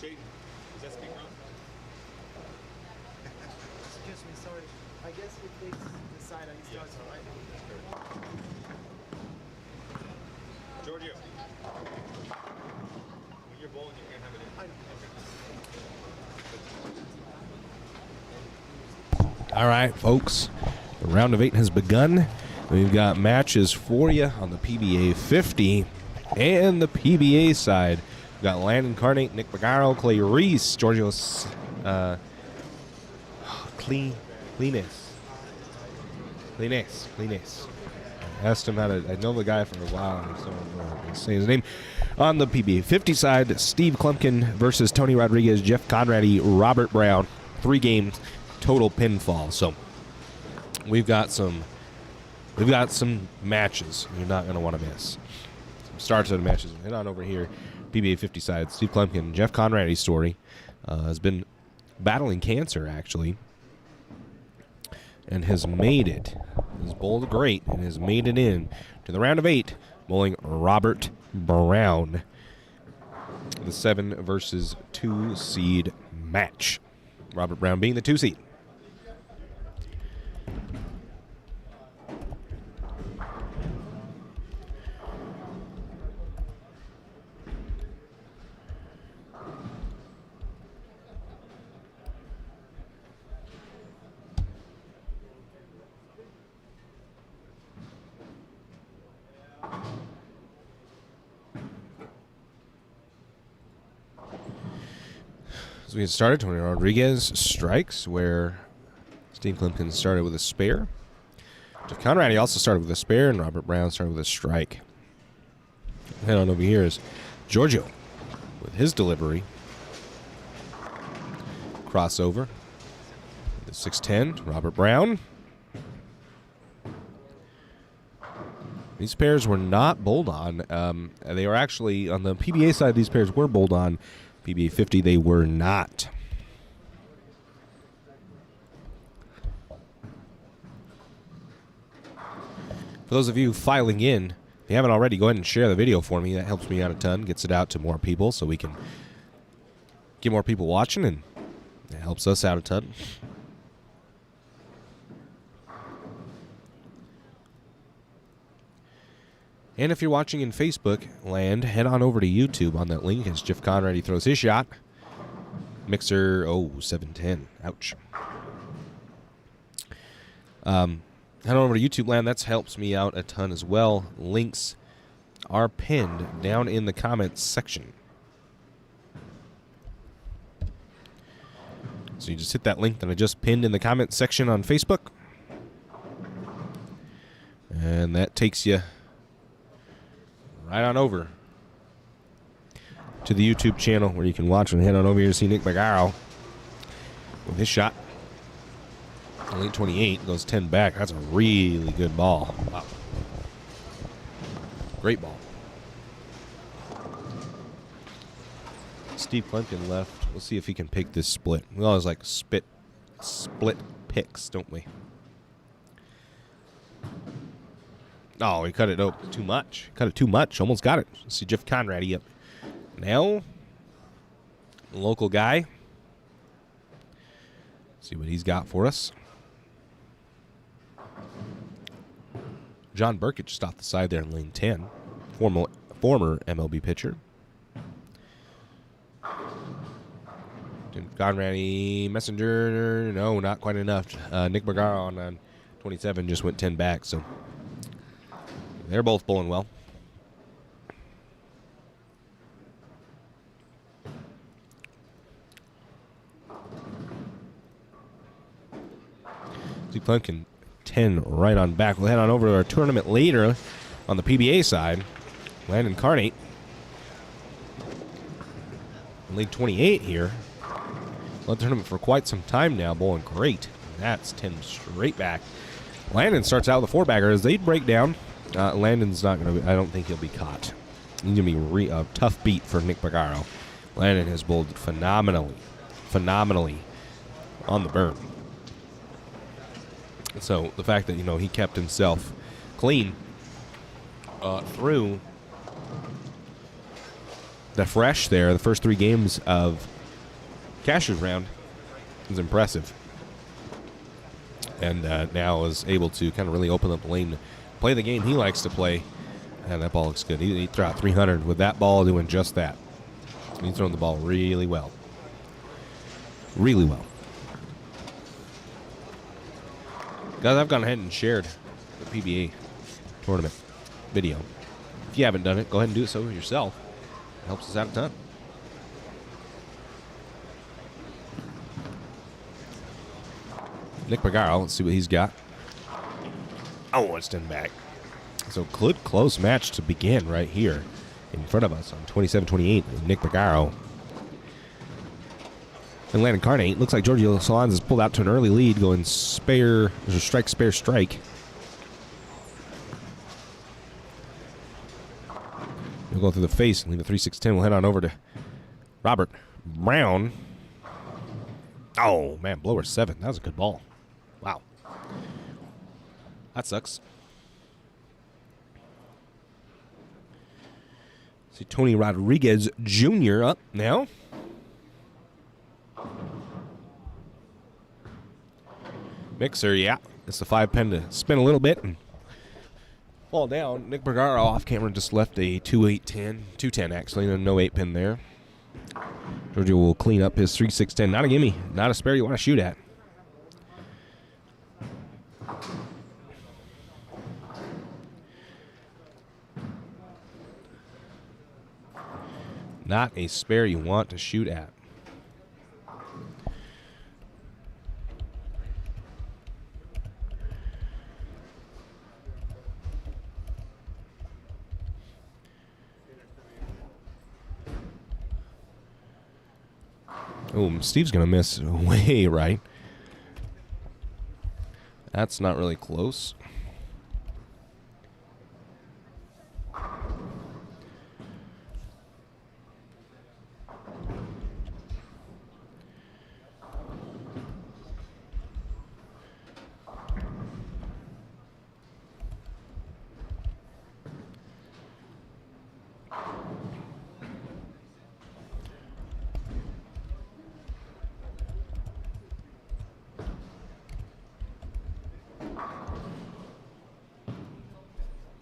Jaden, is that speaker on? Excuse me, sorry. I guess we fix the side and it starts, all right? Giorgio, when you're bowling, you can't have it in. I know. All right, folks. The round of 8 has begun. We've got matches for you on the PBA 50 and the PBA side. We've got Landon Carnate, Nick Bagaro, Clay Reese, Giorgio Cleaness. I asked him how to. I know the guy for a while, and someone say his name. On the PBA 50 side, Steve Plumpkin versus Tony Rodriguez, Jeff Conrady, Robert Brown. 3 games, total pinfall. So we've got some matches you're not going to want to miss. Some starts of the matches. Head on over here. PBA 50 side, Steve Plumpkin, Jeff Conrady's story has been battling cancer, actually, and has made it. He's bowled great and has made it in to the round of 8, bowling Robert Brown. The 7 versus 2 seed match. Robert Brown being the 2 seed. As we get started, Tony Rodriguez strikes where Steve Plumpkin started with a spare. Jeff Conrady also started with a spare, and Robert Brown started with a strike. Head on over here is Giorgio with his delivery. Crossover. The 6-10, Robert Brown. These pairs were not bowled on. They were actually, on the PBA side, these pairs were bowled on. PBA 50, they were not. For those of you filing in, if you haven't already, go ahead and share the video for me. That helps me out a ton, gets it out to more people so we can get more people watching, and it helps us out a ton. And if you're watching in Facebook land, head on over to YouTube on that link as Jeff Conrady throws his shot. Mixer, 710. Ouch. Head on over to YouTube land. That helps me out a ton as well. Links are pinned down in the comments section. So you just hit that link that I just pinned in the comments section on Facebook. And that takes you right on over to the YouTube channel where you can watch, and head on over here to see Nick Bagaro with his shot. Late 28 goes 10 back. That's a really good ball. Wow. Great ball. Steve Plumpkin left. We'll see if he can pick this split. We always like split picks, don't we? Oh, he cut it up too much. Cut it too much. Almost got it. Let's see Jeff Conrady up. Now, local guy. See what he's got for us. John Burkett just off the side there in lane 10. Former MLB pitcher. Conrady, Messenger. No, not quite enough. Nick Bagaro on 27 just went 10 back, so they're both bowling well. See Plumpkin 10 right on back. We'll head on over to our tournament later on the PBA side. Landon Carnate. League 28 here. Led the tournament for quite some time now, bowling great. That's 10 straight back. Landon starts out with a 4-bagger. As they break down, Landon's not going to, I don't think he'll be caught. It's going to be a tough beat for Nick Bagaro. Landon has bowled phenomenally on the burn. So the fact that, he kept himself clean through the fresh there, the first 3 games of Cashier's round was impressive. And now is able to kind of really open up the lane to play the game he likes to play. And that ball looks good. He threw out 300 with that ball doing just that. He's throwing the ball really well. Really well. Guys, I've gone ahead and shared the PBA tournament video. If you haven't done it, go ahead and do it so yourself. It helps us out a ton. Nick Pagaro, let's see what he's got. Oh, it's 10 back. So good close match to begin right here in front of us on 27-28 with Nick Pagaro. And Landon Carnate, looks like Giorgio Salons has pulled out to an early lead, going spare, there's a strike, spare, strike. He'll go through the face and leave a 3-6-10. We'll head on over to Robert Brown. Oh, man, blower 7. That was a good ball. Wow. That sucks. See Tony Rodriguez Jr. up now. Mixer, yeah. It's a 5-pin to spin a little bit and fall down. Nick Bergaro off camera just left a 2-8-10. 2-10 actually, no 8-pin there. Giorgio will clean up his 3-6-10. Not a gimme, not a spare you want to shoot at. Not a spare you want to shoot at. Oh, Steve's going to miss way right. That's not really close.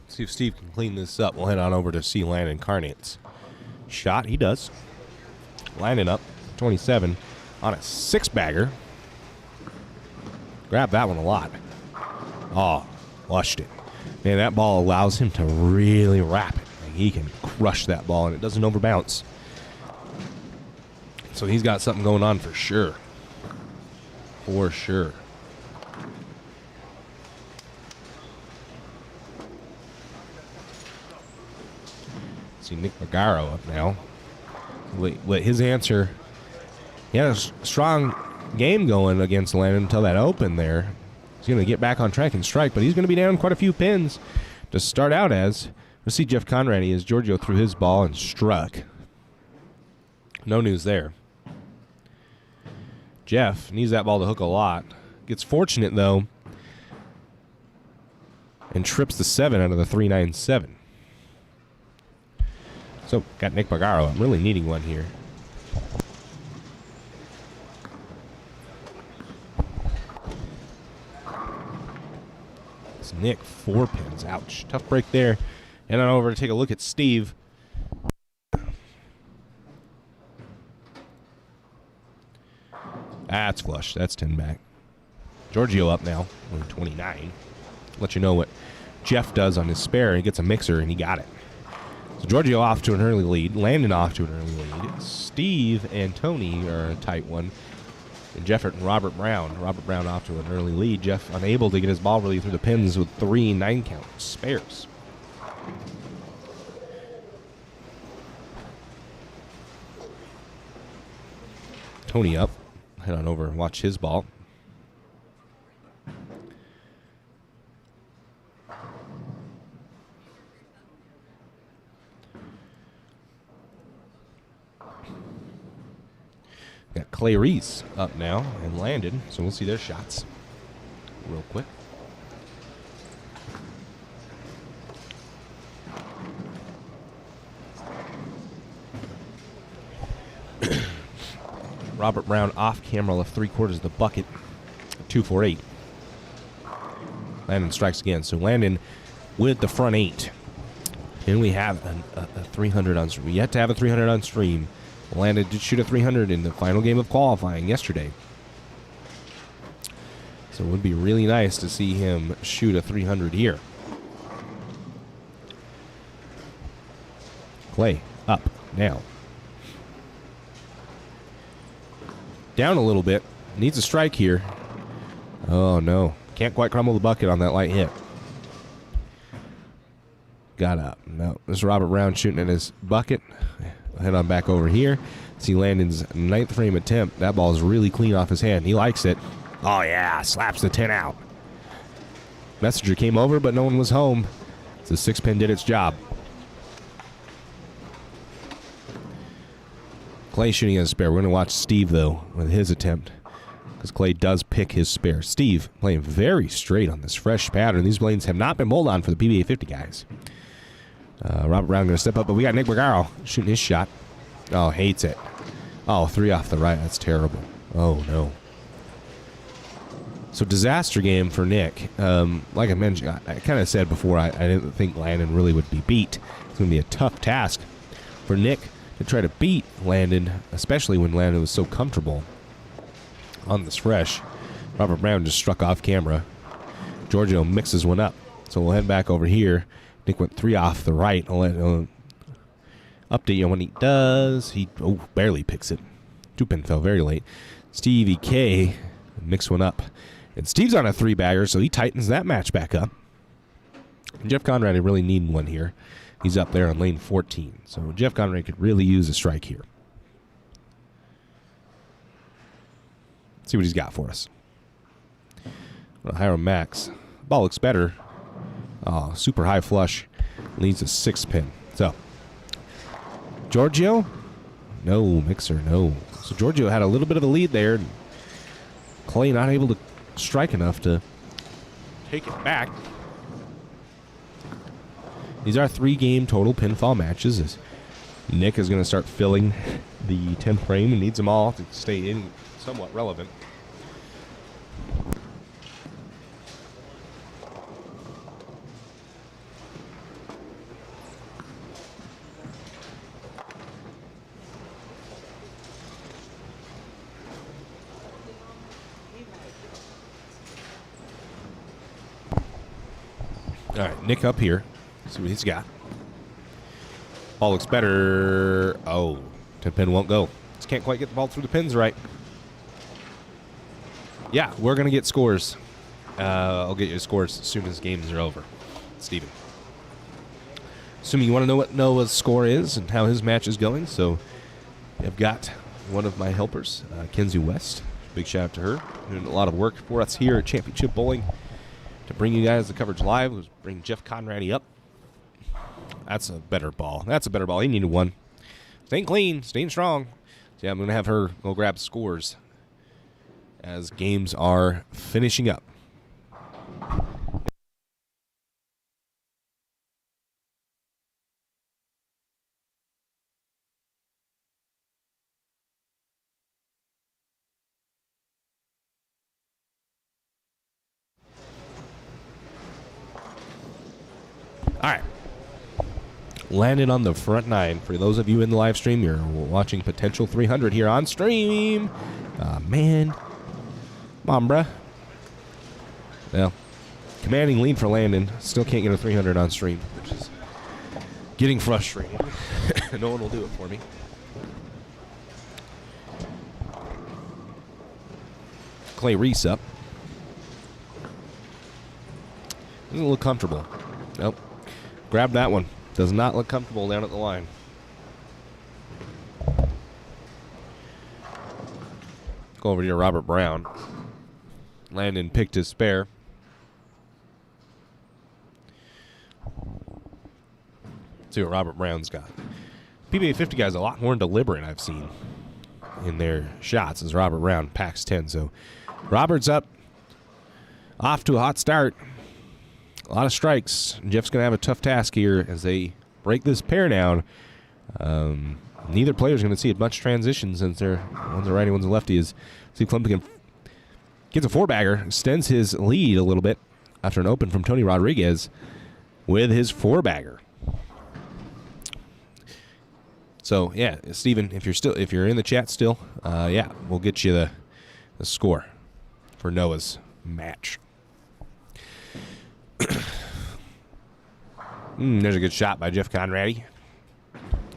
See if Steve can clean this up. We'll head on over to see Landon Carnate's shot. He does. Landon up 27 on a 6-bagger. Grabbed that one a lot. Oh, flushed it. Man, that ball allows him to really wrap it. Like he can crush that ball, and it doesn't overbounce. So he's got something going on for sure. For sure. See Nick Pagaro up now. Wait, his answer. He had a strong game going against Landon until that open there. He's going to get back on track and strike, but he's going to be down quite a few pins to start out as. Let's see Jeff Conrady as Giorgio threw his ball and struck. No news there. Jeff needs that ball to hook a lot. Gets fortunate, though, and trips the 7 out of the 3-9-7. So, got Nick Pagaro. I'm really needing one here. It's Nick, 4 pins. Ouch. Tough break there. And on over to take a look at Steve. That's flush. That's 10 back. Giorgio up now, only 29. Let you know what Jeff does on his spare. He gets a mixer, and he got it. So Giorgio off to an early lead. Landon off to an early lead. Steve and Tony are a tight one. And Jeff and Robert Brown. Robert Brown off to an early lead. Jeff unable to get his ball really through the pins with 3 9-count spares. Tony up. Head on over and watch his ball. Got Clay Reese up now and Landon, so we'll see their shots real quick. Robert Brown off camera left 3/4 of the bucket. 2-for-8. Landon strikes again. So Landon with the front 8. And we have a 300 on stream. We yet to have a 300 on stream. Landon did shoot a 300 in the final game of qualifying yesterday. So it would be really nice to see him shoot a 300 here. Clay up now. Down a little bit. Needs a strike here. Oh, no. Can't quite crumble the bucket on that light hit. Got up. No, this is Robert Brown shooting at his bucket. Head on back over here. See Landon's 9th frame attempt. That ball is really clean off his hand. He likes it. Oh, yeah. Slaps the 10 out. Messenger came over, but no one was home. The 6-pin did its job. Clay shooting at a spare. We're going to watch Steve, though, with his attempt, because Clay does pick his spare. Steve playing very straight on this fresh pattern. These lanes have not been bowled on for the PBA 50 guys. Robert Brown going to step up, but we got Nick McGarrell shooting his shot. Oh, hates it. Oh, 3 off the right. That's terrible. Oh, no. So disaster game for Nick. Like I mentioned, I kind of said before, I didn't think Landon really would be beat. It's going to be a tough task for Nick to try to beat Landon, especially when Landon was so comfortable on this fresh. Robert Brown just struck off camera. Giorgio mixes one up. So we'll head back over here. Nick went 3 off the right. I'll update you on when he does. He barely picks it. 2-pin fell very late. Stevie K mix one up. And Steve's on a 3-bagger, so he tightens that match back up. And Jeff Conrad really needing one here. He's up there on lane 14. So Jeff Conrad could really use a strike here. Let's see what he's got for us. Hiram Max. Ball looks better. Oh, super high flush. Leads a 6-pin. So, Giorgio? No, mixer, no. So Giorgio had a little bit of a lead there. Clay not able to strike enough to take it back. These are 3-game total pinfall matches. As Nick is going to start filling the 10th frame and needs them all to stay in somewhat relevant. All right, Nick up here. See what he's got. Ball looks better. Oh, 10-pin won't go. Just can't quite get the ball through the pins right. Yeah, we're going to get scores. I'll get you scores as soon as games are over. Steven. Assuming you want to know what Noah's score is and how his match is going. So I've got one of my helpers, Kenzie West. Big shout out to her. Doing a lot of work for us here at Championship Bowling to bring you guys the coverage live. Let's bring Jeff Conrady up. That's a better ball. That's a better ball. He needed one. Staying clean, staying strong. So yeah, I'm going to have her go grab scores as games are finishing up. All right. Landed on the front 9. For those of you in the live stream, you're watching potential 300 here on stream. Man. Come on, bruh. Well, commanding lead for Landon. Still can't get a 300 on stream, which is getting frustrating. No one will do it for me. Clay Reese up. Doesn't look comfortable. Nope. Grab that one. Does not look comfortable down at the line. Go over to Robert Brown. Landon picked his spare. See what Robert Brown's got. PBA 50 guys a lot more deliberate I've seen in their shots as Robert Brown packs 10. So Robert's up. Off to a hot start. A lot of strikes. Jeff's going to have a tough task here as they break this pair down. Neither player is going to see much transition since one's a righty, one's a lefty. As Steve Plumpkin gets a four-bagger, extends his lead a little bit after an open from Tony Rodriguez with his four-bagger. So yeah, Steven, if you're in the chat still, yeah, we'll get you the score for Noah's match. There's a good shot by Jeff Conradi.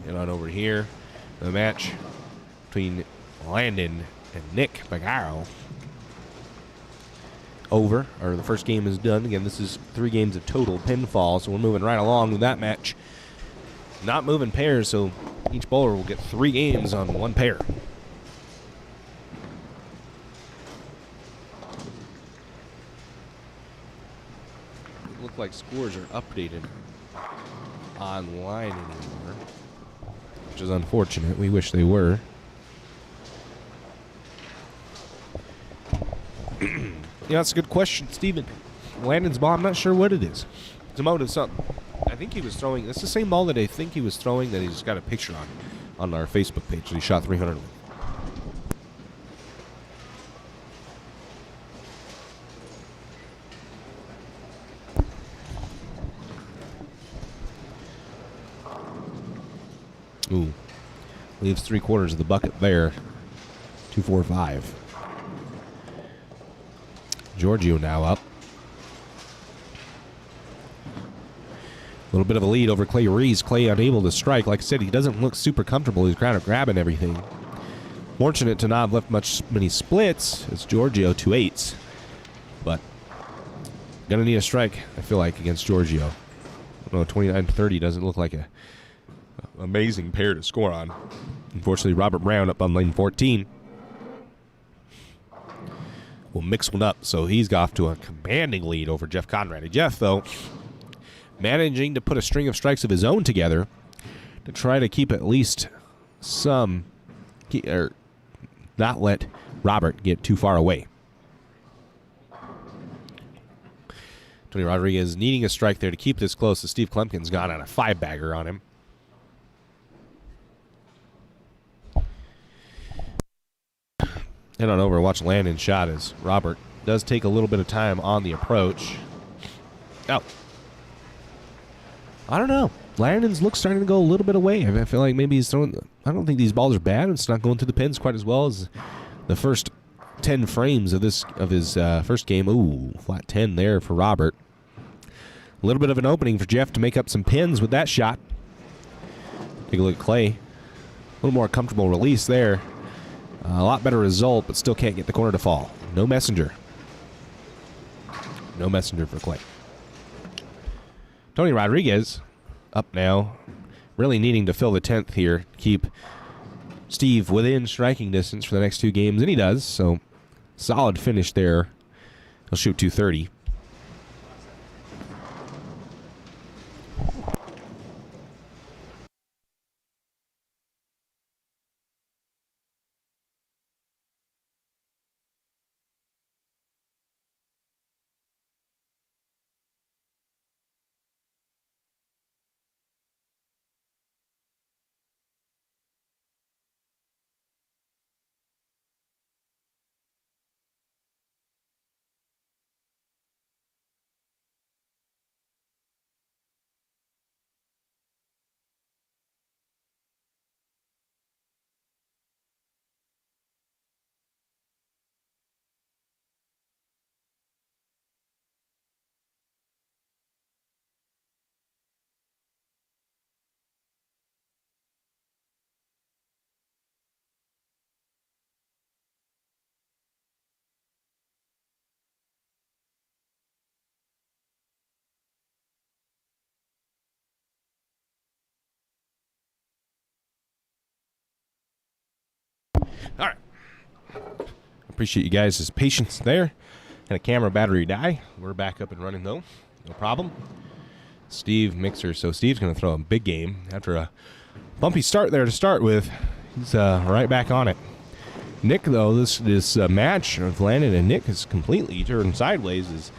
Get on over here. The match between Landon and Nick Bagaro. Over, or the first game is done. Again, this is 3 games of total pinfall, so we're moving right along with that match. Not moving pairs, so each bowler will get 3 games on 1 pair. Look like scores are updated online anymore, which is unfortunate. We wish they were. Yeah, that's a good question, Steven. Landon's ball, I'm not sure what it is. It's a motive something. I think he was throwing, it's the same ball that I think he was throwing that he's got a picture on our Facebook page that he shot 300 with. Ooh. Leaves 3/4 of the bucket there. 2-4-5. Giorgio now up. A little bit of a lead over Clay Reese. Clay unable to strike. Like I said, he doesn't look super comfortable. He's kind of grabbing everything. Fortunate to not have left many splits. It's Giorgio 2-8s. But gonna need a strike, I feel like, against Giorgio. I don't know, 29-30 doesn't look like a amazing pair to score on. Unfortunately, Robert Brown up on lane 14 will mix one up, so he's off to a commanding lead over Jeff Conradi. Jeff, though, managing to put a string of strikes of his own together to try to keep at least some, or not let Robert get too far away. Tony Rodriguez needing a strike there to keep this close, as Steve Plumpkin's gone on a 5-bagger on him. Head on over and watch Landon's shot as Robert does take a little bit of time on the approach. Oh. I don't know. Landon's looks starting to go a little bit away. I feel like maybe he's throwing... I don't think these balls are bad. It's not going through the pins quite as well as the first 10 frames of his first game. Ooh, flat 10 there for Robert. A little bit of an opening for Jeff to make up some pins with that shot. Take a look at Clay. A little more comfortable release there. A lot better result, but still can't get the corner to fall. No messenger. No messenger for Clay. Tony Rodriguez up now, really needing to fill the 10th here, keep Steve within striking distance for the next 2 games, and he does, so solid finish there. He'll shoot 230. All right. Appreciate you guys' patience there. Had a camera battery die. We're back up and running, though. No problem. Steve Mixer. So Steve's going to throw a big game after a bumpy start there to start with. He's right back on it. Nick, though, this match of Landon and Nick is completely turned sideways as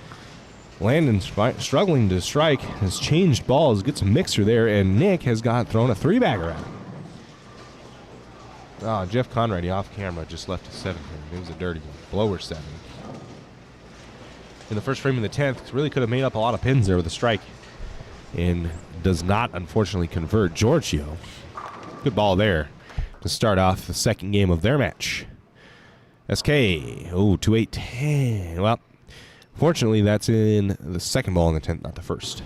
Landon's struggling to strike, has changed balls, gets a mixer there, and Nick has got thrown a 3-bagger out. Jeff Conrady off camera just left a 7 pin. It was a dirty one. Blower 7. In the first frame of the 10th, really could have made up a lot of pins there with a strike. And does not, unfortunately, convert. Giorgio, good ball there to start off the second game of their match. SK, 2-8-10. Well, fortunately, that's in the second ball in the 10th, not the first,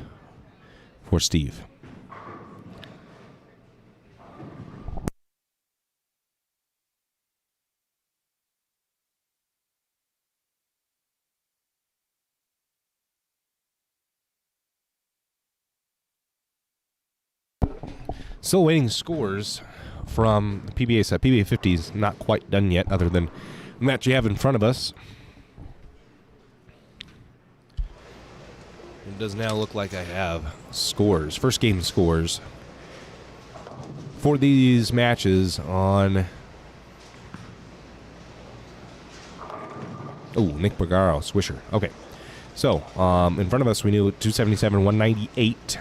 for Steve. Still waiting scores from the PBA side. PBA 50 is not quite done yet, other than the match you have in front of us. It does now look like I have scores. First game scores for these matches on... Oh, Nick Bergaro, Swisher. Okay. So, in front of us, we knew 277, 198.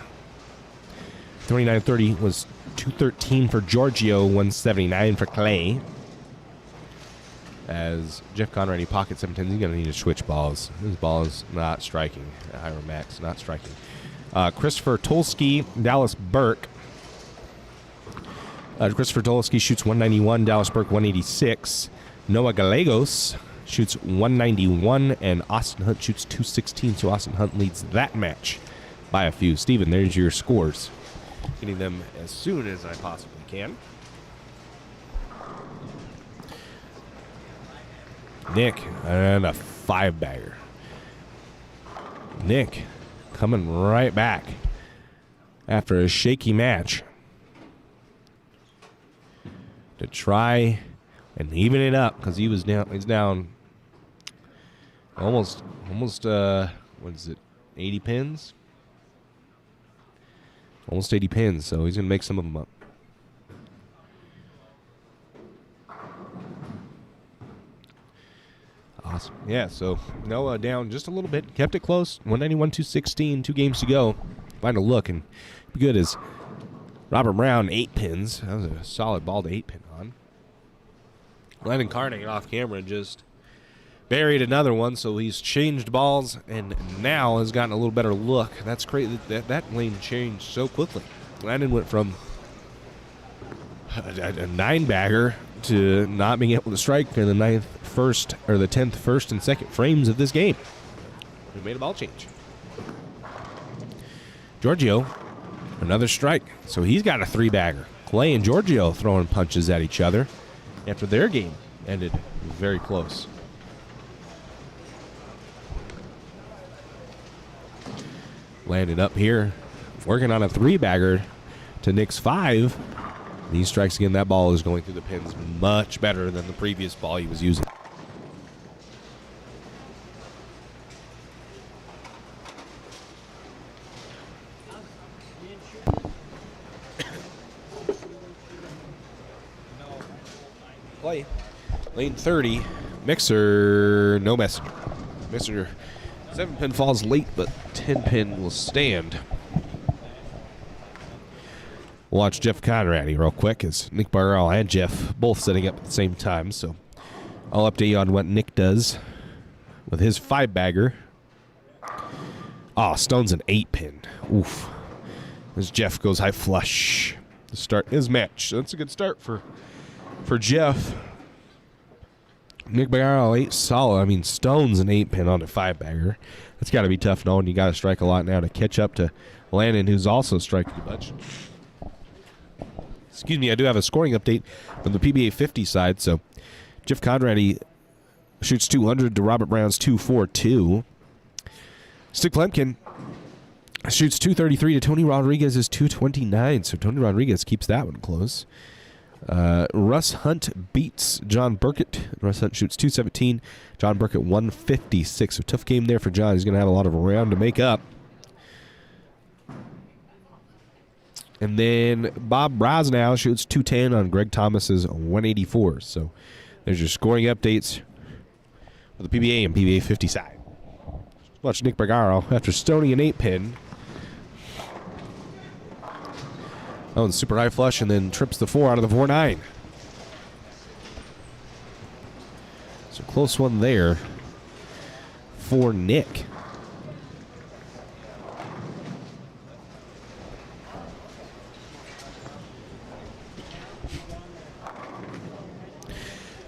29-30 was 213 for Giorgio, 179 for Clay. As Jeff Conrady pocket 710s, he's going to need to switch balls. His ball is not striking. Higher max, not striking. Christopher Tolsky, Dallas Burke. Christopher Tolsky shoots 191, Dallas Burke 186. Noah Gallegos shoots 191, and Austin Hunt shoots 216. So Austin Hunt leads that match by a few. Steven, there's your scores. Getting them as soon as I possibly can. Nick, and a 5-bagger. Nick coming right back after a shaky match to try and even it up, because he's down almost what is it, 80 pins? Almost 80 pins, so he's going to make some of them up. Awesome. Yeah, so Noah down just a little bit. Kept it close. 191-216. 2 games to go. Find a look and be good as Robert Brown, 8 pins. That was a solid ball to 8 pin on. Landon Carney off camera just buried another one, so he's changed balls and now has gotten a little better look. That's crazy. That lane changed so quickly. Landon went from a 9-bagger to not being able to strike in the 10th first and second frames of this game. We made a ball change. Giorgio, another strike. So he's got a 3-bagger. Clay and Giorgio throwing punches at each other after their game ended very close. Landed up here, working on a 3-bagger to Nick's 5. And he strikes again. That ball is going through the pins much better than the previous ball he was using. Play. Lane 30. Mixer, no messenger. Messenger, 7-pin falls late, but 10-pin will stand. Watch Jeff Conrady real quick, as Nick Barrell and Jeff both setting up at the same time. So I'll update you on what Nick does with his 5-bagger. Oh, Stone's an 8-pin. Oof. As Jeff goes high flush to start his match. That's a good start for Jeff. Nick Barrell, 8 solid. I mean, Stone's an 8-pin on a 5-bagger. That's got to be tough knowing you got to strike a lot now to catch up to Landon, who's also striking a bunch. Excuse me, I do have a scoring update from the PBA 50 side. So Jeff Conrady shoots 200 to Robert Brown's 242. Stick Plumpkin shoots 233 to Tony Rodriguez's 229. So Tony Rodriguez keeps that one close. Russ Hunt beats John Burkett. Russ Hunt shoots 217. John Burkett 156. So tough game there for John. He's going to have a lot of round to make up. And then Bob Brosnow shoots 210 on Greg Thomas's 184. So there's your scoring updates for the PBA and PBA 50 side. Watch Nick Bergaro after stoning an 8-pin. Oh, and super high flush, and then trips the 4 out of the 4-9. Close one there for Nick.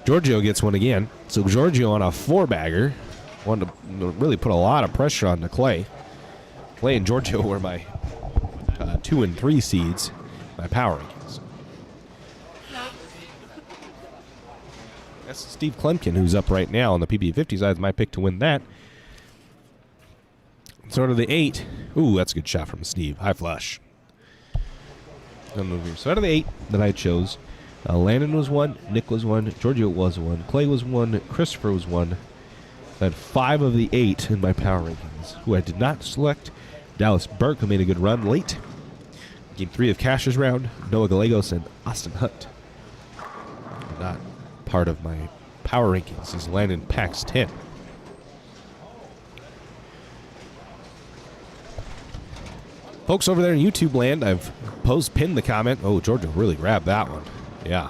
Giorgio gets one again. So Giorgio on a 4-bagger. Wanted to really put a lot of pressure on the Clay. Clay and Giorgio were my 2 and 3 seeds, my power rankings. That's Steve Plumpkin, who's up right now on the PBA 50 side. My pick to win that. So to the 8. Ooh, that's a good shot from Steve. High flush. So out of the 8 that I chose, Landon was 1, Nick was 1, Giorgio was 1, Clay was 1, Christopher was 1. I had 5 of the 8 in my power rankings. Who I did not select: Dallas Burke, who made a good run late. Game 3 of Cash's round, Noah Gallegos and Austin Hunt. Not part of my power rankings is Landon Pax 10. Folks over there in YouTube land, I've pinned the comment. Oh, Giorgio really grabbed that one. Yeah.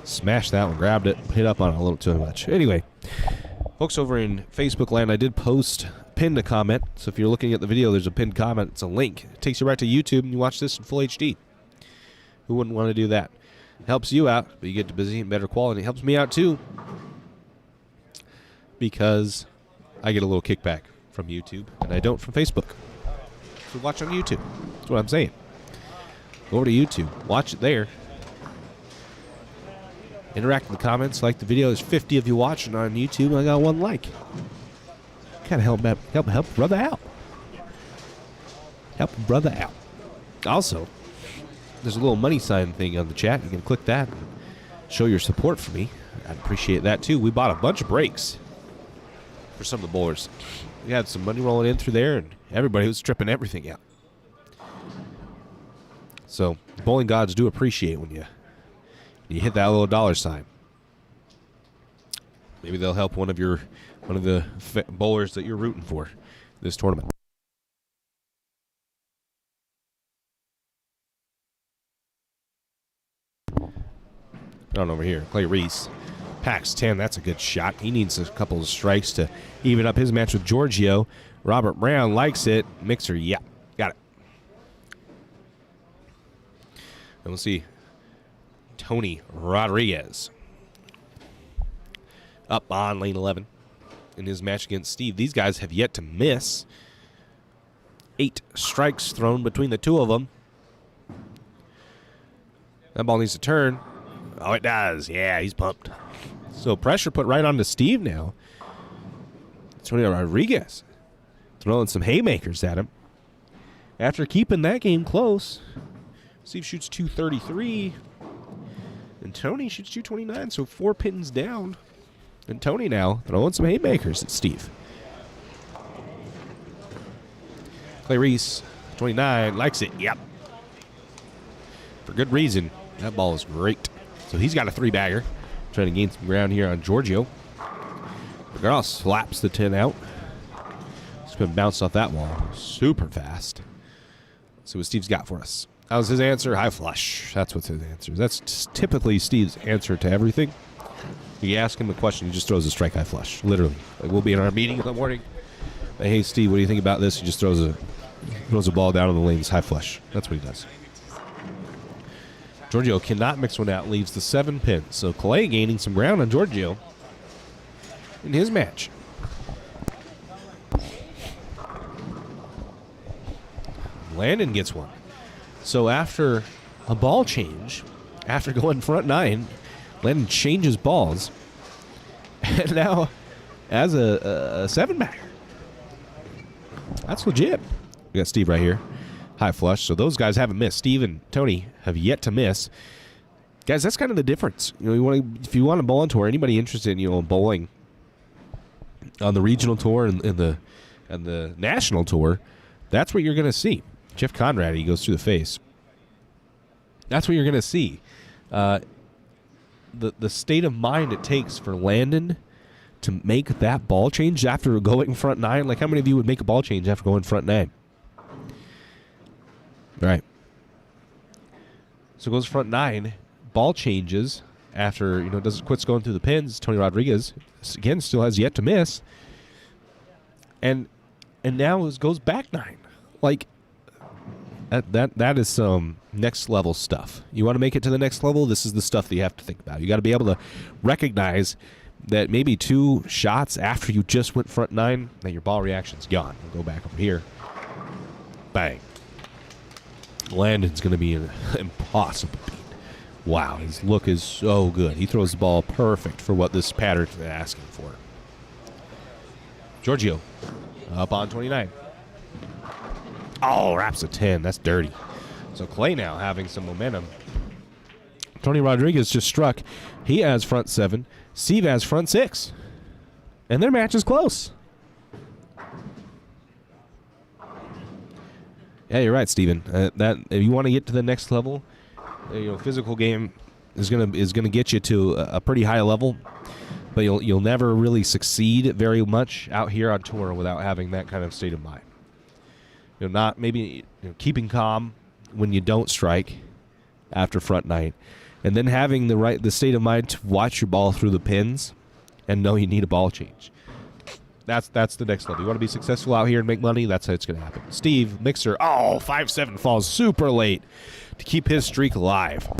Smashed that one, grabbed it, hit up on it a little too much. Anyway, folks over in Facebook land, I did pinned a comment. So if you're looking at the video, there's a pinned comment. It's a link. It takes you right to YouTube, and you watch this in full HD. Who wouldn't want to do that? It helps you out, but you get to busy and better quality. It helps me out, too, because I get a little kickback from YouTube, and I don't from Facebook. So watch on YouTube. That's what I'm saying. Go over to YouTube. Watch it there. Interact in the comments. Like the video. There's 50 of you watching on YouTube. I got 1 like. Kind of help brother out. Help brother out. Also, there's a little money sign thing on the chat. You can click that and show your support for me. I'd appreciate that too. We bought a bunch of breaks for some of the bowlers. We had some money rolling in through there, and everybody was stripping everything out. So bowling gods do appreciate when you hit that little dollar sign. Maybe they'll help one of the bowlers that you're rooting for this tournament. On over here, Clay Reese. Pax 10, that's a good shot. He needs a couple of strikes to even up his match with Giorgio. Robert Brown likes it. Mixer, yeah, got it. And we'll see Tony Rodriguez up on lane 11 in his match against Steve. These guys have yet to miss. 8 strikes thrown between the two of them. That ball needs to turn. Oh, it does. Yeah, he's pumped. So pressure put right onto Steve now. Tony Rodriguez throwing some haymakers at him. After keeping that game close, Steve shoots 233, and Tony shoots 229, so 4 pins down. And Tony now throwing some haymakers at Steve. Clay Reese, 29, likes it. Yep. For good reason. That ball is great. So he's got a 3-bagger. Trying to gain some ground here on Giorgio. McGraw slaps the 10 out. He's been bounced off that wall super fast. Let's see what Steve's got for us. That was his answer. High flush. That's what's his answer. That's typically Steve's answer to everything. You ask him a question, he just throws a strike high flush. Literally. Like we'll be in our meeting in the morning. Hey, Steve, what do you think about this? He just throws a ball down in the lanes. High flush. That's what he does. Giorgio cannot mix one out, leaves the 7 pin. So Clay gaining some ground on Giorgio in his match. Landon gets one. So after a ball change, after going front 9, Landon changes balls. And now as a 7-bagger. That's legit. We got Steve right here. High flush. So those guys haven't missed. Steve and Tony have yet to miss. Guys, that's kind of the difference. You know, if you want to bowl on tour, anybody interested in bowling on the regional tour and the national tour, that's what you're going to see. Jeff Conrad, he goes through the face. That's what you're going to see. The state of mind it takes for Landon to make that ball change after going front 9. Like, how many of you would make a ball change after going front 9? Right. So it goes front 9, ball changes, after, doesn't quits going through the pins. Tony Rodriguez, again, still has yet to miss. And now goes back 9. Like, that is some next level stuff. You want to make it to the next level, this is the stuff that you have to think about. You got to be able to recognize that maybe 2 shots after you just went front 9, that your ball reaction's gone. We'll go back over here. Bang. Landon's going to be an impossible beat. Wow, his look is so good. He throws the ball perfect for what this pattern's asking for. Giorgio up on 29. Oh, wraps a 10. That's dirty. So Clay now having some momentum. Tony Rodriguez just struck. He has front 7. Steve has front 6. And their match is close. Yeah, you're right, Steven. That if you want to get to the next level, physical game is gonna get you to a pretty high level, but you'll never really succeed very much out here on tour without having that kind of state of mind. Not maybe keeping calm when you don't strike after front 9, and then having the state of mind to watch your ball through the pins and know you need a ball change. That's the next level. You want to be successful out here and make money, that's how it's going to happen. Steve Mixer, 5-7 falls super late to keep his streak alive.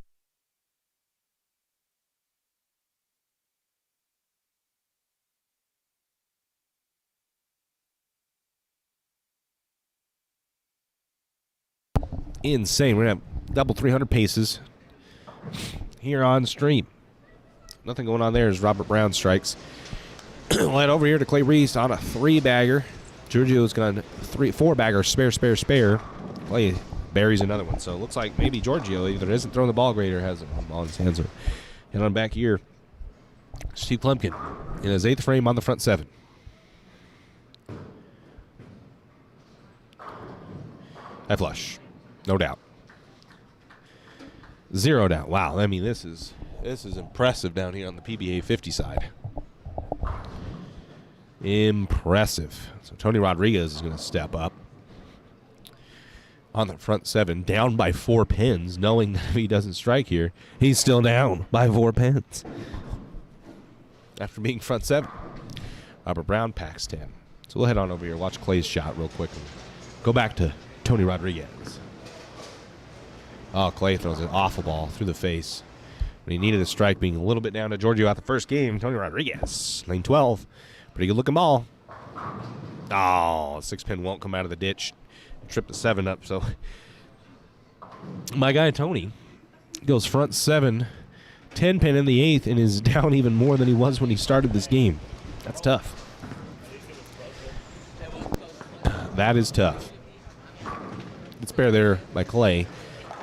Insane. We're going to have double 300 paces here on stream. Nothing going on there as Robert Brown strikes. We'll head over here to Clay Reese on a 3-bagger. Giorgio's got a 4-bagger, spare. Clay buries another one. So it looks like maybe Giorgio either isn't throwing the ball great or has a ball in his hands. And on back here, Steve Plumpkin in his 8th frame on the front 7. High flush. No doubt. 0 doubt. Wow. I mean, this is impressive down here on the PBA 50 side. Impressive. So Tony Rodriguez is going to step up on the front 7, down by 4 pins, knowing that if he doesn't strike here, he's still down by 4 pins after being front 7. Robert Brown packs 10. So we'll head on over here, watch Clay's shot real quick, and go back to Tony Rodriguez. Oh, Clay throws an awful ball through the face. When he needed a strike, being a little bit down to Giorgio out the first game. Tony Rodriguez, lane 12. Pretty good looking ball. Oh, 6-pin won't come out of the ditch. Tripped the 7 up. So my guy Tony goes front 7, 10-pin in the 8th, and is down even more than he was when he started this game. That's tough. That is tough. Good spare there by Clay.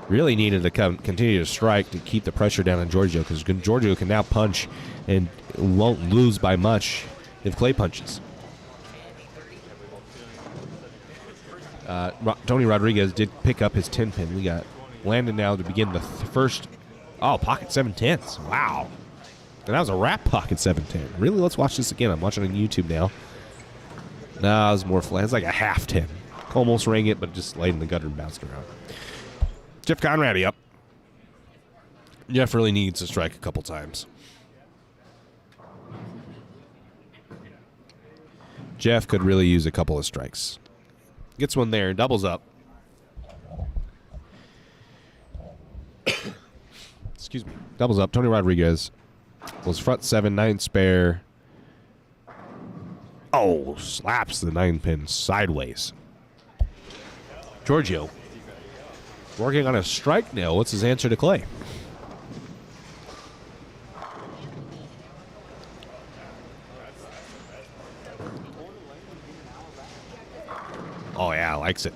Really needed to continue to strike to keep the pressure down on Giorgio, because Giorgio can now punch and won't lose by much if Clay punches. Tony Rodriguez did pick up his 10-pin. We got Landon now to begin the first. Oh, pocket 7-10s. Wow. And that was a wrap pocket 7-10. Really, let's watch this again. I'm watching on YouTube now. No, it was more flat. It's like a half 10. Almost rang it, but just laid in the gutter and bounced around. Jeff Conrady up. Jeff really needs to strike a couple times. Jeff could really use a couple of strikes. Gets one there, doubles up. Excuse me. Doubles up. Tony Rodriguez was front 7, 9 spare. Oh, slaps the 9-pin sideways. Giorgio working on a strike now. What's his answer to Clay? Oh, yeah, likes it.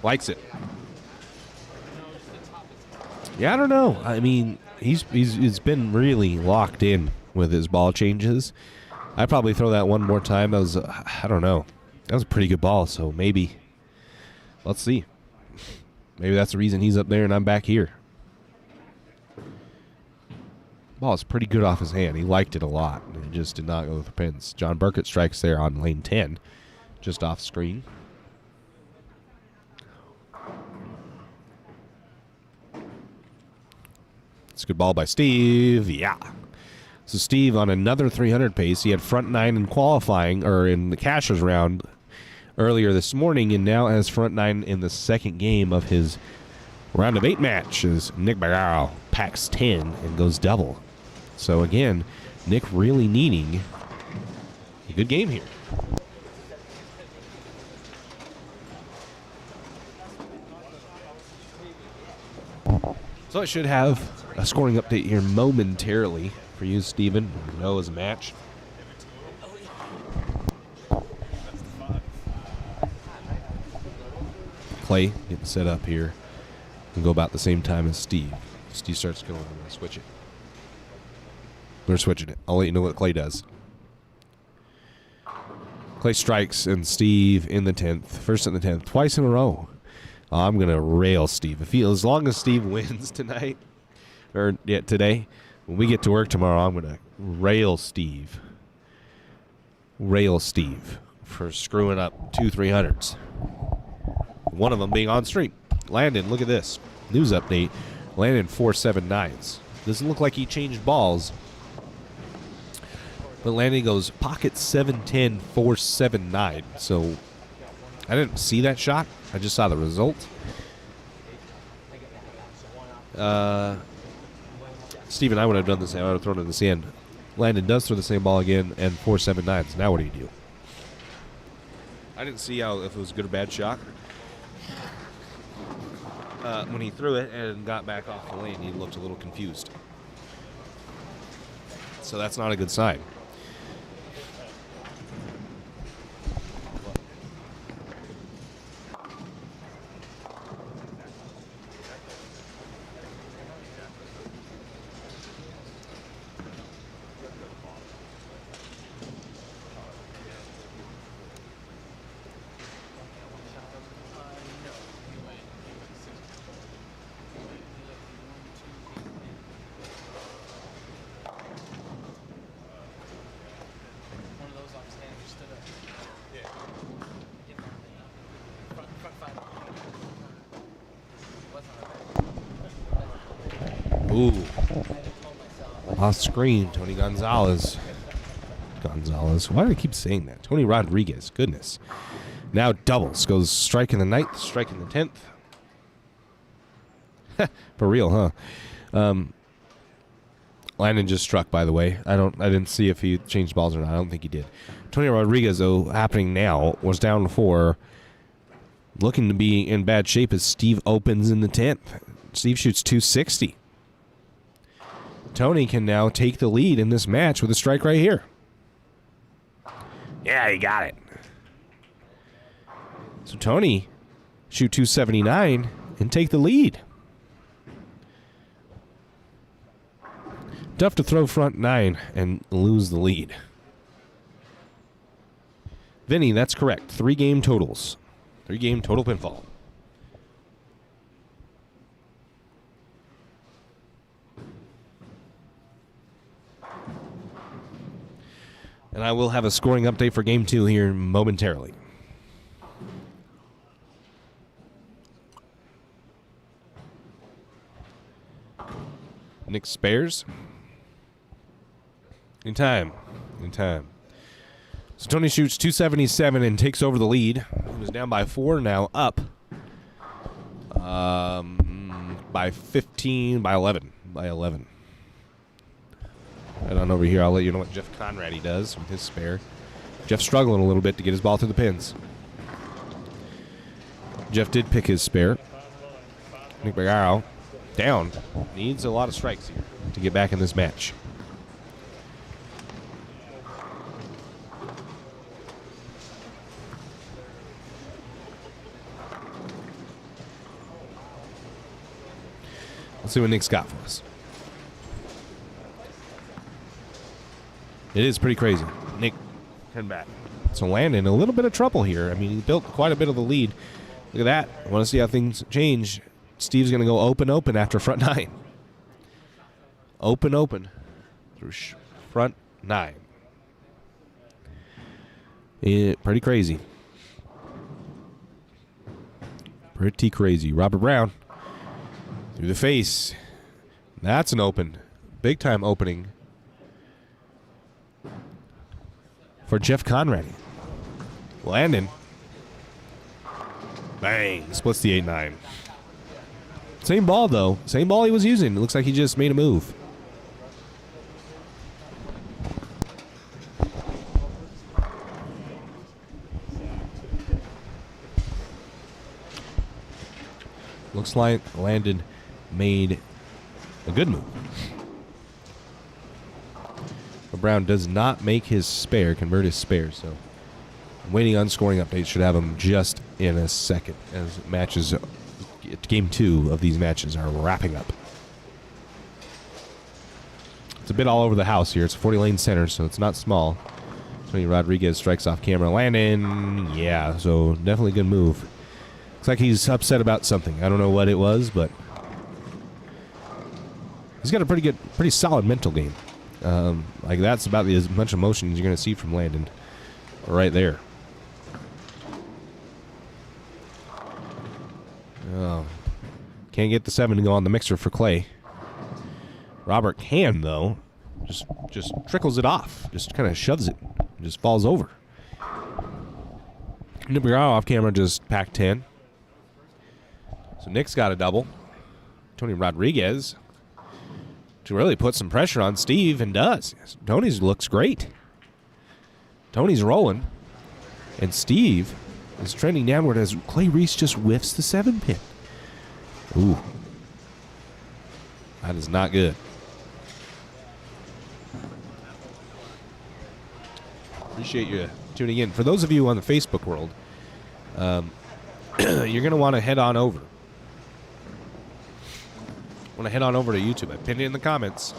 Likes it. Yeah, I don't know. I mean, he's been really locked in with his ball changes. I'd probably throw that one more time. That was, I don't know. That was a pretty good ball, so maybe. Let's see. Maybe that's the reason he's up there and I'm back here. Ball is pretty good off his hand. He liked it a lot. It just did not go with the pins. John Burkett strikes there on lane 10, just off screen. It's a good ball by Steve. Yeah. So Steve on another 300 pace. He had front 9 in qualifying, or in the cashers round earlier this morning, and now has front 9 in the second game of his round of 8 match as Nick Bagaro packs 10 and goes double. So again, Nick really needing a good game here. So I should have a scoring update here momentarily for you, Steven. You know, as a match. Clay getting set up here. We'll go about the same time as Steve. If Steve starts going, I'm going to switch it. We're switching it. I'll let you know what Clay does. Clay strikes, and Steve in the 10th. First in the 10th. Twice in a row. I'm going to rail Steve. As long as Steve wins tonight, or today, when we get to work tomorrow, I'm going to rail Steve. Rail Steve for screwing up 2 300s. One of them being on stream. Landon, look at this. News update. Landon 479s. Doesn't look like he changed balls. But Landon goes pocket 710 479. So I didn't see that shot. I just saw the result. Steve and I would have done the same. I would have thrown it in the sand. Landon does throw the same ball again and 479s. Now what do you do? I didn't see if it was a good or bad shot. When he threw it and got back off the lane, he looked a little confused. So that's not a good sign. Ooh. Off screen, Tony Gonzalez. Why do I keep saying that? Tony Rodriguez. Goodness. Now doubles. Goes strike in the 9th, strike in the 10th. For real, huh? Landon just struck, by the way. I didn't see if he changed balls or not. I don't think he did. Tony Rodriguez, though, happening now, was down 4. Looking to be in bad shape as Steve opens in the 10th. Steve shoots 260. Tony can now take the lead in this match with a strike right here. Yeah, he got it. So Tony shoot 279 and take the lead. Tough to throw front 9 and lose the lead. Vinny, that's correct. 3 game totals. 3 game total pinfall. And I will have a scoring update for Game 2 here momentarily. Nick spares. In time. So Tony shoots 277 and takes over the lead. He was down by 4, now up by 15, by 11. Right on over here, I'll let you know what Jeff Conrady does with his spare. Jeff struggling a little bit to get his ball through the pins. Jeff did pick his spare. Nick Bagaro down. Needs a lot of strikes here to get back in this match. Let's see what Nick's got for us. It is pretty crazy. Nick, turn back. So Landon, a little bit of trouble here. I mean, he built quite a bit of the lead. Look at that. I want to see how things change. Steve's going to go open after front 9. Open through front 9. Pretty crazy. Pretty crazy. Robert Brown through the face. That's an open. Big-time opening for Jeff Conradi. Landon. Bang. Splits the 8-9. Same ball, though. Same ball he was using. It looks like he just made a move. Looks like Landon made a good move. But Brown does not make his spare, convert his spare, so I'm waiting on scoring updates. Should have them just in a second as matches, game 2 of these matches are wrapping up. It's a bit all over the house here. It's a 40-lane center, so it's not small. Tony Rodriguez strikes off camera. Landon, yeah, so definitely a good move. Looks like he's upset about something. I don't know what it was, but he's got a pretty solid mental game. Like that's about as much emotion as you're going to see from Landon right there. Oh, can't get the 7 to go on the mixer for Clay. Robert can, though. Just trickles it off. Just kind of shoves it. Just falls over. Nick off camera just packed 10. So Nick's got a double. Tony Rodriguez to really put some pressure on Steve, and does. Tony's looks great. Tony's rolling, and Steve is trending downward as Clay Reese just whiffs the 7-pin. Ooh. That is not good. Appreciate you tuning in. For those of you on the Facebook world, you're going to want to head on over. Want to head on over to YouTube. I pinned it in the comments.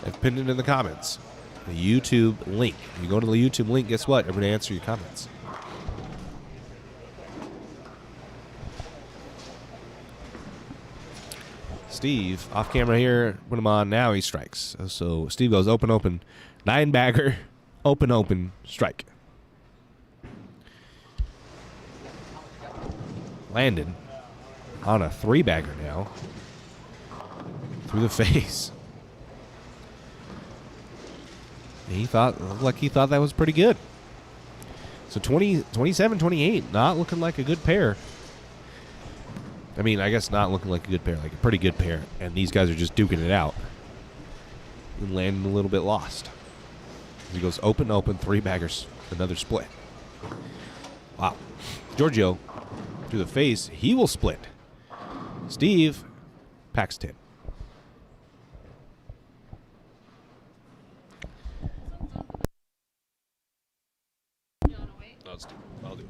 I've pinned it in the comments. The YouTube link. You go to the YouTube link, guess what? I'm going to answer your comments. Steve, off camera here. Put him on now. He strikes. So Steve goes open, open. 9-bagger. Open, open. Strike. Landon on a 3-bagger now. Through the face. He thought that was pretty good. So 27-28, not looking like a good pair. I mean, I guess not looking like a good pair, like a pretty good pair. And these guys are just duking it out. And Landon a little bit lost. He goes open, open, 3-baggers, another split. Wow. Giorgio to the face, he will split. Steve packs 10. I'll do.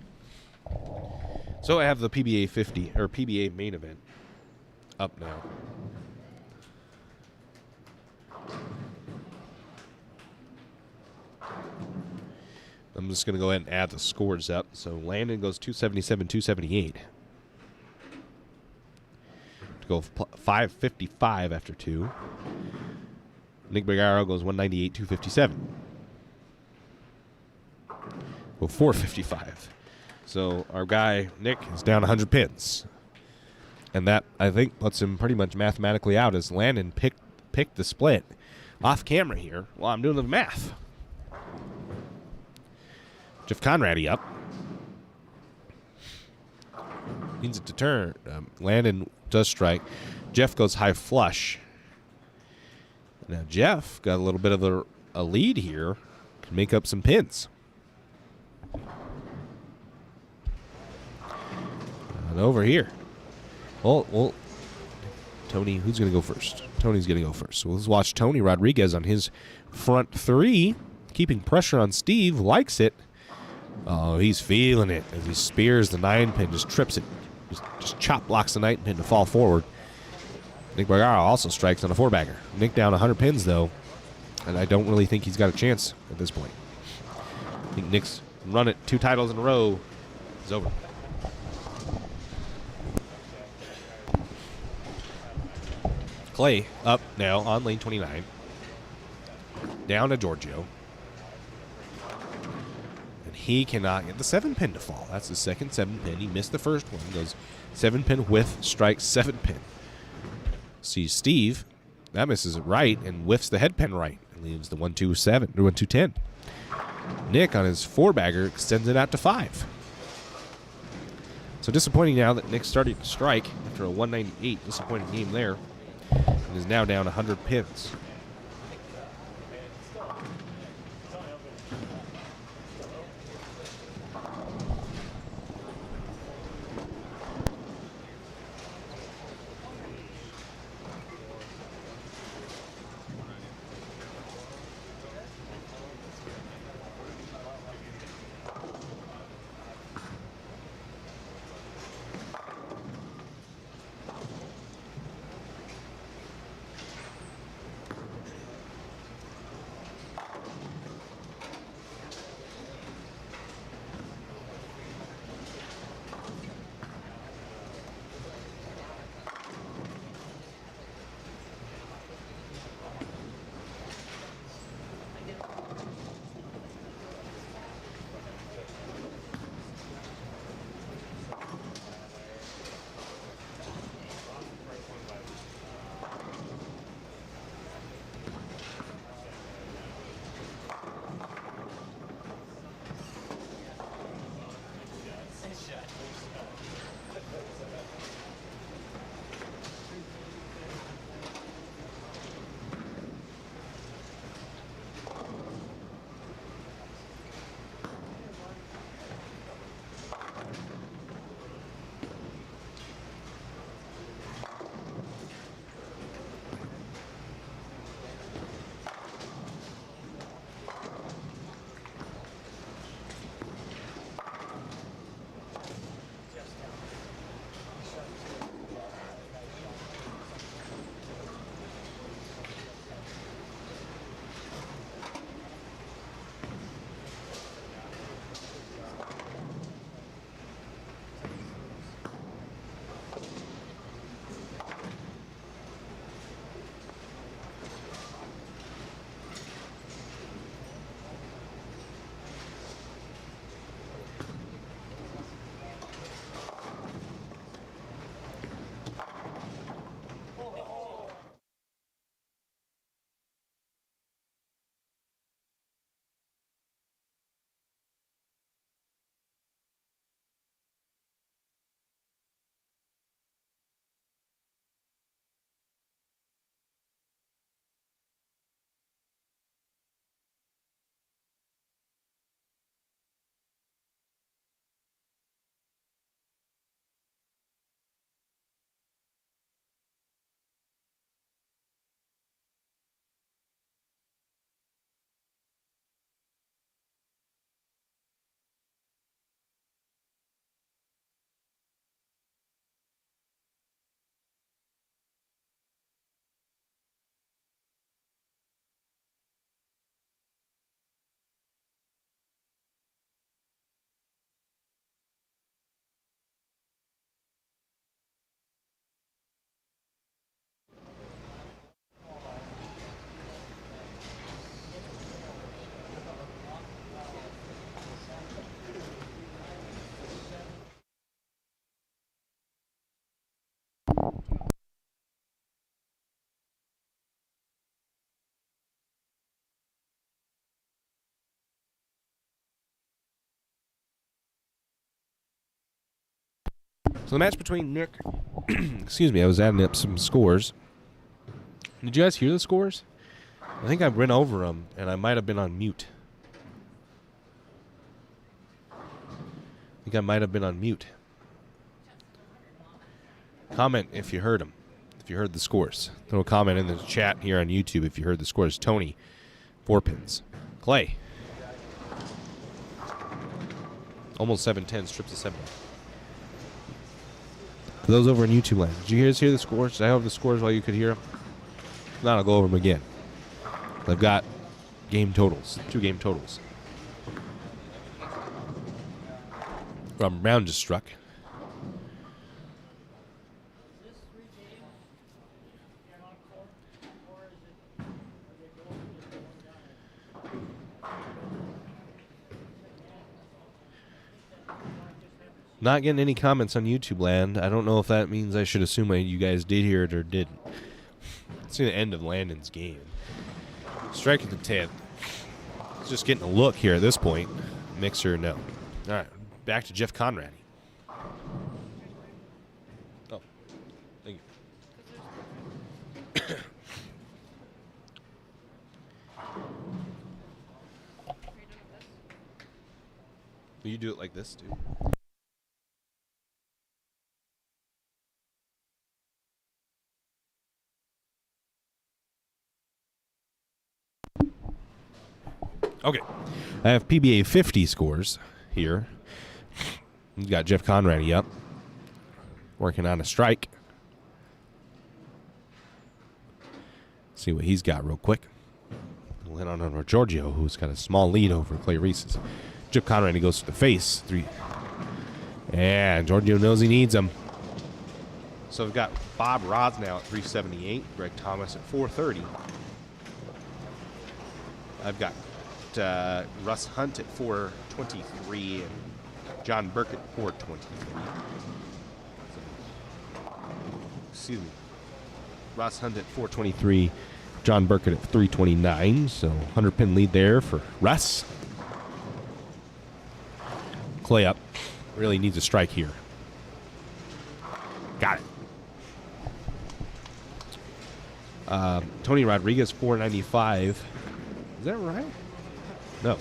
So I have the PBA 50 or PBA main event up now. I'm just going to go ahead and add the scores up. So Landon goes 277, 278. To go 555 after 2. Nick Bergaro goes 198, 257. Go 455. So our guy, Nick, is down 100 pins. And that, I think, puts him pretty much mathematically out as Landon picked the split off camera here while I'm doing the math. Jeff Conradi up. Needs it to turn. Landon does strike. Jeff goes high flush. Now Jeff got a little bit of a lead here. Can make up some pins. And over here. Well, Tony, who's going to go first? Tony's going to go first. So let's watch Tony Rodriguez on his front 3. Keeping pressure on Steve. Likes it. Oh, he's feeling it as he spears the 9-pin, just trips it. Just chop blocks the 9-pin to fall forward. Nick Bergara also strikes on a 4-bagger. Nick down 100 pins, though, and I don't really think he's got a chance at this point. I think Nick's run it 2 titles in a row is over. Clay up now on lane 29. Down to Giorgio. he cannot get the 7-pin to fall. That's the second 7-pin. He missed the first one. Goes 7-pin whiff, strike, 7-pin. See Steve, that misses it right and whiffs the head pin right. And leaves the 1-2-7 or 1-2-10. Nick on his 4-bagger extends it out to 5. So disappointing now that Nick started to strike after a 198. Disappointing game there. And is now down 100 pins. So the match between Nick, excuse me, I was adding up some scores. Did you guys hear the scores? I think I went over them, and I might have been on mute. Comment if you heard them, if you heard the scores. Throw a comment in the chat here on YouTube if you heard the scores. Tony, 4 pins. Clay, almost 7-10, strips of 7. For those over in YouTube land, did you guys hear the scores? Did I have the scores while you could hear them? If not, I'll go over them again. I've got game totals, 2 game totals. Round just struck. Not getting any comments on YouTube land. I don't know if that means I should assume you guys did hear it or didn't. It's the end of Landon's game. Strike at the 10. Just getting a look here at this point. Mixer, no. All right, back to Jeff Conradi. Oh, thank you. Will you do it like this, too? Okay. I have PBA 50 scores here. You got Jeff Conradi up. Working on a strike. See what he's got real quick. We'll hit on over Giorgio, who's got a small lead over Clay Reese's. Jeff Conradi goes to the face. 3. And Giorgio knows he needs him. So we've got Bob Rods now at 378. Greg Thomas at 430. I've got Russ Hunt at 423 and John Burke at 423. Excuse me. Russ Hunt at 423, John Burkett at 329. So 100 pin lead there for Russ. Clay up. Really needs a strike here. Got it. Tony Rodriguez 495. Is that right? No.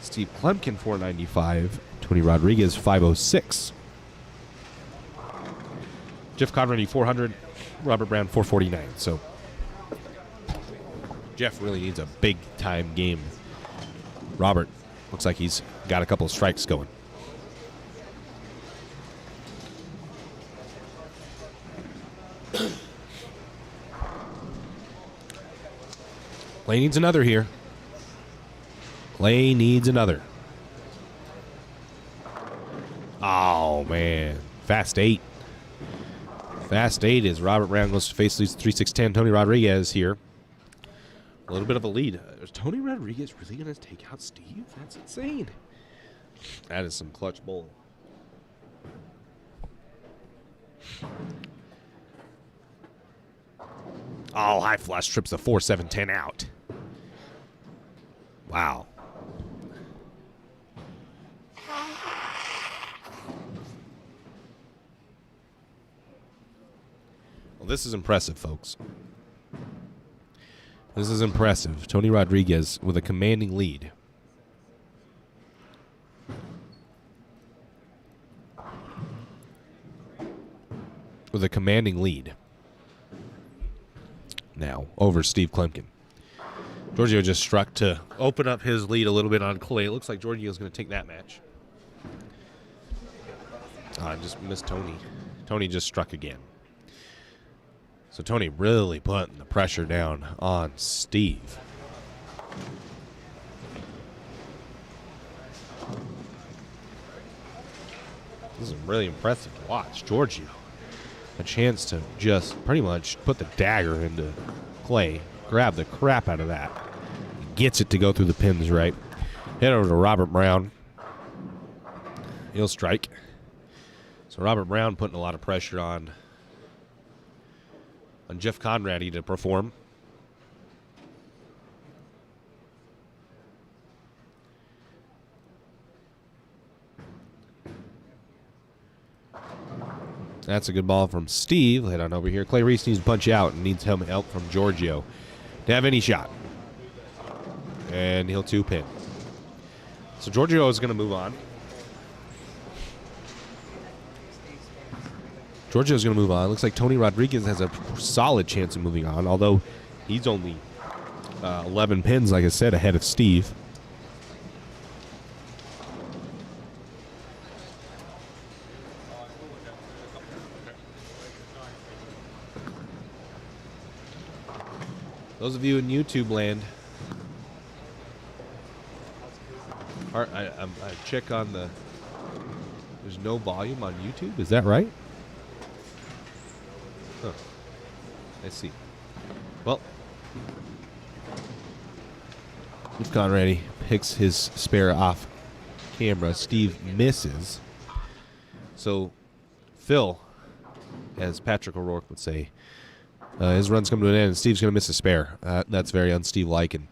Steve Plumpkin 495. Tony Rodriguez 506. Jeff Conradi 400. Robert Brown 449. So Jeff really needs a big time game. Robert looks like he's got a couple of strikes going. Clay needs another here. Clay needs another. Oh, man. Fast 8. Fast 8 as Robert Brown goes to face leads 3-6-10. Tony Rodriguez here. A little bit of a lead. Is Tony Rodriguez really going to take out Steve? That's insane. That is some clutch bowling. Oh, high flush trips the 4-7-10 out. Wow. Well, this is impressive, folks. This is impressive. Tony Rodriguez with a commanding lead. With a commanding lead. Now, over Steve Plumpkin. Giorgio just struck to open up his lead a little bit on Clay. It looks like Giorgio's going to take that match. I just missed Tony. Tony just struck again. So Tony really putting the pressure down on Steve. This is really impressive to watch. Giorgio, a chance to just pretty much put the dagger into Clay. Grab the crap out of that. Gets it to go through the pins right. Head over to Robert Brown. He'll strike. So Robert Brown putting a lot of pressure on Jeff Conradi to perform. That's a good ball from Steve. Head on over here. Clay Reese needs to punch out and needs help from Giorgio to have any shot. And he'll 2-pin. So Giorgio is going to move on. Giorgio's going to move on. Looks like Tony Rodriguez has a solid chance of moving on, although he's only 11 pins, like I said, ahead of Steve. Those of you in YouTube land, I check on the, there's no volume on YouTube, is that right? Huh. I see. Well, Steve Conradi picks his spare off camera. Steve misses. So, Phil, as Patrick O'Rourke would say, his run's come to an end, and Steve's going to miss a spare. That's very un-Steve-like, and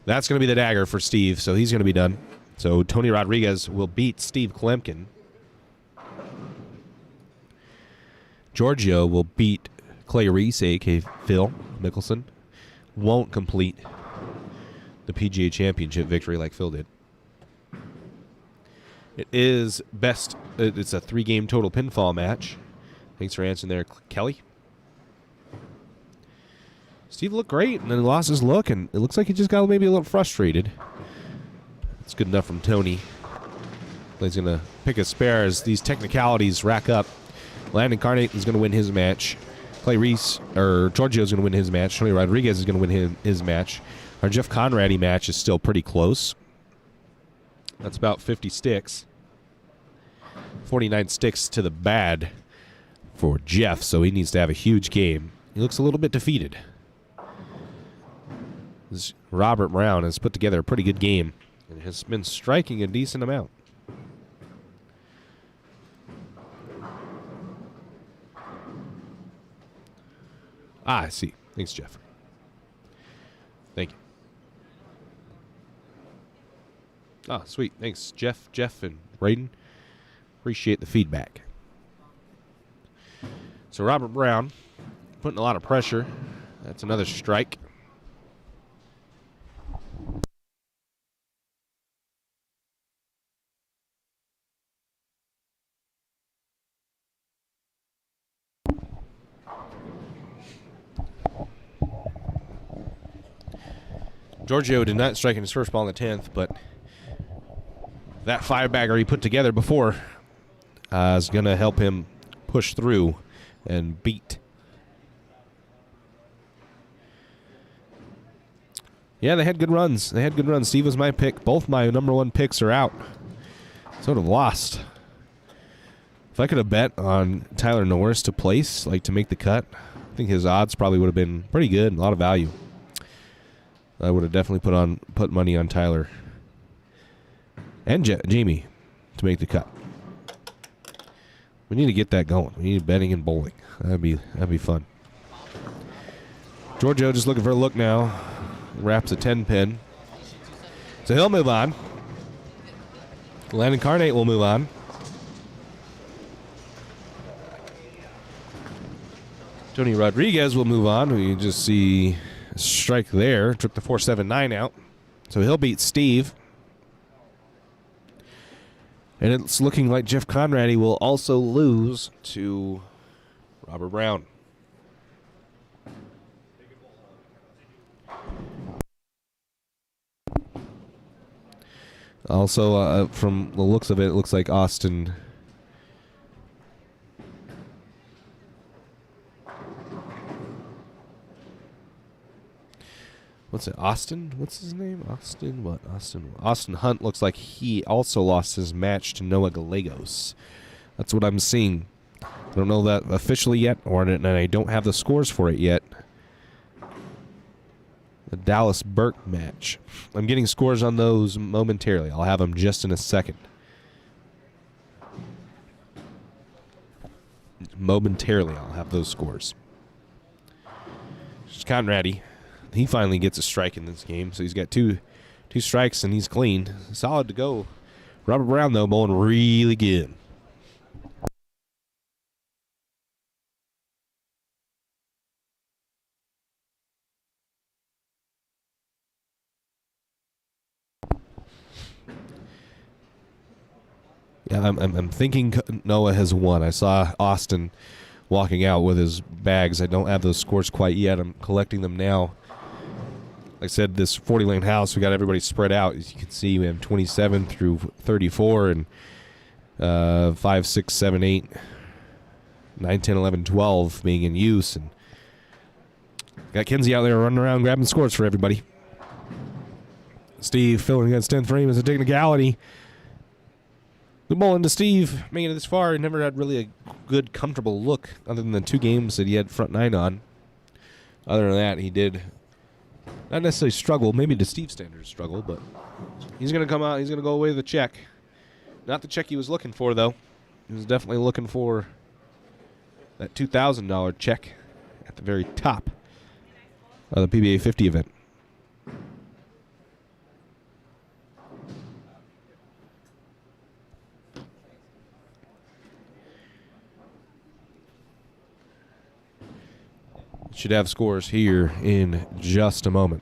that's going to be the dagger for Steve, so he's going to be done. So Tony Rodriguez will beat Steve Klumpkin. Giorgio will beat Clay Reese, a.k.a. Phil Mickelson. Won't complete the PGA Championship victory like Phil did. It is best. It's a 3-game total pinfall match. Thanks for answering there, Kelly. Steve looked great, and then he lost his look, and it looks like he just got maybe a little frustrated. It's good enough from Tony. He's going to pick a spare as these technicalities rack up. Landon Carnate is going to win his match. Clay Reese, or Giorgio is going to win his match. Tony Rodriguez is going to win his match. Our Jeff Conrady match is still pretty close. That's about 50 sticks. 49 sticks to the bad for Jeff, so he needs to have a huge game. He looks a little bit defeated. Robert Brown has put together a pretty good game and has been striking a decent amount. I see. Thanks, Jeff. Thank you. Ah, sweet. Thanks, Jeff and Braden. Appreciate the feedback. So Robert Brown putting a lot of pressure. That's another strike. Giorgio did not strike in his first ball in the 10th, but that 5-bagger he put together before is going to help him push through and beat. Yeah, they had good runs. Steve was my pick. Both my number 1 picks are out. Sort of lost. If I could have bet on Tyler Norris to place, like to make the cut, I think his odds probably would have been pretty good, a lot of value. I would have definitely put money on Tyler and Jamie to make the cut. We need to get that going. We need betting and bowling. That'd be fun. Giorgio just looking for a look now. Wraps a 10-pin. So he'll move on. Landon Carnate will move on. Tony Rodriguez will move on. We just see a strike there. Took the 4.79 out. So he'll beat Steve. And it's looking like Jeff Conrady will also lose to Robert Brown. Also, from the looks of it, it looks like Austin. What's it? Austin? What's his name? Austin what? Austin Hunt looks like he also lost his match to Noah Gallegos. That's what I'm seeing. I don't know that officially yet, and I don't have the scores for it yet. The Dallas Burke match. I'm getting scores on those momentarily. I'll have them just in a second. Momentarily, I'll have those scores. Just Conrady. He finally gets a strike in this game, so he's got two strikes and he's clean. Solid to go. Robert Brown, though, bowling really good. Yeah, I'm thinking Noah has won. I saw Austin walking out with his bags. I don't have those scores quite yet. I'm collecting them now. Like I said, this 40-lane house, we got everybody spread out. As you can see, we have 27 through 34 and 5, 6, 7, 8, 9, 10, 11, 12 being in use. And got Kenzie out there running around grabbing scores for everybody. Steve filling against 10th frame is a technicality. Good bowling to Steve, making it this far. He never had really a good, comfortable look other than the 2 games that he had front 9 on. Other than that, he did not necessarily struggle, maybe to Steve's standards struggle, but he's going to come out, he's going to go away with a check. Not the check he was looking for, though. He was definitely looking for that $2,000 check at the very top of the PBA 50 event. Should have scores here in just a moment.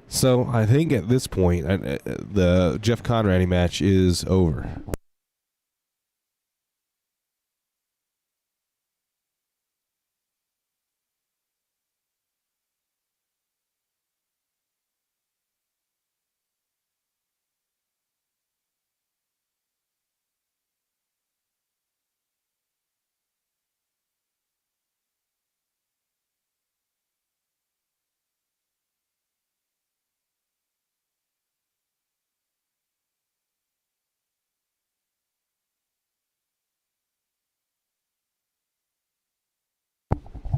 So I think at this point, the Jeff Conradi match is over.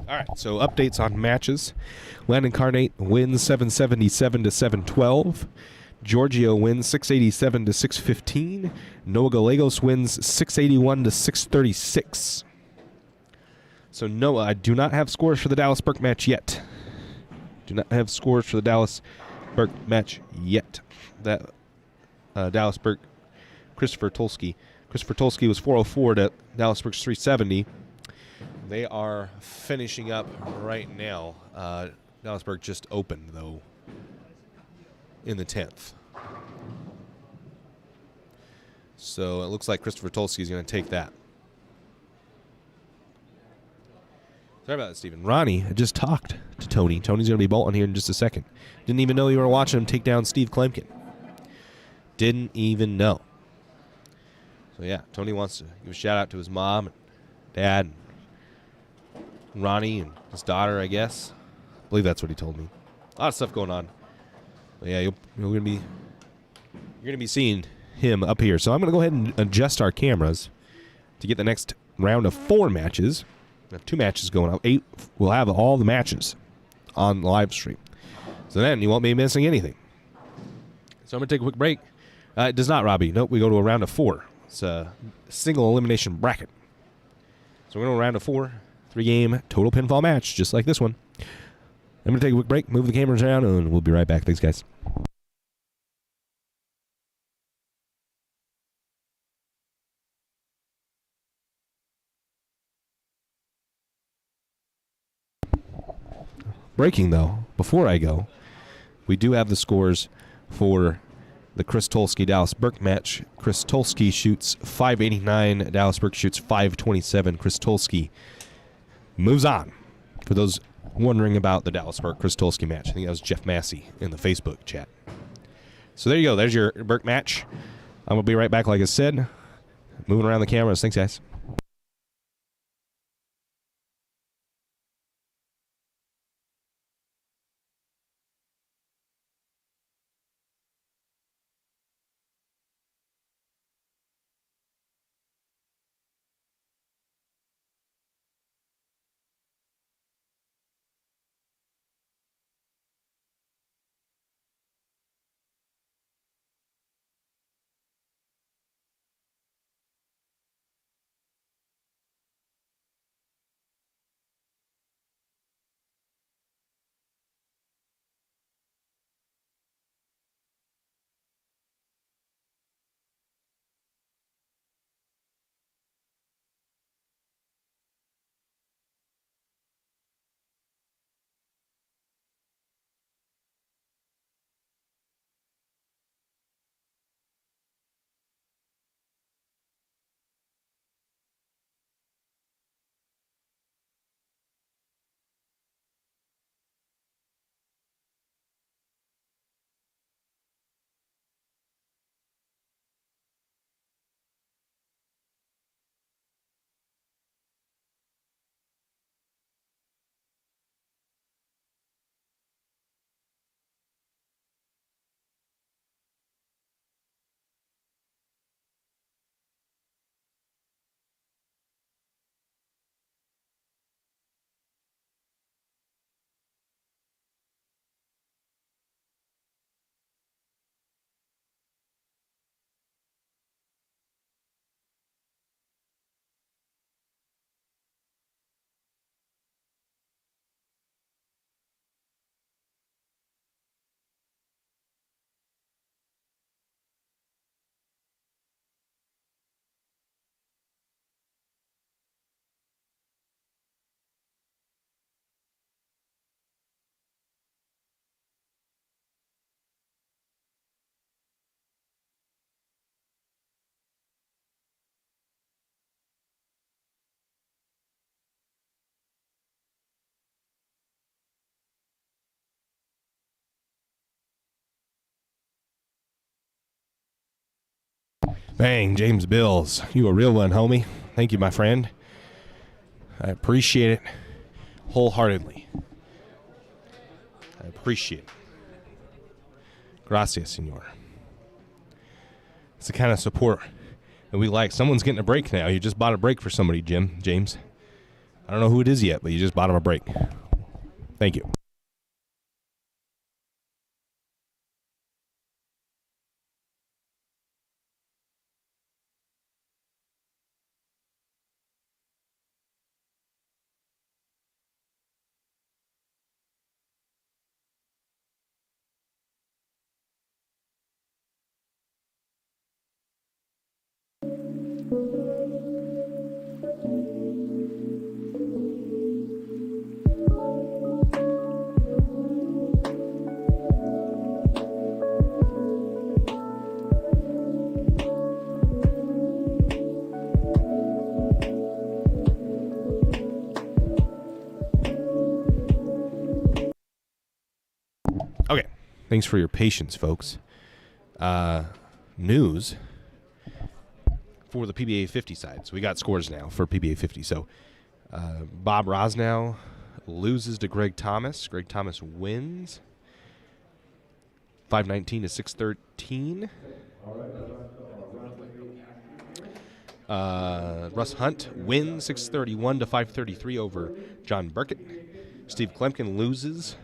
All right, so updates on matches. Landon Carnate wins 777 to 712. Giorgio wins 687 to 615. Noah Gallegos wins 681 to 636. So Noah, I do not have scores for the Dallas Burke match yet. Do not have scores for the Dallas Burke match yet. That Dallas Burke, Christopher Tulski. Christopher Tulski was 404 to Dallas Burke's 370. They are finishing up right now. Dallas Burke just opened, though, in the 10th. So it looks like Christopher Tulski is going to take that. Sorry about that, Steven. Ronnie, I just talked to Tony. Tony's going to be bolting here in just a second. Didn't even know you were watching him take down Steve Plumpkin. Didn't even know. So, yeah, Tony wants to give a shout-out to his mom and dad and Ronnie and his daughter, I guess. I believe that's what he told me. A lot of stuff going on. But yeah, you're gonna be seeing him up here. So I'm gonna go ahead and adjust our cameras to get the next round of 4 matches. We have 2 matches going on. 8. We'll have all the matches on the live stream. So then you won't be missing anything. So I'm gonna take a quick break. It does not, Robbie. Nope. We go to a round of 4. It's a single elimination bracket. So we're going to a round of 4. 3-game total pinfall match, just like this one. I'm going to take a quick break, move the cameras around, and we'll be right back. Thanks, guys. Breaking, though, before I go, we do have the scores for the Chris Tulski-Dallas Burke match. Chris Tulski shoots 589. Dallas Burke shoots 527. Chris Tulski moves on. For those wondering about the Dallas Burke Chris Tulski match, I think that was Jeff Massey in the Facebook chat. So there you go. There's your Burke match. I'm going to be right back, like I said. Moving around the cameras. Thanks, guys. Bang, James Bills. You a real one, homie. Thank you, my friend. I appreciate it wholeheartedly. I appreciate it. Gracias, senor. It's the kind of support that we like. Someone's getting a break now. You just bought a break for somebody, James. I don't know who it is yet, but you just bought him a break. Thank you. Okay. Thanks for your patience, folks. News for the PBA 50 side. So we got scores now for PBA 50. So Bob Rosnow loses to Greg Thomas. Greg Thomas wins 519 to 613. Russ Hunt wins 631 to 533 over John Burkett. Steve Plumpkin loses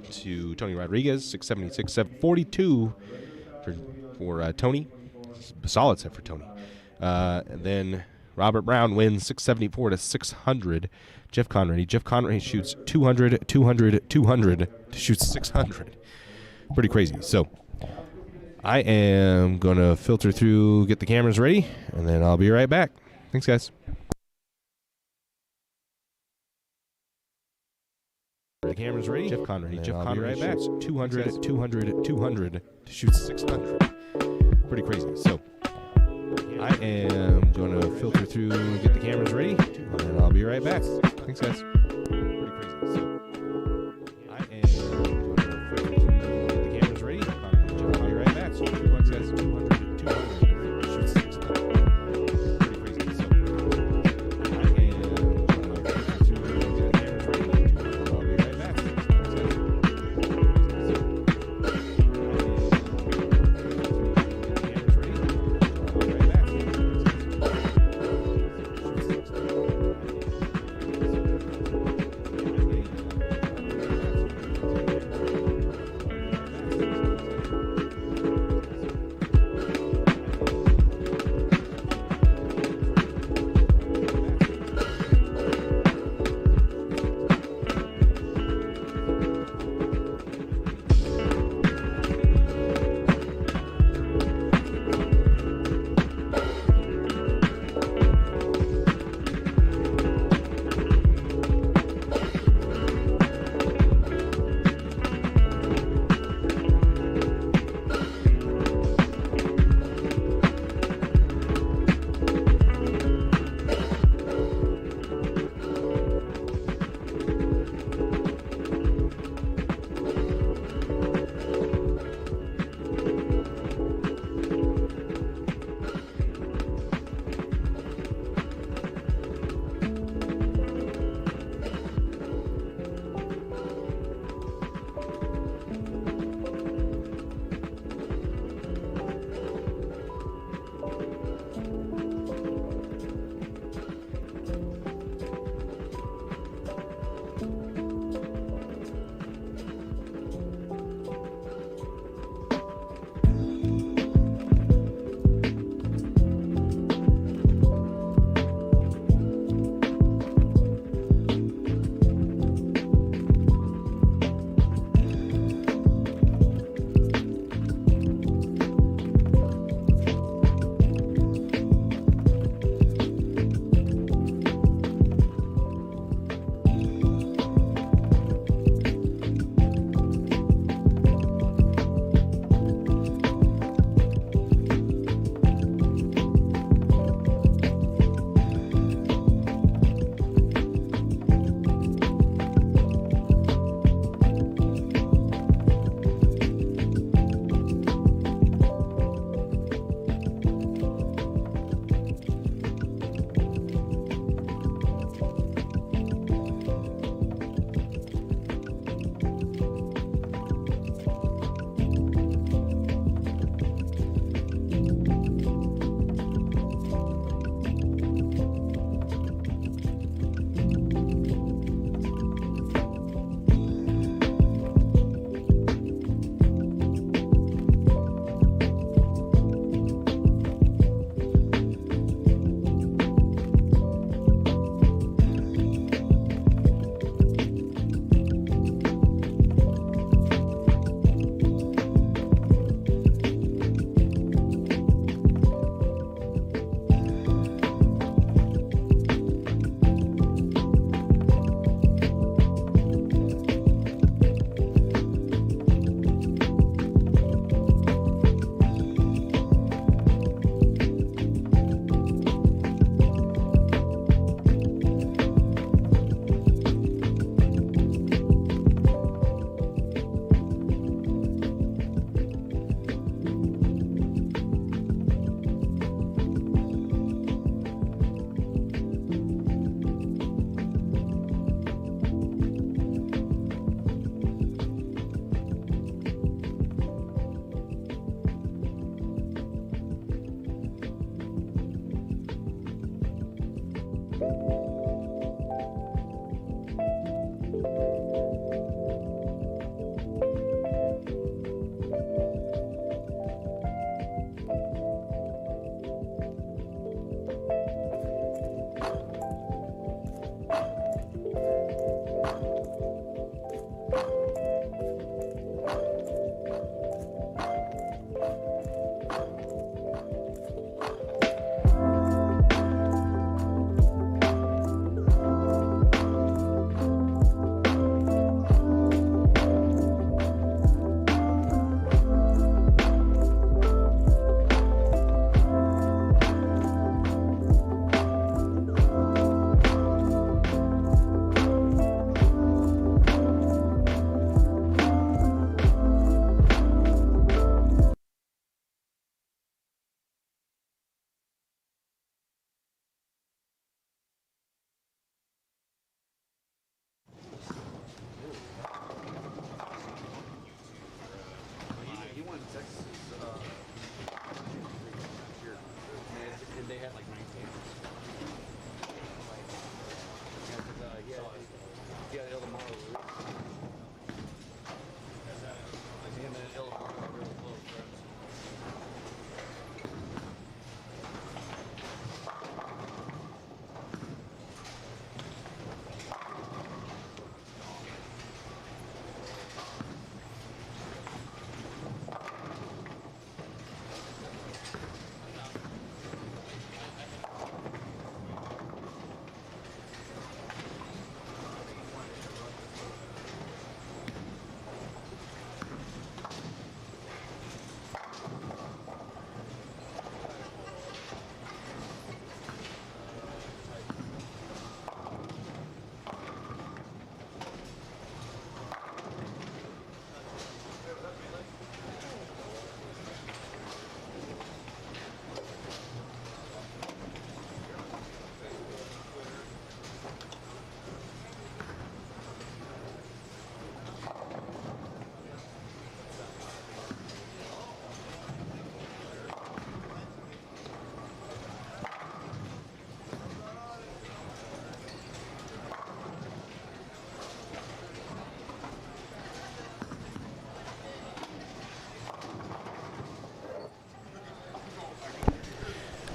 to Tony Rodriguez 676 742 for Tony. Solid set for Tony. And then Robert Brown wins 674 to 600. Jeff Conrady shoots 200 to shoot 600. Pretty crazy. So I am going to filter through, get the cameras ready, and then I'll be right back. Thanks, guys. The camera's ready. Jeff Conrady right back. 200 to shoot 600. Pretty crazy. So I am going to filter through, get the cameras ready, and then I'll be right back. Thanks, guys. Pretty crazy. So I am going to filter through, get the cameras ready, and I'll be right back. Thanks, guys. 200 to shoot 600. Pretty crazy. So I am going to filter through, get the cameras ready, and I'll be right back. Thanks, guys.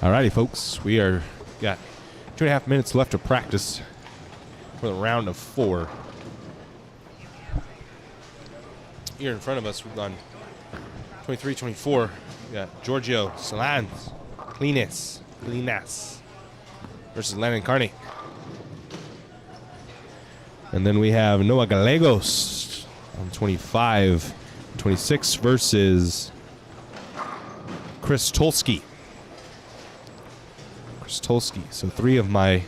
Alrighty, folks. We are got 2.5 minutes left to practice for the round of 4. Here in front of us, we've gone 23-24. We got Giorgio Clinas versus Landon Carney. And then we have Noah Gallegos on 25-26 versus Chris Tolsky. So 3 of my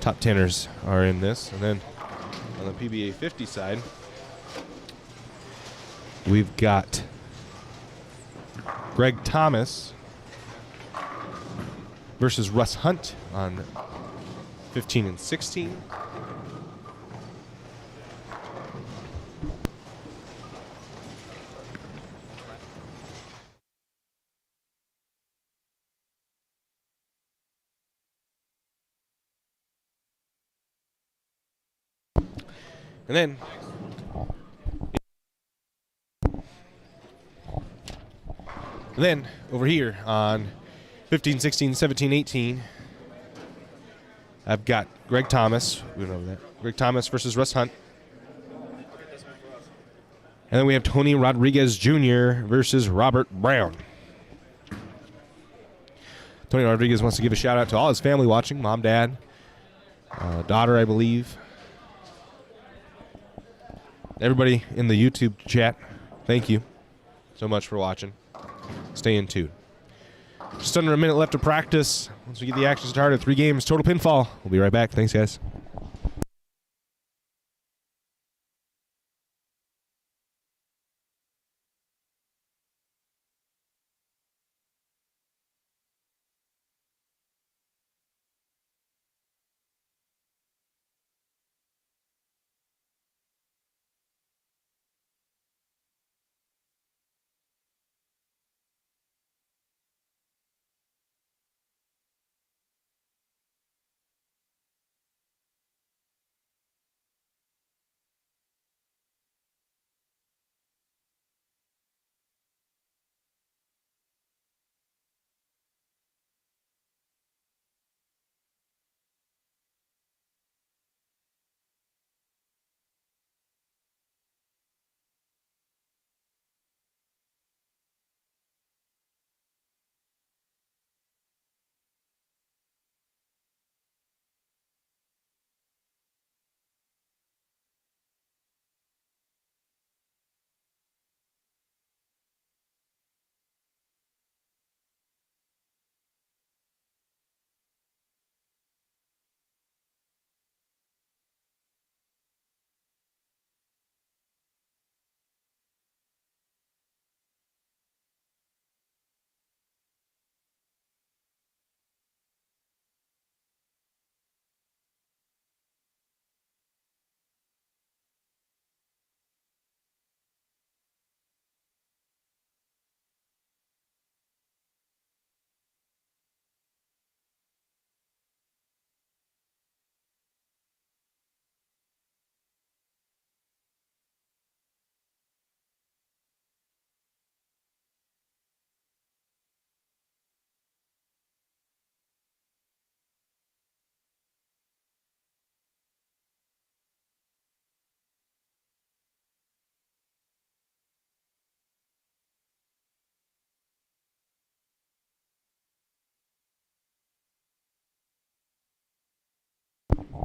top 10ers are in this. And then on the PBA 50 side, we've got Greg Thomas versus Russ Hunt on 15 and 16. And then over here on 15, 16, 17, 18, I've got Greg Thomas. We know that. Greg Thomas versus Russ Hunt. And then we have Tony Rodriguez Jr. versus Robert Brown. Tony Rodriguez wants to give a shout out to all his family watching, mom, dad, daughter, I believe. Everybody in the YouTube chat, thank you so much for watching. Stay in tune. Just under a minute left to practice. Once we get the action started, 3 games, total pinfall. We'll be right back. Thanks, guys.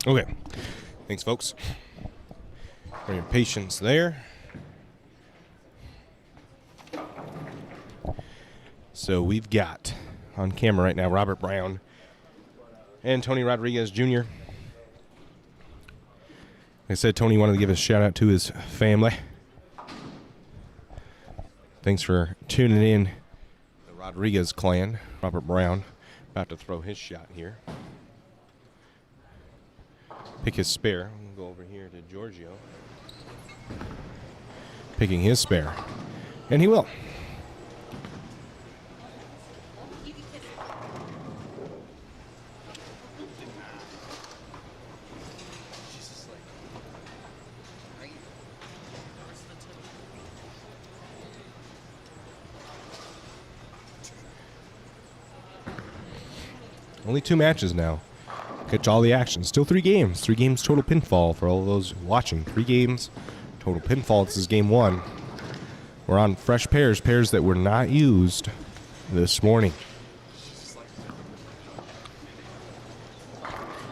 Okay. Thanks, folks, for your patience there. So we've got on camera right now Robert Brown and Tony Rodriguez Jr. Like I said, Tony wanted to give a shout out to his family. Thanks for tuning in. The Rodriguez clan. Robert Brown about to throw his shot here. Pick his spare. I'm going to go over here to Giorgio. Picking his spare. And he will. Only 2 matches now. Catch all the action. Still 3 games. 3 games total pinfall for all those watching. 3 games total pinfall. This is game 1. We're on fresh pairs. Pairs that were not used this morning.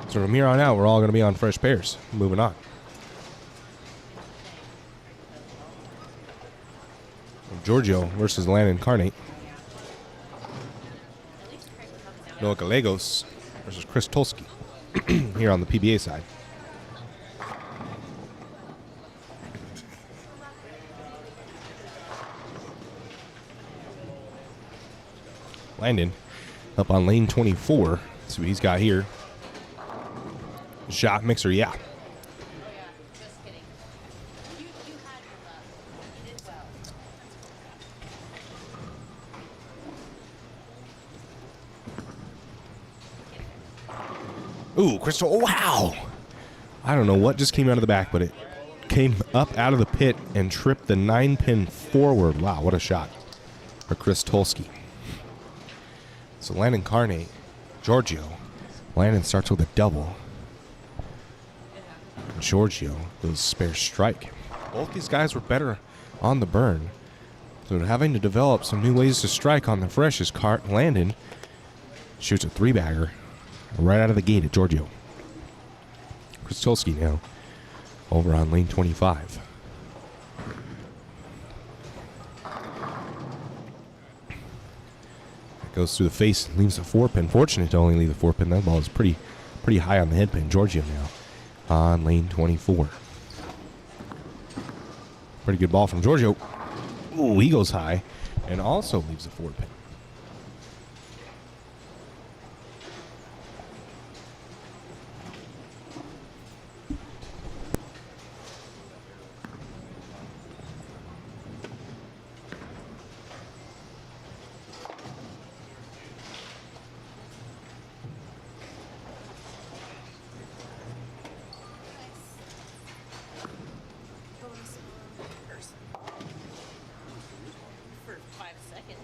So from here on out, we're all going to be on fresh pairs. Moving on. Giorgio versus Landon Carnate. Noah Gallegos versus Chris Tulski here on the PBA side. Landon up on lane 24. See what he's got here. Shot mixer, yeah. Ooh, Crystal, oh, wow. I don't know what just came out of the back, but it came up out of the pit and tripped the 9-pin forward. Wow, what a shot for Chris Tulski. So Landon Carnate, Giorgio. Landon starts with a double. Giorgio goes spare strike. Both these guys were better on the burn. So having to develop some new ways to strike on the fresh as Landon shoots a 3-bagger right out of the gate at Giorgio. Chris Tulski now over on lane 25. Goes through the face and leaves a 4-pin. Fortunate to only leave the 4-pin. That ball is pretty high on the head pin. Giorgio now on lane 24. Pretty good ball from Giorgio. Ooh, he goes high and also leaves a 4-pin. For 5 seconds.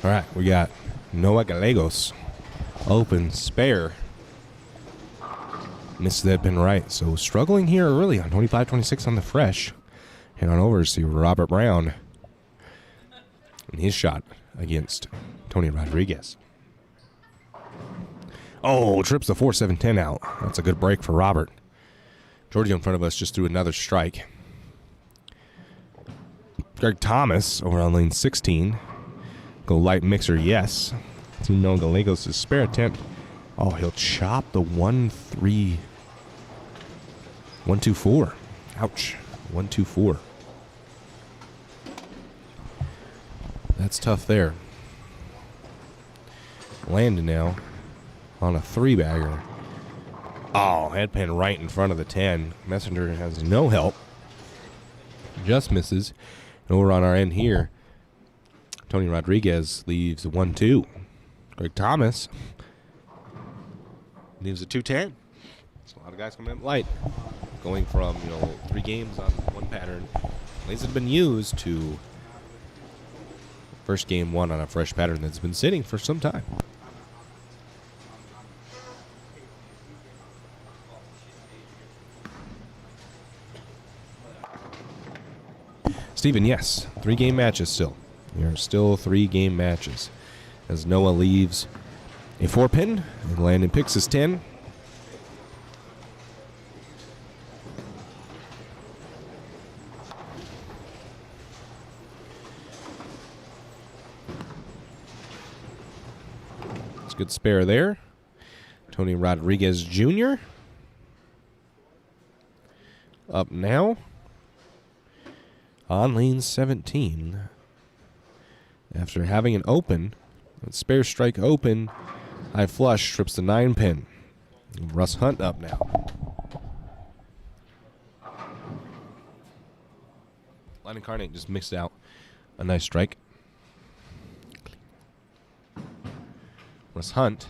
All right, we got Noah Gallegos open spare. Missed that pin right, so struggling here early on 25-26 on the fresh. Head on over to see Robert Brown and his shot against Tony Rodriguez. Oh, trips the 4-7-10 out. That's a good break for Robert. Giorgio in front of us just threw another strike. Greg Thomas over on lane 16. Go light mixer, yes. Team Noah Gallegos' spare attempt. Oh, he'll chop the 1-3. 1-2-4. Ouch. 1-2-4. That's tough there. Landon now on a 3-bagger. Oh, head pin right in front of the 10. Messenger has no help. Just misses. And over on our end here, Tony Rodriguez leaves a 1-2. Greg Thomas leaves a 2-10. So a lot of guys coming in light. Going from, 3 games on one pattern. These have been used to first game 1 on a fresh pattern that's been sitting for some time. Steven, yes. 3-game matches still. There are still 3-game matches. As Noah leaves a 4-pin, and Landon picks his 10. It's a good spare there. Tony Rodriguez Jr. up now on lane 17. After having an open, spare strike open, high flush, trips the 9-pin. Russ Hunt up now. Landon Carnate just mixed out a nice strike. Russ Hunt.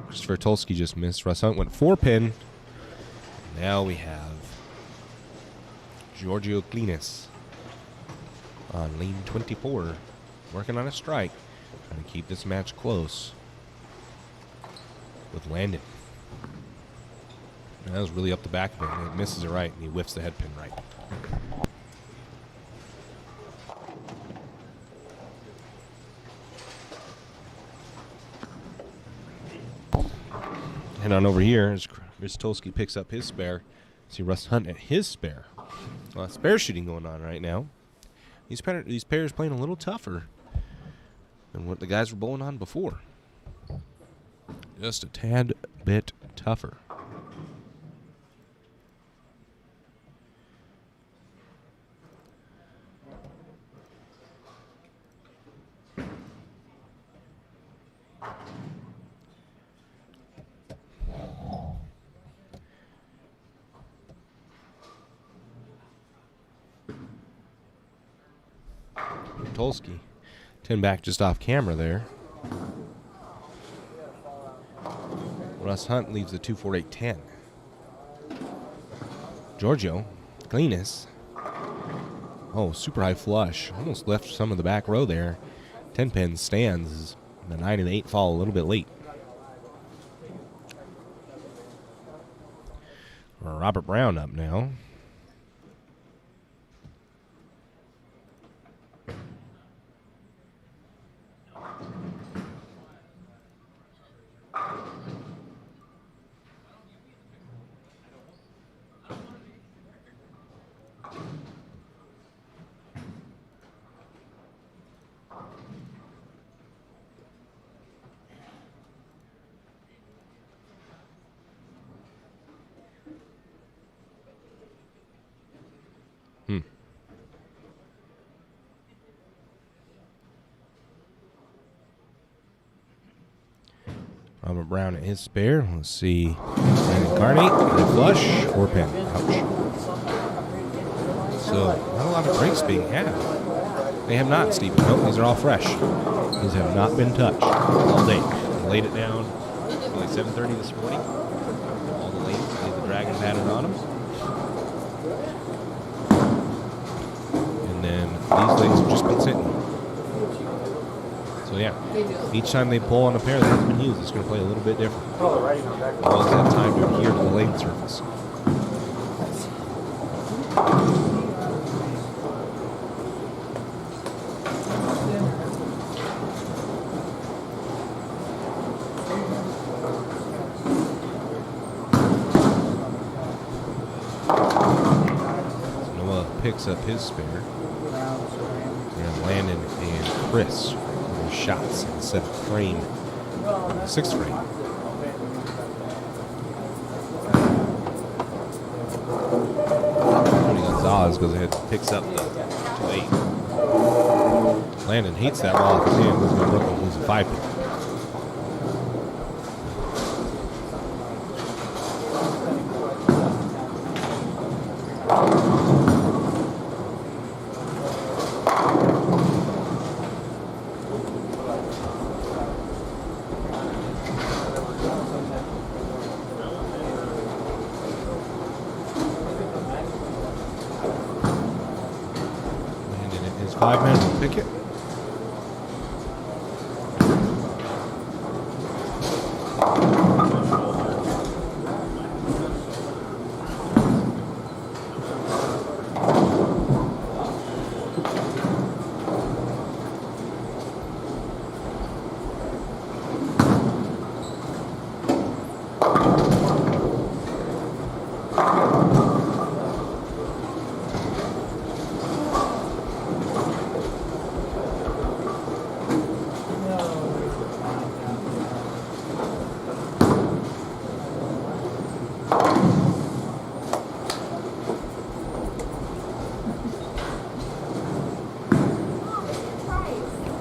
Christopher Tulski just missed. Russ Hunt went 4-pin. Now we have Giorgio Klinis on lane 24. Working on a strike. Trying to keep this match close with Landon. And that was really up the back of it. And it misses it right, and he whiffs the head pin right. Head on over here as Ristolsky picks up his spare. See Russ Hunt at his spare. Spare shooting going on right now. These pairs playing a little tougher than what the guys were bowling on before. Just a tad bit tougher. Tolsky, 10 back just off camera there. Russ Hunt leaves the 2.48.10. Giorgio Klinis. Oh, super high flush. Almost left some of the back row there. 10 pin stands. The 9 and the 8 fall a little bit late. Robert Brown up now. Robert Brown at his spare. Let's see. Brandon Carney, flush, 4 pin. Ouch. So, not a lot of breaks being had. They have not, Stephen. Nope, these are all fresh. These have not been touched all day. They laid it down at like 7:30 this morning. All the lanes, leave the dragon pattern on them. And then these legs have just been sitting. So yeah, each time they pull on a pair that hasn't been used, it's going to play a little bit different. Well, it's that time to adhere to the lane surface. So Noah picks up his spare. And Landon and Chris. Shots in the 7th frame, 6th frame. Tony Gonzalez goes ahead and picks up the 2-8. Landon hates that ball off his hand. He's going to Brooklyn lose a 5 pin. Landon 5 minutes to pick it.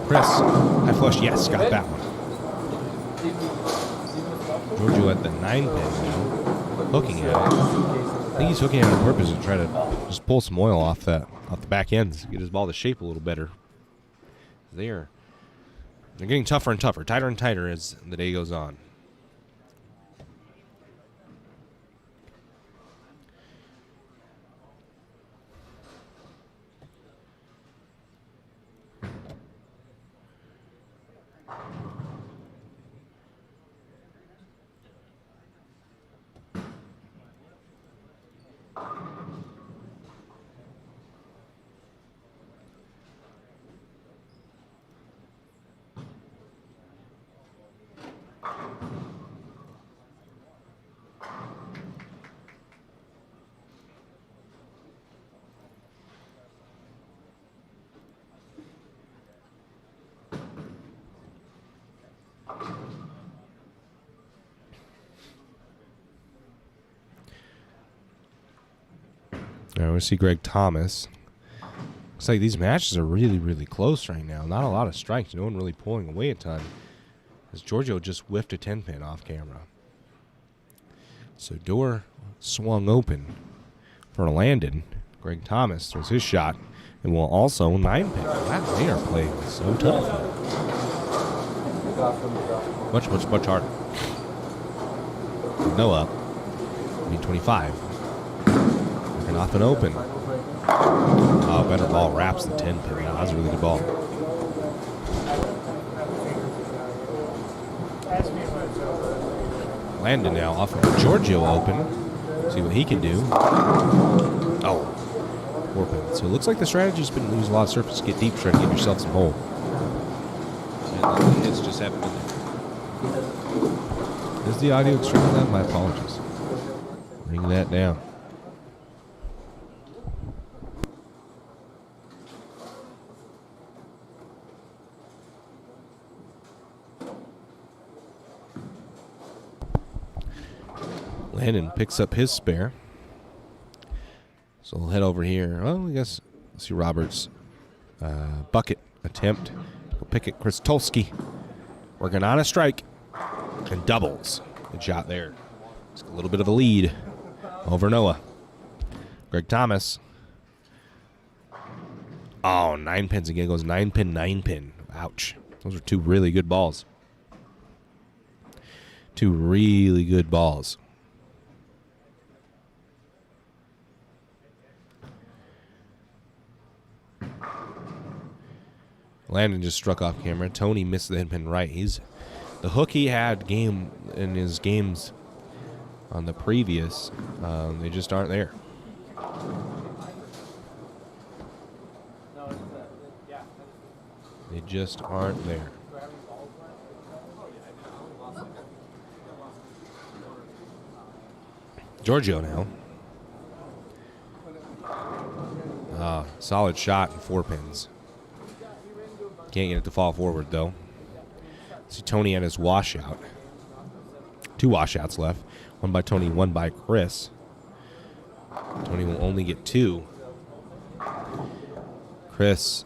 Chris, high flush, yes, got that one. Giorgio at the 9 pin now, hooking at it. I think he's hooking at it on purpose to try to just pull some oil off the back ends, get his ball to shape a little better. They're getting tougher and tougher, tighter and tighter as the day goes on. Now we see Greg Thomas. Looks like these matches are really, really close right now. Not a lot of strikes. No one really pulling away a ton. As Giorgio just whiffed a 10-pin off camera. So door swung open for Landon. Greg Thomas throws his shot and will also 9-pin. Wow, they are playing so tough. Much, much, much harder. Noah, 25. Looking off and open. Oh, better ball wraps the 10-pin. Wow, that was a really good ball. Landon now off of Giorgio open. See what he can do. Oh, 4 pins. So it looks like the strategy's been lose a lot of surface, get deep, try to give yourself some hole. And the hits just haven't been there. Is the audio extremely loud? My apologies. Bring that down. Landon picks up his spare. So we'll head over here. Well, I guess let's see Roberts' bucket attempt. We'll pick it. Chris Tulski working on a strike and doubles. Good shot there. Just a little bit of a lead over Noah. Greg Thomas. Oh, 9 pins again. Goes 9-pin, 9-pin. Ouch. Those are 2 really good balls. 2 really good balls. Landon just struck off camera. Tony missed the head pin right. The hook he had in his games on the previous. They just aren't there. They just aren't there. Giorgio now. Solid shot and 4 pins. Can't get it to fall forward, though. See Tony and his washout. 2 washouts left. 1 by Tony, 1 by Chris. Tony will only get 2. Chris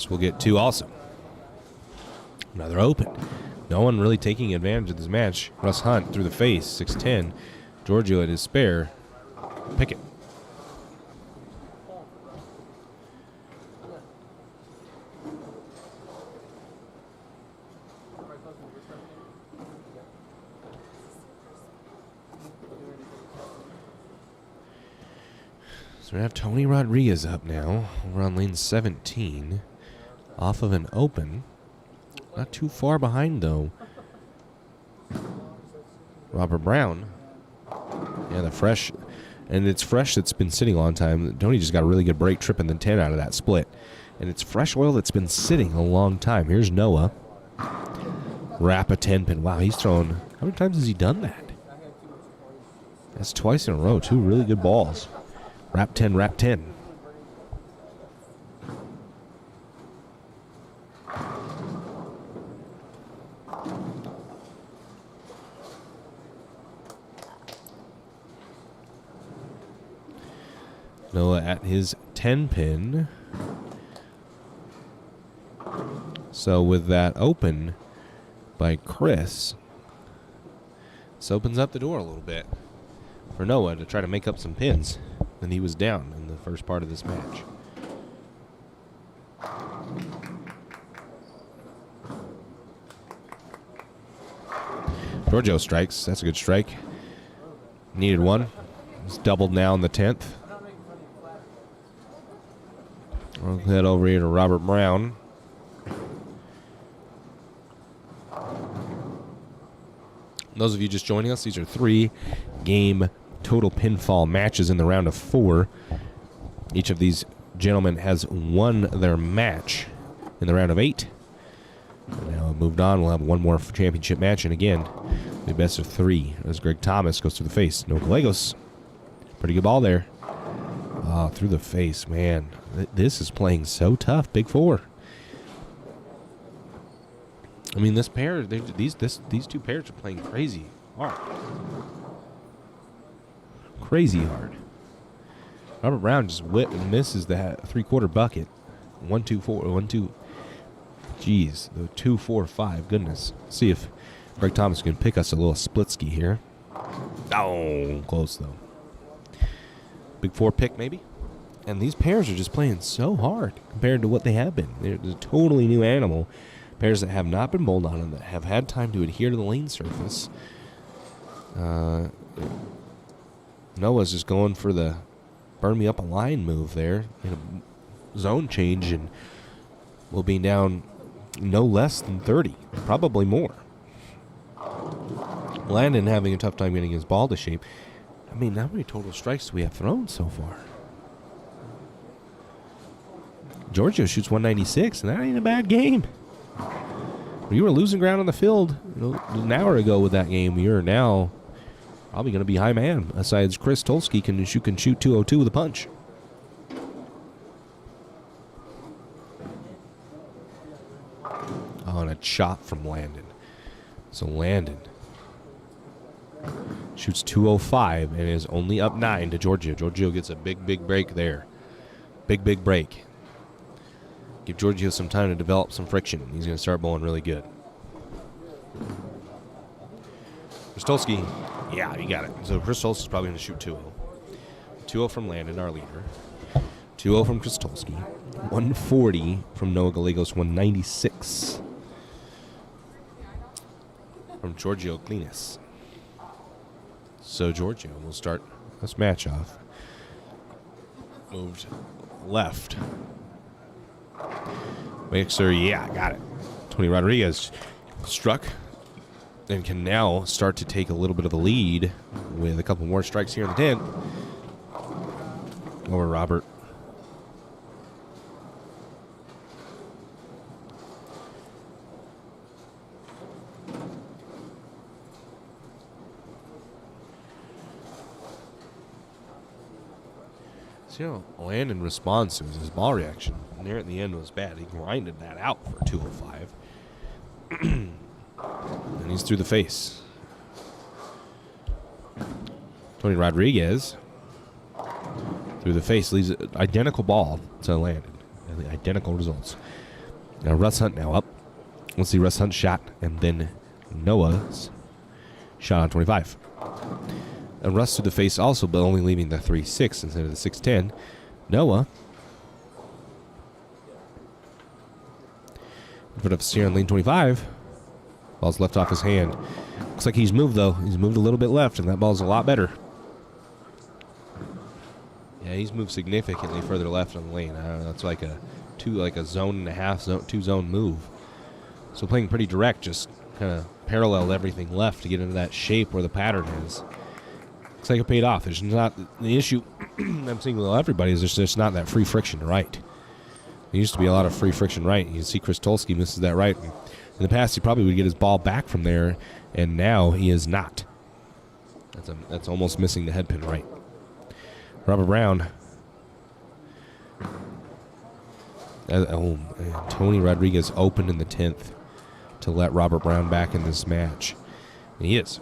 will get 2 also. Another open. No one really taking advantage of this match. Russ Hunt through the face, 6-10. Giorgio at his spare. Pickett. So we have Tony Rodriguez up now. Over on lane 17. Off of an open. Not too far behind, though. Robert Brown. Yeah, the fresh. And it's fresh that's been sitting a long time. Tony just got a really good break, tripping the 10 out of that split. And it's fresh oil that's been sitting a long time. Here's Noah. Wrap a 10-pin. Wow, he's thrown. How many times has he done that? That's twice in a row. 2 really good balls. Wrap 10, wrap 10. Noah at his 10-pin. So with that open by Chris, this opens up the door a little bit for Noah to try to make up some pins. And he was down in the first part of this match. Giorgio strikes. That's a good strike. Needed 1. It's doubled now in the 10th. We'll head over here to Robert Brown. Those of you just joining us, these are 3-game total pinfall matches in the round of 4. Each of these gentlemen has won their match in the round of 8. Now moved on. We'll have 1 more championship match, and again, the best of 3 as Greg Thomas goes to the face. No Gallegos. Pretty good ball there. Oh, through the face, man. This is playing so tough. Big 4. I mean, this pair, these two pairs are playing crazy hard. Crazy hard. Robert Brown just misses that 3/4 bucket. 1, 2, 4, 1, 2. Jeez, the 2, 4, 5. Goodness. Let's see if Greg Thomas can pick us a little splitsky here. Oh, close though. Big 4 pick maybe. And these pairs are just playing so hard compared to what they have been. They're a totally new animal. Pairs that have not been bowled on and that have had time to adhere to the lane surface. Noah's just going for the burn me up a line move there in a zone change, and we'll be down no less than 30, probably more. Landon having a tough time getting his ball to shape. I mean, how many total strikes do we have thrown so far? Giorgio shoots 196, and that ain't a bad game. You were losing ground on the field an hour ago with that game. You're now probably going to be high man. Besides Chris Tolsky can shoot 202 with a punch. Oh, and a shot from Landon. So Landon shoots 205 and is only up 9 to Giorgio. Giorgio gets a big break there. Big break. Give Giorgio some time to develop some friction. He's going to start bowling really good. Krystolski, yeah, you got it. So Krystolski's probably going to shoot 2-0. 2-0 from Landon, our leader. 2-0 from Krystolski. 140 from Noah Gallegos. 196 from Giorgio Klinas. So Giorgio will start this match off. Moved left. Mixer, yeah, got it. Tony Rodriguez struck and can now start to take a little bit of a lead with a couple more strikes here in the 10th over Robert. So, Landon responds to his ball reaction. There at the end was bad. He grinded that out for 205. And he's through the face. Tony Rodriguez through the face leaves an identical ball to Landon. And the identical results. Now Russ Hunt now up. Let's see Russ Hunt's shot and then Noah's shot on 25. And Russ through the face also, but only leaving the 3-6 instead of the 6-10. Noah put up steer on lane 25. Ball's left off his hand. Looks like he's moved though. He's moved a little bit left, and that ball's a lot better. Yeah, he's moved significantly further left on the lane. I don't know, that's like a zone and a half, two zone move. So playing pretty direct, just kind of paralleled everything left to get into that shape where the pattern is. Looks like it paid off. There's not the issue I'm seeing with everybody is there's just not that free friction to right. There used to be a lot of free friction right. You can see Chris Tolsky misses that right. In the past, he probably would get his ball back from there, and now he is not. That's almost missing the headpin right. Robert Brown. Tony Rodriguez opened in the 10th to let Robert Brown back in this match. And he is.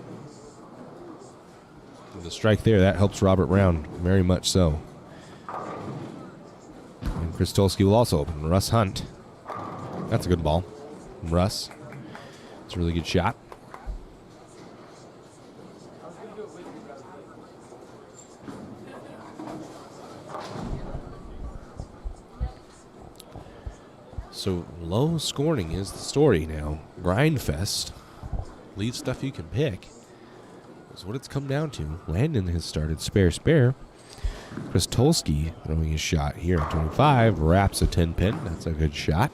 With a strike there, that helps Robert Brown very much so. And Krystolski will also open. Russ Hunt. That's a good ball. Russ. It's a really good shot. So low scoring is the story now. Grindfest. Leave stuff you can pick. That's what it's come down to. Landon has started spare. Krystolski throwing his shot here at 25. Wraps a 10 pin. That's a good shot.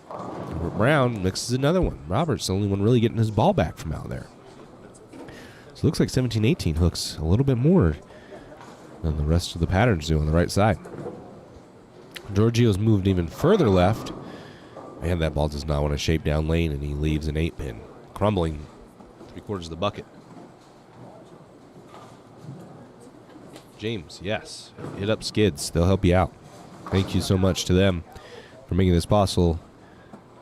Robert Brown mixes another one. Robert's the only one really getting his ball back from out there. So it looks like 17-18 hooks a little bit more than the rest of the patterns do on the right side. Giorgio's moved even further left. Man, that ball does not want to shape down lane, and he leaves an 8-pin. Crumbling 3/4 of the bucket. James, yes. Hit up Skids. They'll help you out. Thank you so much to them for making this possible.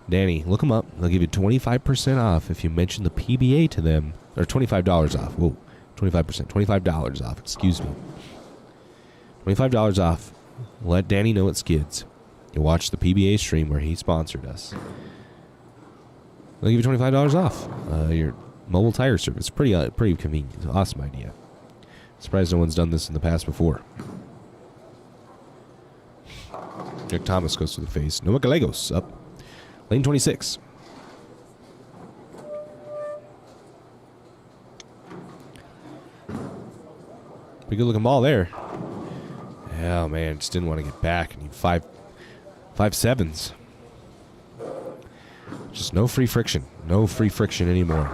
Danny, look them up. They'll give you 25% off if you mention the PBA to them. Or $25 off. Whoa, 25%. $25 off, excuse me. $25 off. Let Danny know it skids. You watch the PBA stream where he sponsored us. They'll give you $25 off your mobile tire service. Pretty convenient. It's an awesome idea. Surprised no one's done this in the past before. Greg Thomas goes to the face. Noah Gallegos up. Lane 26. Pretty good looking ball there. Oh man, just didn't want to get back. I need five sevens. Just no free friction. No free friction anymore.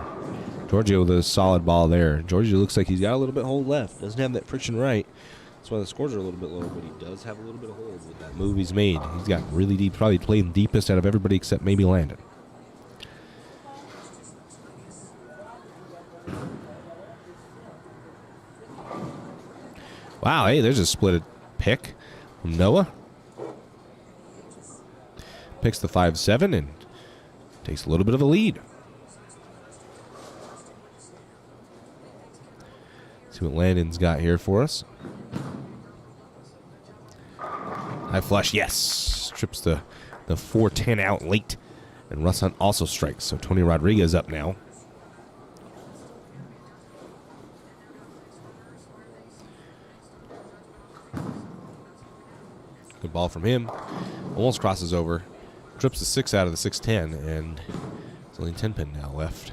Giorgio with a solid ball there. Giorgio looks like he's got a little bit hold left. Doesn't have that friction right. That's why the scores are a little bit low, but he does have a little bit of hold with that move he's made. He's got really deep, probably played deepest out of everybody except maybe Landon. Wow, hey, there's a split pick from Noah. Picks the 5-7 and takes a little bit of a lead. See what Landon's got here for us. High flush, yes. Trips the 4-10 out late. And Russ Hunt also strikes. So Tony Rodriguez up now. Good ball from him. Almost crosses over. Trips the 6 out of the 6-10. And it's only 10 pin now left.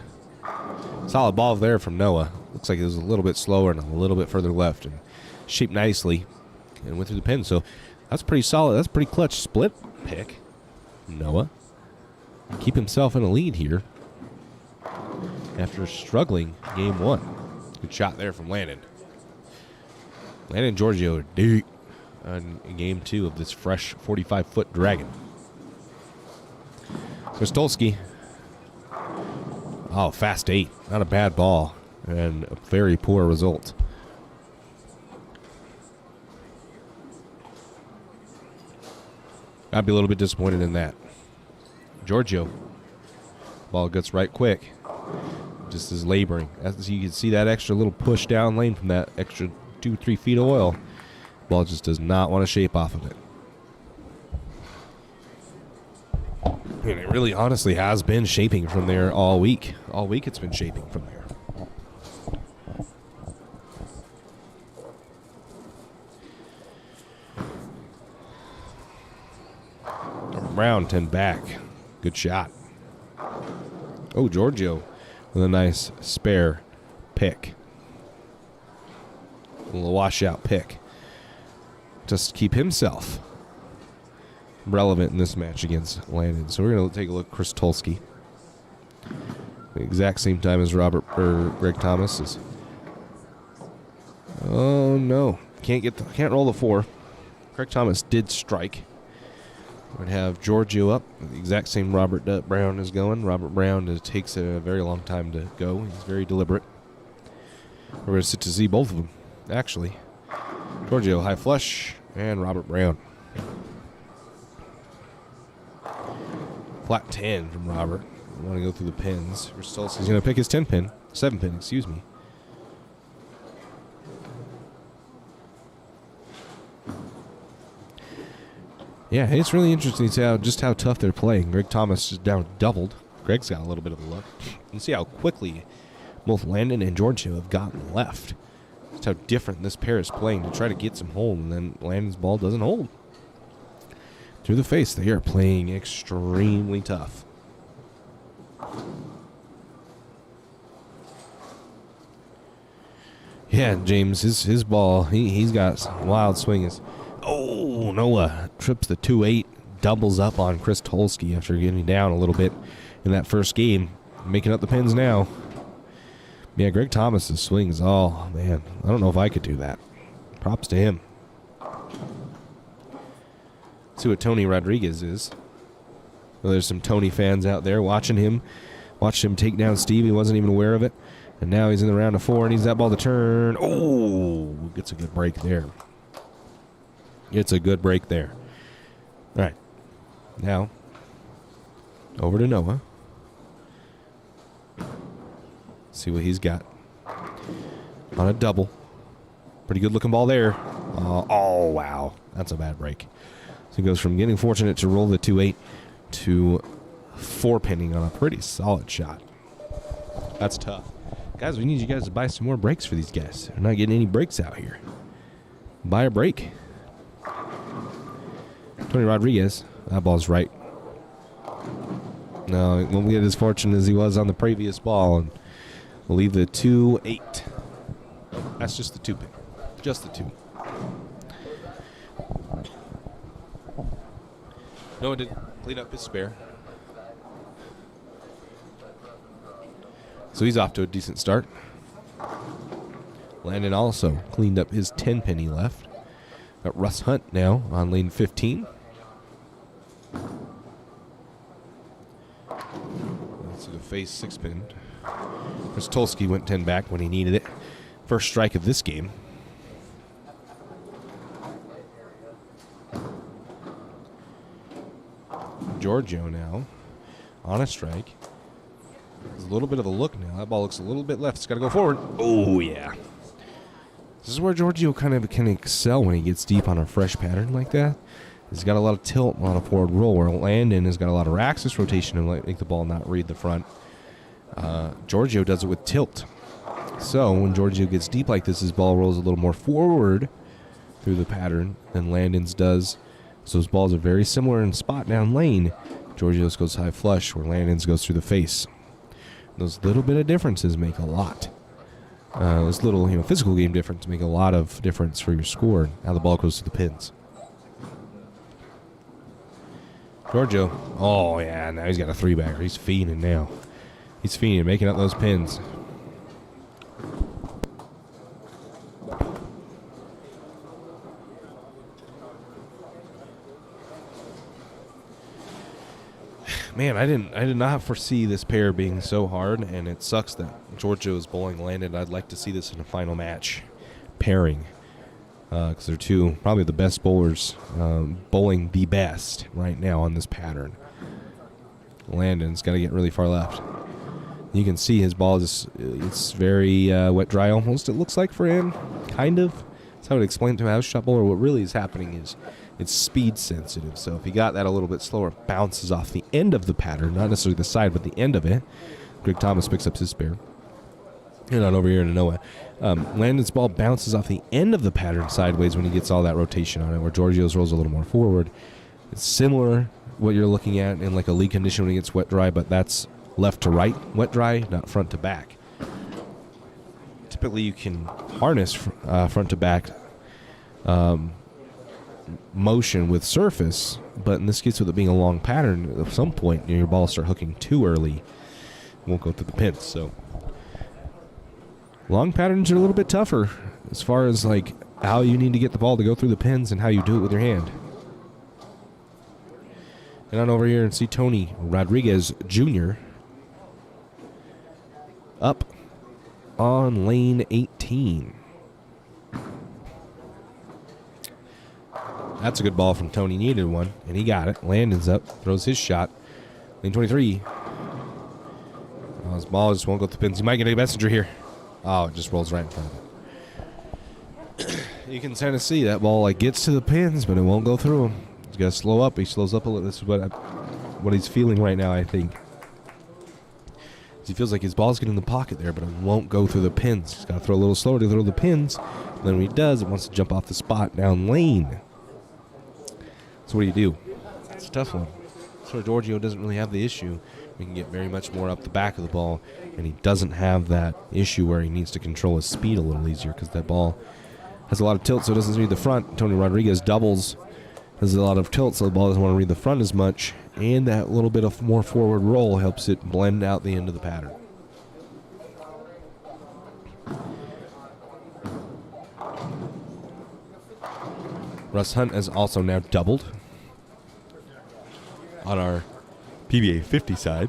Solid ball there from Noah. Looks like it was a little bit slower and a little bit further left. And shaped nicely. And went through the pin. So that's pretty solid. That's pretty clutch split pick. Noah. Keep himself in a lead here. After struggling game one. Good shot there from Landon. Landon and Giorgio are deep on game two of this fresh 45-foot dragon. Krystolski. Oh, fast 8. Not a bad ball. And a very poor result. I'd be a little bit disappointed in that. Giorgio. Ball gets right quick. Just is laboring. As you can see that extra little push down lane from that extra 2-3 feet of oil. Ball just does not want to shape off of it. And it really honestly has been shaping from there all week. All week it's been shaping from there. Brown 10 back. Good shot. Oh, Giorgio with a nice spare pick. A little washout pick. Just keep himself relevant in this match against Landon. So we're going to take a look at Krystolski. The exact same time as Greg Thomas is. Oh no. Can't roll the 4. Greg Thomas did strike. We're going to have Giorgio up. The exact same Robert Brown is going. Robert Brown takes a very long time to go. He's very deliberate. We're going to sit to see both of them, actually. Giorgio, high flush, and Robert Brown. Flat 10 from Robert. We want to go through the pins. Krystolski's going to pick his 10 pin. 7 pin, excuse me. Yeah, it's really interesting to see just how tough they're playing. Greg Thomas is down doubled. Greg's got a little bit of a look. You see how quickly both Landon and Giorgio have gotten left. Just how different this pair is playing to try to get some hold, and then Landon's ball doesn't hold. Through the face, they are playing extremely tough. Yeah, James, his ball, he's got some wild swings. Oh, Noah trips the 2-8, doubles up on Krystolski after getting down a little bit in that first game. Making up the pins now. Yeah, Greg Thomas's swings, oh, man. I don't know if I could do that. Props to him. See what Tony Rodriguez is. Well, there's some Tony fans out there watching him. Watched him take down Steve. He wasn't even aware of it. And now he's in the round of 4 and needs that ball to turn. Oh, gets a good break there. It's a good break there. All right. Now, Over to Noah. See what he's got. On a double. Pretty good looking ball there. Oh, wow. That's a bad break. So he goes from getting fortunate to roll the 2-8 to 4-pinning on a pretty solid shot. That's tough. Guys, we need you guys to buy some more breaks for these guys. They're not getting any breaks out here. Buy a break. Tony Rodriguez. That ball's right. No, he won't get as fortunate as he was on the previous ball. And we'll leave the 2-8. That's just the 2-pin. Just the 2. Noah did clean up his spare. So he's off to a decent start. Landon also cleaned up his 10-pin he left. Got Russ Hunt now on lane 15. That's a face 6-pin. Krastolski went 10 back when he needed it. First strike of this game. Giorgio now on a strike. There's a little bit of a look now. That ball looks a little bit left. It's got to go forward. Oh, yeah. This is where Giorgio kind of can excel when he gets deep on a fresh pattern like that. He's got a lot of tilt on a forward roll, where Landon has got a lot of axis rotation and make the ball not read the front. Giorgio does it with tilt. So when Giorgio gets deep like this, his ball rolls a little more forward through the pattern than Landon's does. So those balls are very similar in spot down lane. Giorgio's goes high flush, where Landon's goes through the face. Those little bit of differences make a lot. Those little physical game difference make a lot of difference for your score and how the ball goes to the pins. Giorgio. Oh, yeah, now he's got a 3-bagger. He's fiending now. He's fiending, making up those pins. Man, I did not foresee this pair being so hard, and it sucks that Giorgio is bowling Landon. I'd like to see this in a final match pairing, because they're two probably the best bowlers bowling the best right now on this pattern. Landon's got to get really far left. You can see his ball it's very wet dry almost, it looks like, for him, kind of. That's how I would explain it to a house shot bowler. What really is happening is it's speed sensitive. So if he got that a little bit slower, it bounces off the end of the pattern, not necessarily the side, but the end of it. Greg Thomas picks up his spare. And on over here to Noah. Landon's ball bounces off the end of the pattern sideways when he gets all that rotation on it, where Giorgio's rolls a little more forward. It's similar what you're looking at in like a league condition when he gets wet dry, but that's left to right wet dry, not front to back. Typically you can harness front to back motion with surface, but in this case, with it being a long pattern, at some point your ball start hooking too early, it won't go through the pins. So long patterns are a little bit tougher as far as like how you need to get the ball to go through the pins and how you do it with your hand. And on over here and see Tony Rodriguez Jr. up on lane 18. That's a good ball from Tony. Needed one, and he got it. Landon's up, throws his shot. Lane 23. Oh, his ball just won't go to the pins. He might get a messenger here. Oh, it just rolls right in front of it. You can kind of see that ball like gets to the pins, but it won't go through him. He's got to slow up. He slows up a little. This is what he's feeling right now, I think. He feels like his ball's getting in the pocket there, but it won't go through the pins. He's got to throw a little slower to throw the pins. And then when he does, it wants to jump off the spot down lane. So what do? It's a tough one. So Giorgio doesn't really have the issue. He can get very much more up the back of the ball, and he doesn't have that issue where he needs to control his speed a little easier because that ball has a lot of tilt, so it doesn't read the front. Tony Rodriguez doubles, has a lot of tilt, so the ball doesn't want to read the front as much, and that little bit of more forward roll helps it blend out the end of the pattern. Russ Hunt has also now doubled on our PBA 50 side.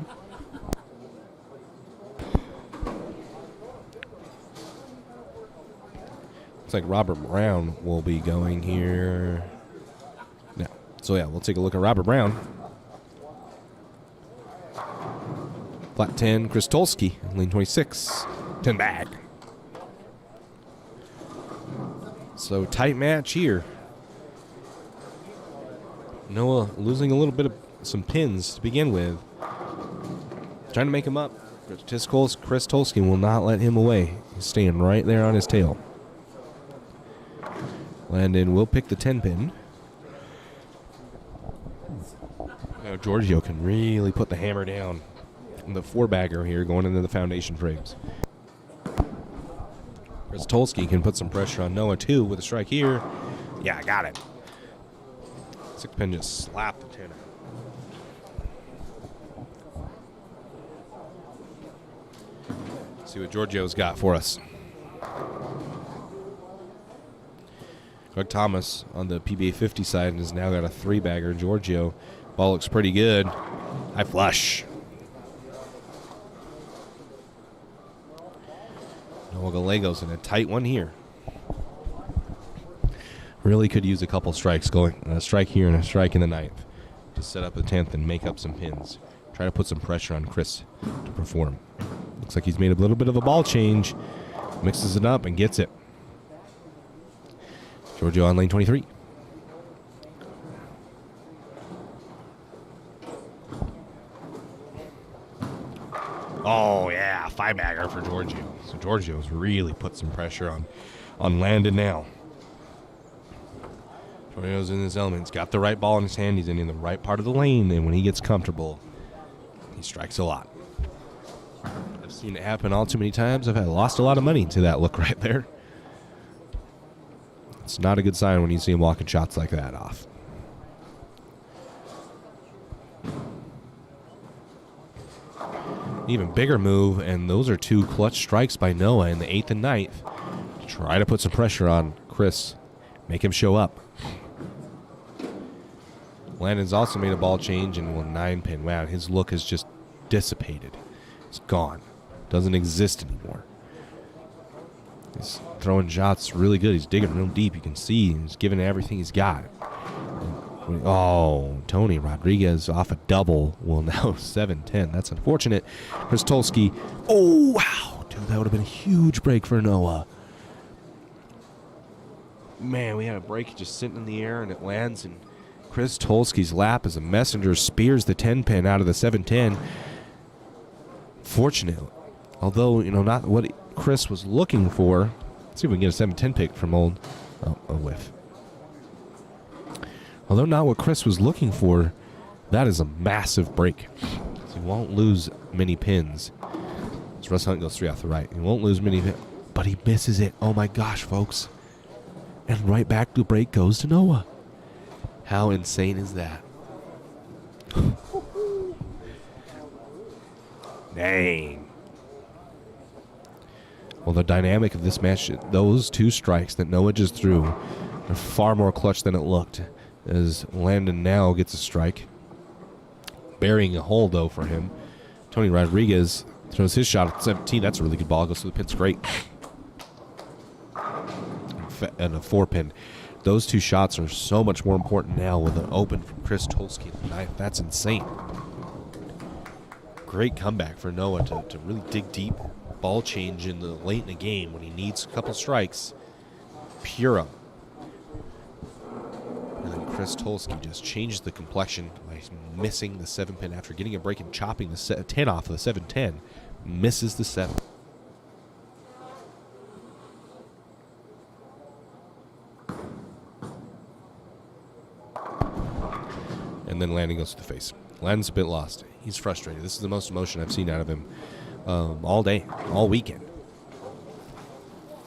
Looks like Robert Brown will be going here now. So yeah, we'll take a look at Robert Brown. Flat 10, Chris Tolsky, lane 26, 10 bag. So tight match here. Noah losing a little bit of some pins to begin with. Trying to make him up. Chris Tolsky will not let him away. He's staying right there on his tail. Landon will pick the 10 pin. Now Giorgio can really put the hammer down on the 4-bagger here going into the foundation frames. Chris Tolsky can put some pressure on Noah too with a strike here. Yeah, I got it. 6 pin just slapped the 10 out. See what Giorgio's got for us. Greg Thomas on the PBA 50 side has now got a 3-bagger. Giorgio, ball looks pretty good. High flush. Noah Gallegos in a tight one here. Really could use a couple strikes going. A strike here and a strike in the 9th to set up the 10th and make up some pins. Try to put some pressure on Chris to perform. Looks like he's made a little bit of a ball change. Mixes it up and gets it. Giorgio on lane 23. Oh, yeah, 5-bagger for Giorgio. So Giorgio's really put some pressure on Landon now. Giorgio's in his element. He's got the right ball in his hand. He's in the right part of the lane. And when he gets comfortable, he strikes a lot. I've seen it happen all too many times. I've lost a lot of money to that look right there. It's not a good sign when you see him walking shots like that off. Even bigger move, and those are 2 clutch strikes by Noah in the 8th and 9th. Try to put some pressure on Chris. Make him show up. Landon's also made a ball change and will 9-pin. Wow, his look has just dissipated. It's gone. Doesn't exist anymore. He's throwing shots really good. He's digging real deep. You can see he's giving everything he's got. Oh, Tony Rodriguez off a double. Well, now 7-10. That's unfortunate. Chris Tolsky. Oh, wow. Dude, that would have been a huge break for Noah. Man, we had a break just sitting in the air, and it lands in Chris Tolsky's lap as a messenger spears the 10-pin out of the 7-10. Fortunate. Although, not what Chris was looking for. Let's see if we can get a 7-10 pick from old. Oh, a whiff. Although not what Chris was looking for, that is a massive break. So he won't lose many pins. As Russ Hunt goes 3 off the right. He won't lose many pins, but he misses it. Oh my gosh, folks. And right back to break goes to Noah. How insane is that? Dang. Well, the dynamic of this match, those 2 strikes that Noah just threw are far more clutch than it looked. As Landon now gets a strike. Burying a hole, though, for him. Tony Rodriguez throws his shot at 17. That's a really good ball. Goes to the pin straight. And a 4-pin. Those 2 shots are so much more important now with an open from Chris Tolsky in the 9th. That's insane. Great comeback for Noah to really dig deep. Ball change in the late in the game when he needs a couple strikes. Pura. And then Chris Tolsky just changes the complexion by missing the 7-pin after getting a break and chopping the 10 off of the 7-10. Misses the 7. And then Landon goes to the face. Landon's a bit lost. He's frustrated. This is the most emotion I've seen out of him all day, all weekend.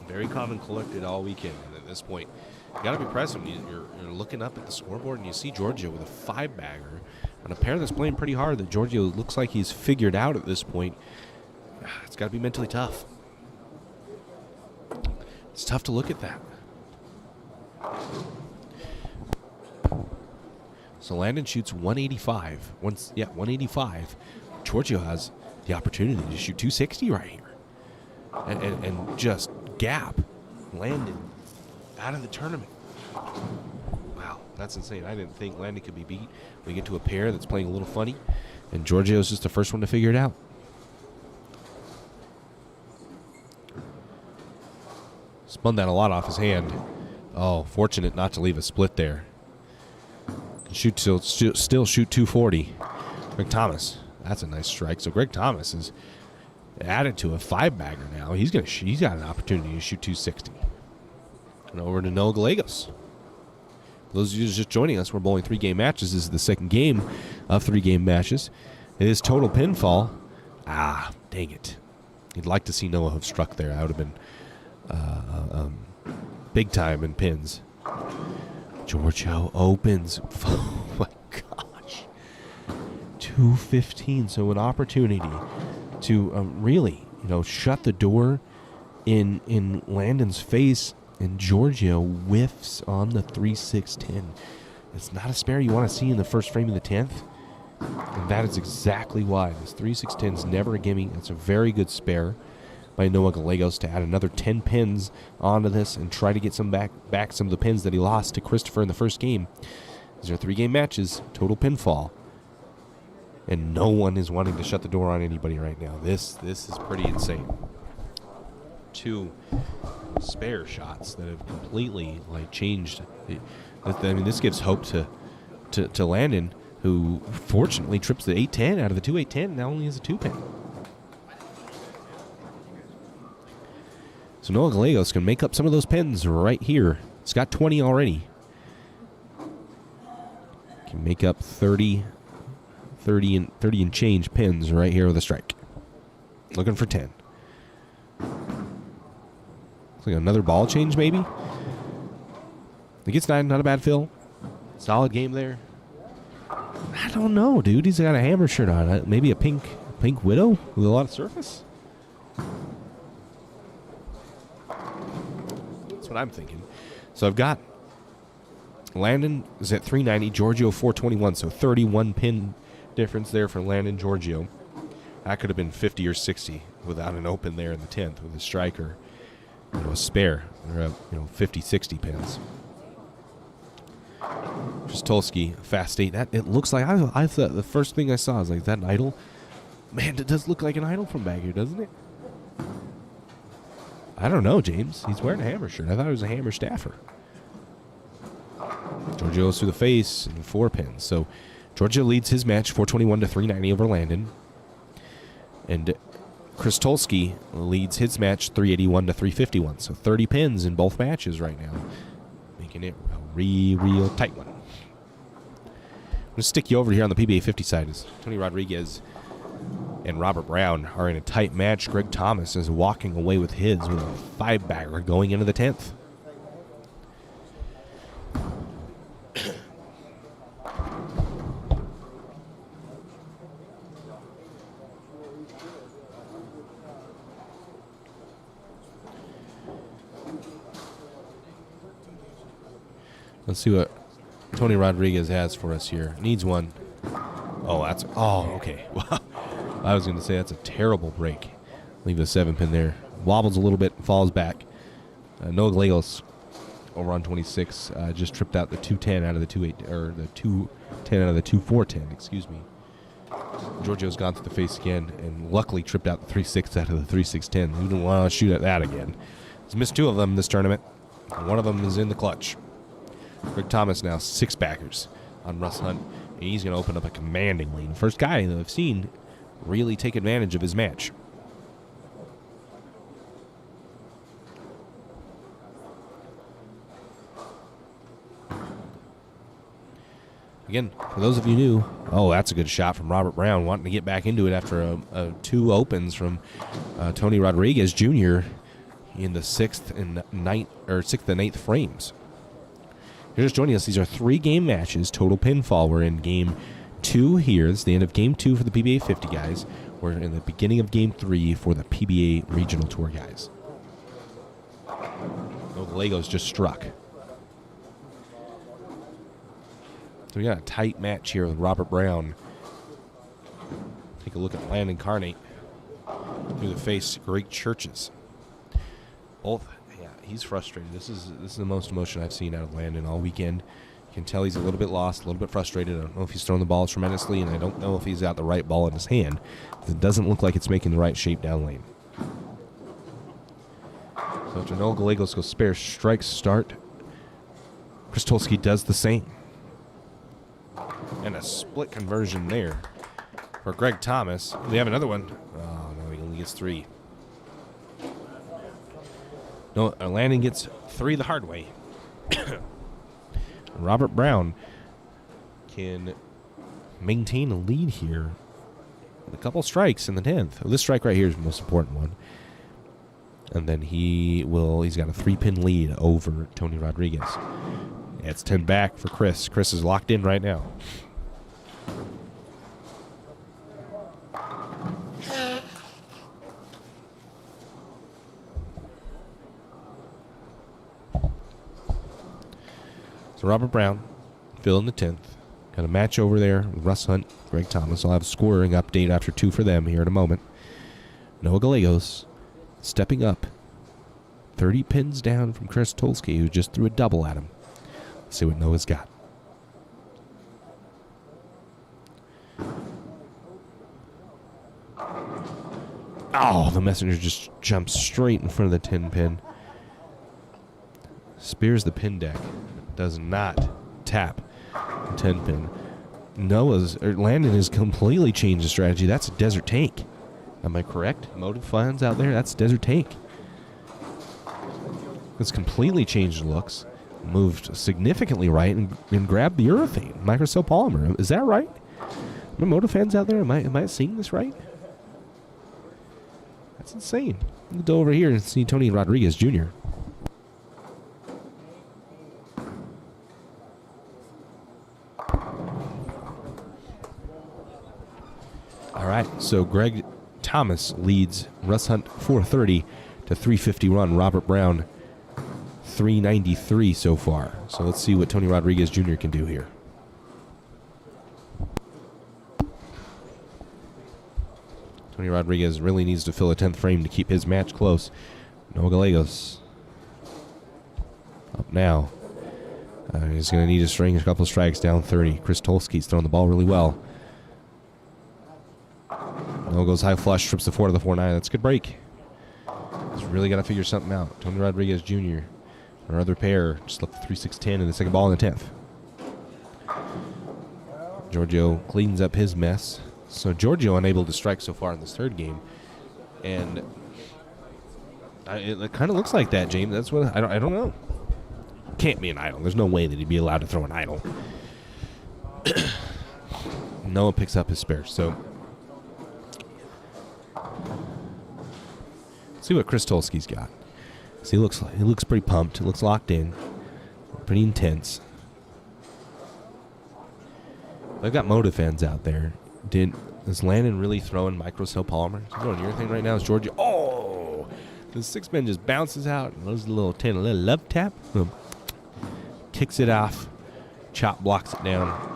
Very calm and collected all weekend. And at this point, you got to be present. You're looking up at the scoreboard and you see Giorgio with a 5-bagger on a pair that's playing pretty hard. That Giorgio looks like he's figured out at this point. It's got to be mentally tough. It's tough to look at that. So Landon shoots 185. 185. Giorgio has the opportunity to shoot 260 right here. And just gap Landon out of the tournament. Wow, that's insane. I didn't think Landon could be beat. We get to a pair that's playing a little funny, and Giorgio's just the first one to figure it out. Spun that a lot off his hand. Oh, fortunate not to leave a split there. Shoot still shoot 240. Greg Thomas, that's a nice strike. So Greg Thomas is added to a 5-bagger now. He's got an opportunity to shoot 260. And over to Noah Gallegos. For those of you just joining us, we're bowling 3-game matches. This is the second game of 3-game matches. It is total pinfall. Ah, dang it. You'd like to see Noah have struck there. That would have been big time in pins. Giorgio opens. Oh my gosh. 215. So an opportunity to really, shut the door in Landon's face, and Giorgio whiffs on the 3-6-10. It's not a spare you want to see in the first frame of the 10th, and that is exactly why. This 3-6-10 is never a gimme. It's a very good spare by Noah Gallegos to add another 10 pins onto this and try to get some back some of the pins that he lost to Christopher in the first game. These are 3-game matches, total pinfall. And no one is wanting to shut the door on anybody right now. This is pretty insane. 2 spare shots that have completely changed. This gives hope to Landon, who fortunately trips the 8-10 out of the 2-8-10. Now only has a 2-pin. So Noah Gallegos can make up some of those pins right here. It's got 20 already. Can make up 30 and change pins right here with a strike. Looking for 10. Looks like another ball change, maybe. He gets 9, not a bad fill. Solid game there. I don't know, dude. He's got a hammer shirt on. Maybe a pink widow with a lot of surface. That's what I'm thinking. So I've got Landon is at 390, Giorgio 421, so 31 pin difference there for Landon Giorgio. That could have been 50 or 60 without an open there in the 10th with a striker, a spare, or 50, 60 pins. Krystolski, fast 8. That it looks like I thought the first thing I saw was is that an idol? Man, it does look like an idol from back here, doesn't it? I don't know, James. He's wearing a hammer shirt. I thought it was a hammer staffer. Giorgio goes through the face and 4 pins. So Giorgio leads his match 421 to 390 over Landon. And Krystolski leads his match 381 to 351. So 30 pins in both matches right now, making it a real tight one. I'm going to stick you over here on the PBA 50 side as Tony Rodriguez and Robert Brown are in a tight match. Greg Thomas is walking away with his with a 5-bagger going into the 10th. Let's see what Tony Rodriguez has for us here. Needs one. Okay. Wow. I was going to say that's a terrible break. Leave the 7 pin there. Wobbles a little bit, falls back. Noah Gallegos over on 26 just tripped out the 210 out of the 2-8, or the 210 out of the 2-4-10. Excuse me. Giorgio's gone to the face again, and luckily tripped out the 3-6 out of the 3-6-10. He didn't want to shoot at that again. He's missed 2 of them this tournament, and one of them is in the clutch. Greg Thomas now 6 backers on Russ Hunt, and he's going to open up a commanding lead. First guy that I've seen really take advantage of his match. Again, for those of you new, that's a good shot from Robert Brown, wanting to get back into it after 2 opens from Tony Rodriguez Jr. in the 6th and 8th frames. If you're just joining us, these are 3-game matches, total pinfall. We're in game 2 here. This is the end of game 2 for the PBA 50 guys. We're in the beginning of game 3 for the PBA Regional Tour guys. Gallegos just struck. So we got a tight match here with Robert Brown. Take a look at Landon Carnate through the face. Greg Churches. Both. Yeah, he's frustrated. This is the most emotion I've seen out of Landon all weekend. You can tell he's a little bit lost, a little bit frustrated. I don't know if he's throwing the ball tremendously, and I don't know if he's got the right ball in his hand. It doesn't look like it's making the right shape down lane. So after Noah Gallegos goes spare strike start, Chris Tulski does the same. And a split conversion there for Greg Thomas. We have another one. Oh, no, he only gets 3. No, Landon gets 3 the hard way. Robert Brown can maintain a lead here with a couple strikes in the 10th. Well, this strike right here is the most important one. And then he's got a 3-pin lead over Tony Rodriguez. Yeah, it's 10 back for Chris. Chris is locked in right now. So Robert Brown, Phil in the 10th. Got a match over there with Russ Hunt, Greg Thomas. I'll have a scoring update after 2 for them here in a moment. Noah Gallegos stepping up. 30 pins down from Chris Tulski, who just threw a double at him. Let's see what Noah's got. Oh, the messenger just jumps straight in front of the 10-pin. Spears the pin deck. Does not tap the 10-pin. Landon has completely changed the strategy. That's a desert tank. Am I correct? Motive fans out there, that's desert tank. It's completely changed the looks. Moved significantly right and grabbed the urethane, microcell polymer. Is that right? The Moto fans out there, am I seeing this right? That's insane. We'll go over here and see Tony Rodriguez Jr. All right, so Greg Thomas leads Russ Hunt 430 to 350 run. Robert Brown 393 so far. So let's see what Tony Rodriguez Jr. can do here. Tony Rodriguez really needs to fill a 10th frame to keep his match close. Noah Gallegos up now. He's going to need to string a couple of strikes down 30. Chris Tulski's throwing the ball really well. Noah goes high flush, trips the 4 to the 4-9. That's a good break. He's really got to figure something out. Tony Rodriguez Jr., our other pair, just left the 3-6-10 in the second ball in the 10th. Giorgio cleans up his mess. So Giorgio unable to strike so far in this third game. And it kind of looks like that, James. That's what I don't know. Can't be an idle. There's no way that he'd be allowed to throw an idle. Noah picks up his spare. So let's see what Chris Tulski's got. So he looks pretty pumped. It looks locked in. Pretty intense. I've got Moto fans out there. Is Landon really throwing microcell polymer? Is he throwing urethane right now? Is Georgia? Oh! The 6-pin just bounces out. And there's a little love tap. Boom. Kicks it off. Chop blocks it down.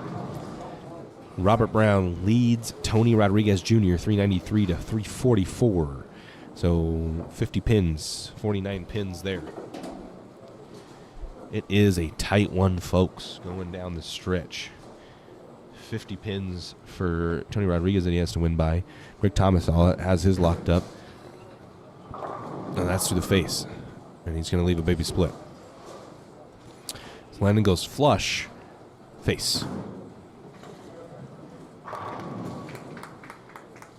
Robert Brown leads Tony Rodriguez Jr. 393 to 344. So 50 pins, 49 pins there. It is a tight one, folks, going down the stretch. 50 pins for Tony Rodriguez that he has to win by. Greg Thomas has his locked up. And that's through the face. And he's going to leave a baby split. So Landon goes flush, face.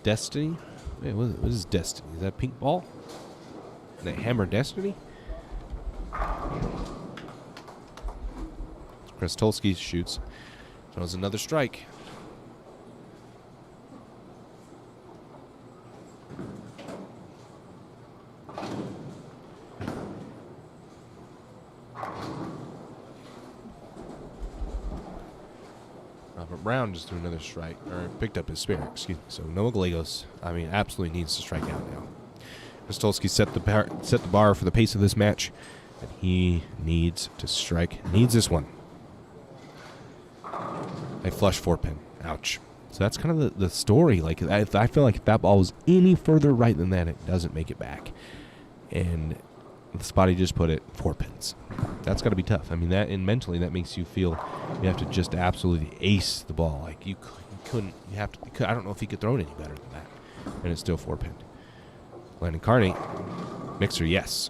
Destiny? Wait, what is Destiny? Is that pink ball? Is that Hammer Destiny? Chris Tulski shoots. Throws another strike. Robert Brown just threw another strike, or picked up his spare, excuse me. So Noah Gallegos, absolutely needs to strike out now. Chris Tulski set the bar for the pace of this match, and he needs to strike. Needs this one. A flush 4-pin. Ouch. So that's kind of the story. Like I feel like if that ball was any further right than that, it doesn't make it back. And the spot he just put it, 4 pins. That's got to be tough. That, and mentally that makes you feel you have to just absolutely ace the ball. Like you couldn't. You have to. I don't know if he could throw it any better than that. And it's still 4-pin. Landon Carney, mixer, yes.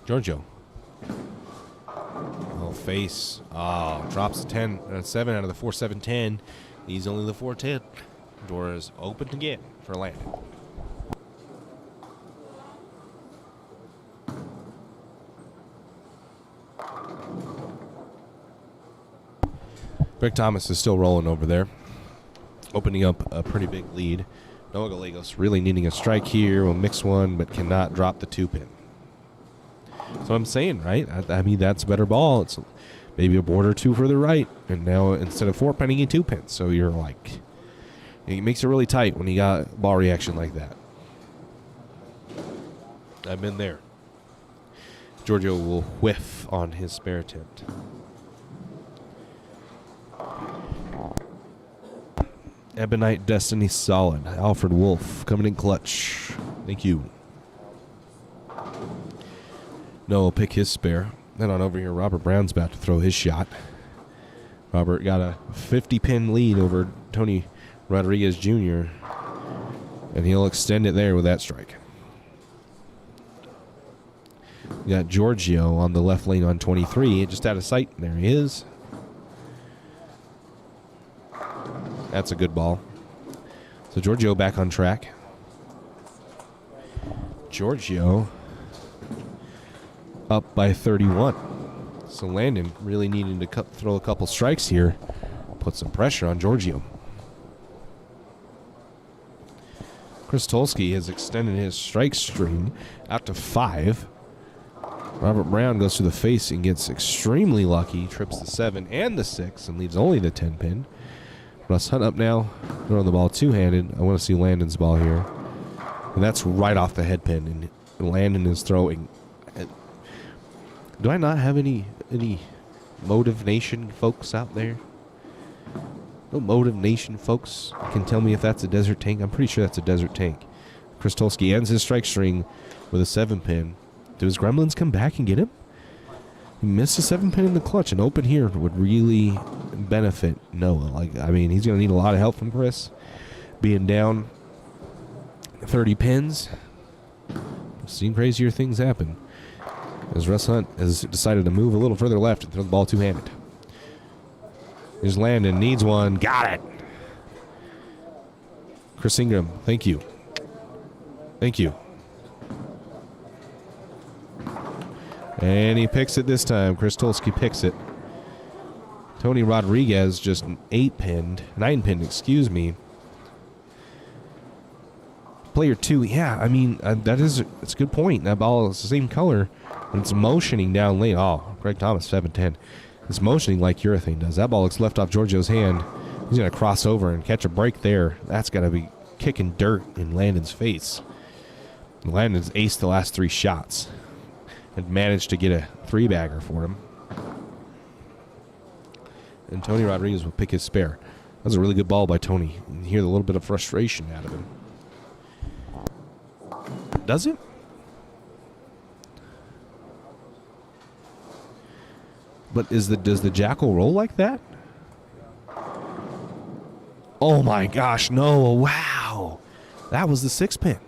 Giorgio. Oh, face. Oh, drops the 10, 7 out of the 4, 7, 10. He's only the 4, 10. Door is open again for Landon. Greg Thomas is still rolling over there, opening up a pretty big lead. Noah Gallegos really needing a strike here. Will mix one, but cannot drop the 2-pin. So I'm saying, right? I mean, that's a better ball. It's maybe a board or 2 further right. And now instead of 4-pinning, you 2-pin. So you're like, it makes it really tight when you got ball reaction like that. I've been there. Giorgio will whiff on his spare attempt. Ebonite Destiny Solid. Alfred Wolf coming in clutch. Thank you. Noah will pick his spare. Then on over here, Robert Brown's about to throw his shot. Robert got a 50-pin lead over Tony Rodriguez Jr., and he'll extend it there with that strike. We got Giorgio on the left lane on 23, just out of sight. There he is. That's a good ball. So Giorgio back on track. Giorgio up by 31. So Landon really needing to throw a couple strikes here. Put some pressure on Giorgio. Chris Tolsky has extended his strike string out to 5. Robert Brown goes to the face and gets extremely lucky. Trips the 7 and the 6 and leaves only the 10-pin. Russ Hunt up now, throwing the ball two-handed. I want to see Landon's ball here. And that's right off the head pin, and Landon is throwing. Do I not have any Motive Nation folks out there? No Motive Nation folks can tell me if that's a Desert Tank. I'm pretty sure that's a Desert Tank. Chris Tolsky ends his strike string with a 7-pin. Do his Gremlins come back and get him? He missed a 7-pin in the clutch. An open here would really benefit Noah. I mean, he's going to need a lot of help from Chris. Being down 30 pins. I've seen crazier things happen. As Russ Hunt has decided to move a little further left and throw the ball two-handed. Here's Landon. Needs one. Got it. Chris Ingram, thank you. Thank you. And he picks it this time. Chris Tolsky picks it. Tony Rodriguez just 9-pinned, excuse me. Player 2, yeah, I mean, it's a good point. That ball is the same color, and it's motioning down lane. Oh, Greg Thomas, 7-10. It's motioning like urethane does. That ball looks left off Giorgio's hand. He's going to cross over and catch a break there. That's got to be kicking dirt in Landon's face. Landon's aced the last 3 shots and managed to get a 3-bagger for him. And Tony Rodriguez will pick his spare. That was a really good ball by Tony. You can hear a little bit of frustration out of him. Does it? But does the Jackal roll like that? Oh my gosh, no. Wow. That was the 6-pin.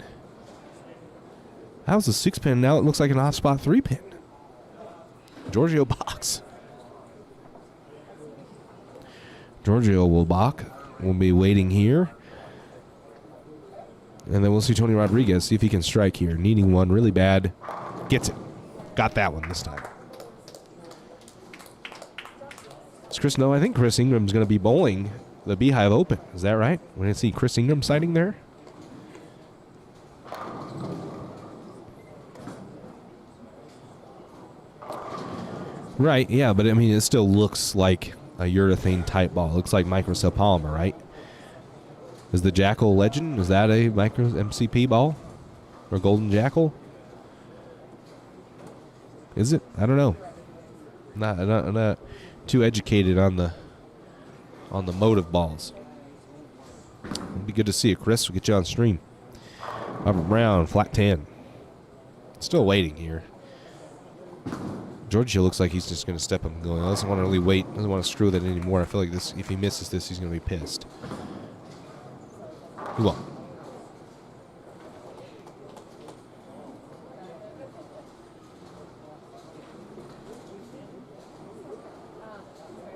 That was a 6-pin. Now it looks like an off-spot 3-pin. Giorgio box. Giorgio will balk. We'll be waiting here. And then we'll see Tony Rodriguez, see if he can strike here. Needing one really bad. Gets it. Got that one this time. Does Chris know? I think Chris Ingram's going to be bowling the Beehive Open. Is that right? We're going to see Chris Ingram sighting there. Right, yeah, but I mean, it still looks like a urethane type ball. It looks like microcell polymer, right? Is the Jackal Legend, is that a micro MCP ball? Or Golden Jackal? Is it? I don't know. I'm not too educated on the motive balls. It'd be good to see it, Chris. We'll get you on stream. Robert Brown, flat 10. Still waiting here. Giorgio looks like he's just going to step up and go. He doesn't want to really wait. Doesn't want to screw that anymore. I feel like this. If he misses this, he's going to be pissed. He won't.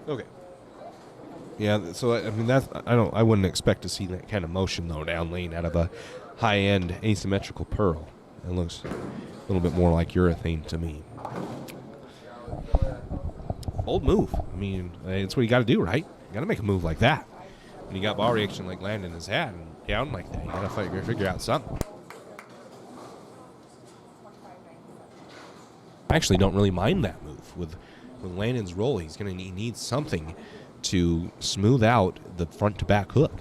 Okay. Yeah, so I mean I wouldn't expect to see that kind of motion though down lane out of a high-end asymmetrical pearl. It looks a little bit more like urethane to me. Bold move. I mean, it's what you got to do, right? You got to make a move like that. When you got ball reaction like landing his hat and down like that, you got to figure out something. I actually don't really mind that move. With Landon's roll, he needs something to smooth out the front to back hook.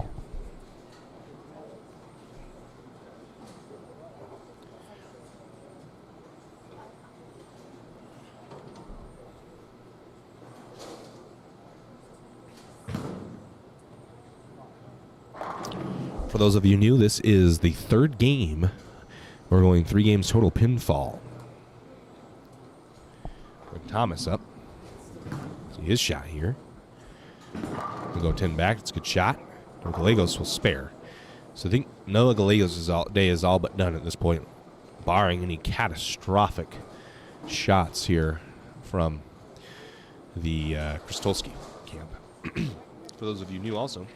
For those of you new, this is the third game. We're going 3 games total pinfall. Greg Thomas up. See his shot here. We'll go 10 back. It's a good shot. No Gallegos will spare. So I think Noah Gallegos' day is all but done at this point, barring any catastrophic shots here from the Krystolski camp. For those of you new also,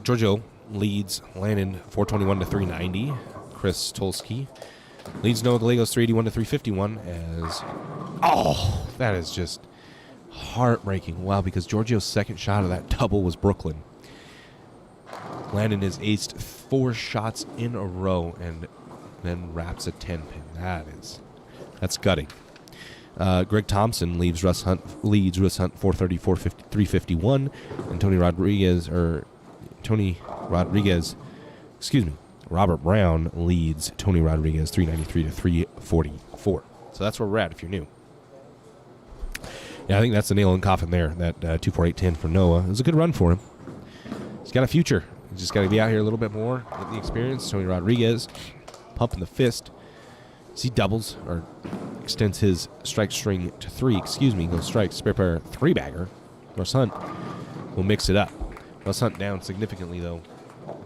Giorgio leads Landon 421 to 390. Krystolski leads Noah Gallegos 381 to 351 as... Oh, that is just heartbreaking. Wow, because Giorgio's second shot of that double was Brooklyn. Landon has aced 4 shots in a row and then wraps a 10-pin. That's gutting. Greg Thompson leads Russ Hunt 430, 450, 351, and Robert Brown leads Tony Rodriguez 393 to 344. So that's where we're at if you're new. Yeah, I think that's the nail in the coffin there. That 248.10 for Noah. It was a good run for him. He's got a future. He's just got to be out here a little bit more, get the experience. Tony Rodriguez pumping the fist. As he doubles or extends his strike string to 3, goes strike, spare pair, 3-bagger. Russ Hunt will mix it up. Russ Hunt down significantly, though.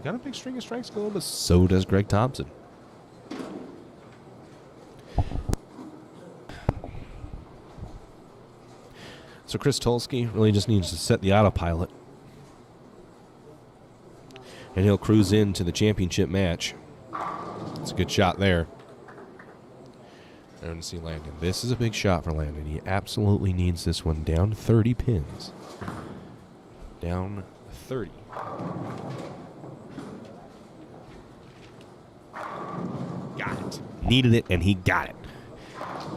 Got a big string of strikes going, but so does Greg Thompson. So Krystolski really just needs to set the autopilot. And he'll cruise into the championship match. It's a good shot there. I want to see Landon. This is a big shot for Landon. He absolutely needs this one down 30 pins. Down 30. Got it. Needed it, and he got it.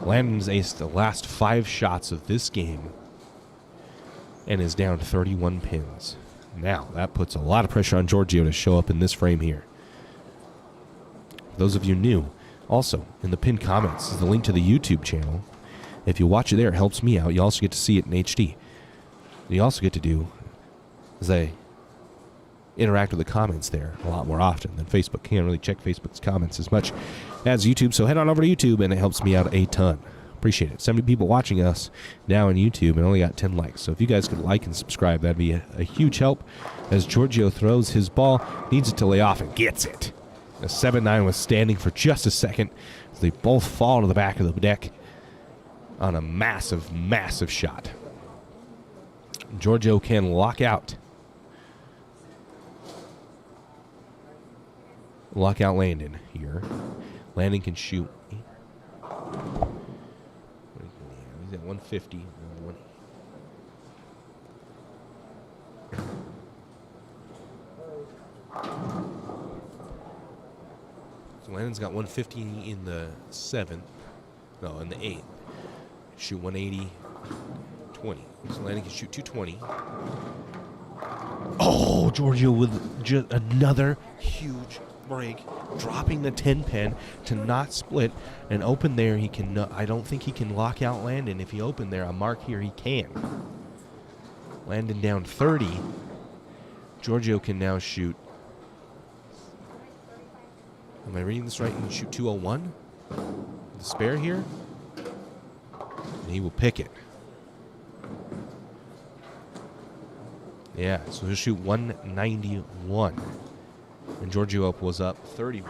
Landon's aced the last 5 shots of this game and is down 31 pins. Now, that puts a lot of pressure on Giorgio to show up in this frame here. For those of you new, also, in the pinned comments is the link to the YouTube channel. If you watch it there, it helps me out. You also get to see it in HD. You also get to do is I interact with the comments there a lot more often than Facebook. Can't really check Facebook's comments as much as YouTube, so head on over to YouTube, and it helps me out a ton. Appreciate it. 70 people watching us now on YouTube and only got 10 likes. So if you guys could like and subscribe, that'd be a huge help. As Giorgio throws his ball, needs it to lay off and gets it. A 7-9 was standing for just a second as they both fall to the back of the deck on a massive, massive shot. Giorgio can lock out. Lock out Landon here. Landon can shoot. He's at 150. So Landon's got 150 in the 7th. No, in the 8th. Shoot 180, 20. So Landon can shoot 220. Oh, Giorgio with just another huge break, dropping the 10-pin to not split and open there. He can. I don't think he can lock out Landon. If he opened there, a mark here, he can. Landon down 30. Giorgio can now shoot. Am I reading this right? He can shoot 201. The spare here, and he will pick it. Yeah, so he'll shoot 191. And Giorgio was up 30.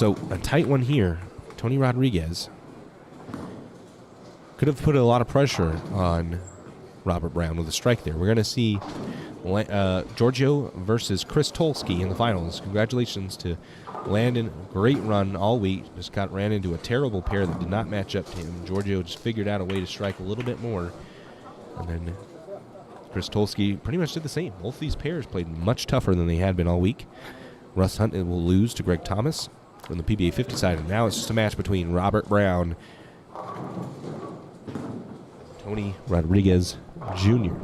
So a tight one here. Tony Rodriguez could have put a lot of pressure on Robert Brown with a strike there. We're going to see Giorgio versus Chris Tolsky in the finals. Congratulations to Landon. Great run all week. Just ran into a terrible pair that did not match up to him. Giorgio just figured out a way to strike a little bit more. And then Chris Tolsky pretty much did the same. Both these pairs played much tougher than they had been all week. Russ Hunt will lose to Greg Thomas from the PBA 50 side. And now it's just a match between Robert Brown and Tony Rodriguez Jr.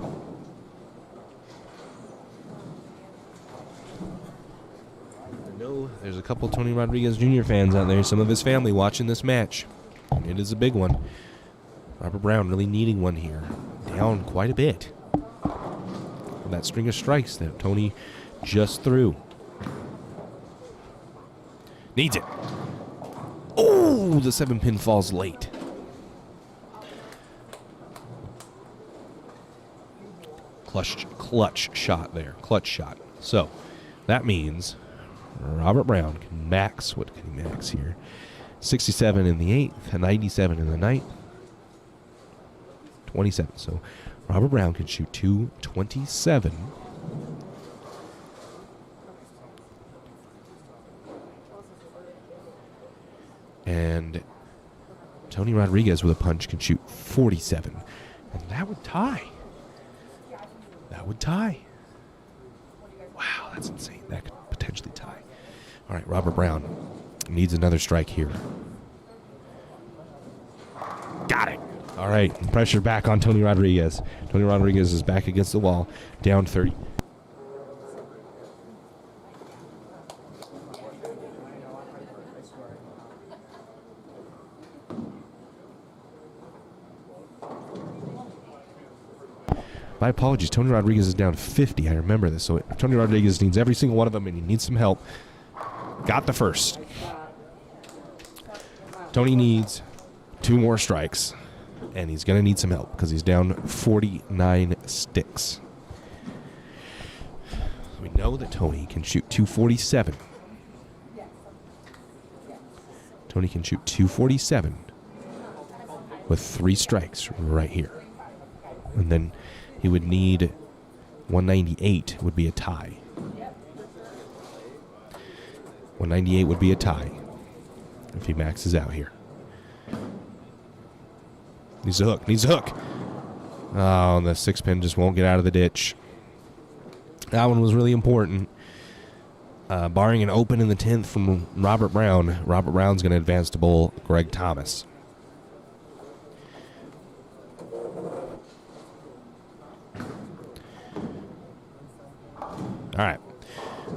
I know there's a couple Tony Rodriguez Jr. fans out there, some of his family watching this match. And it is a big one. Robert Brown really needing one here. Down quite a bit. That string of strikes that Tony just threw. Needs it. Oh, the 7-pin falls late. Clutch shot there. Clutch shot. So that means Robert Brown can max. What can he max here? 67 in the 8th, and 97 in the 9th. 27. So Robert Brown can shoot 227. And Tony Rodriguez with a punch can shoot 47. And that would tie. That would tie. Wow, that's insane. That could potentially tie. All right, Robert Brown needs another strike here. Got it. All right, pressure back on Tony Rodriguez. Tony Rodriguez is back against the wall, down 30. My apologies, Tony Rodriguez is down 50. I remember this. So Tony Rodriguez needs every single one of them, and he needs some help. Got the first. Tony needs 2 more strikes, and he's going to need some help because he's down 49 sticks. We know that Tony can shoot 247. Tony can shoot 247 with 3 strikes right here. And then he would need 198 would be a tie. 198 would be a tie if he maxes out here. Needs a hook. Needs a hook. Oh, the 6-pin just won't get out of the ditch. That one was really important. Barring an open in the 10th from Robert Brown, Robert Brown's going to advance to bowl Greg Thomas. All right.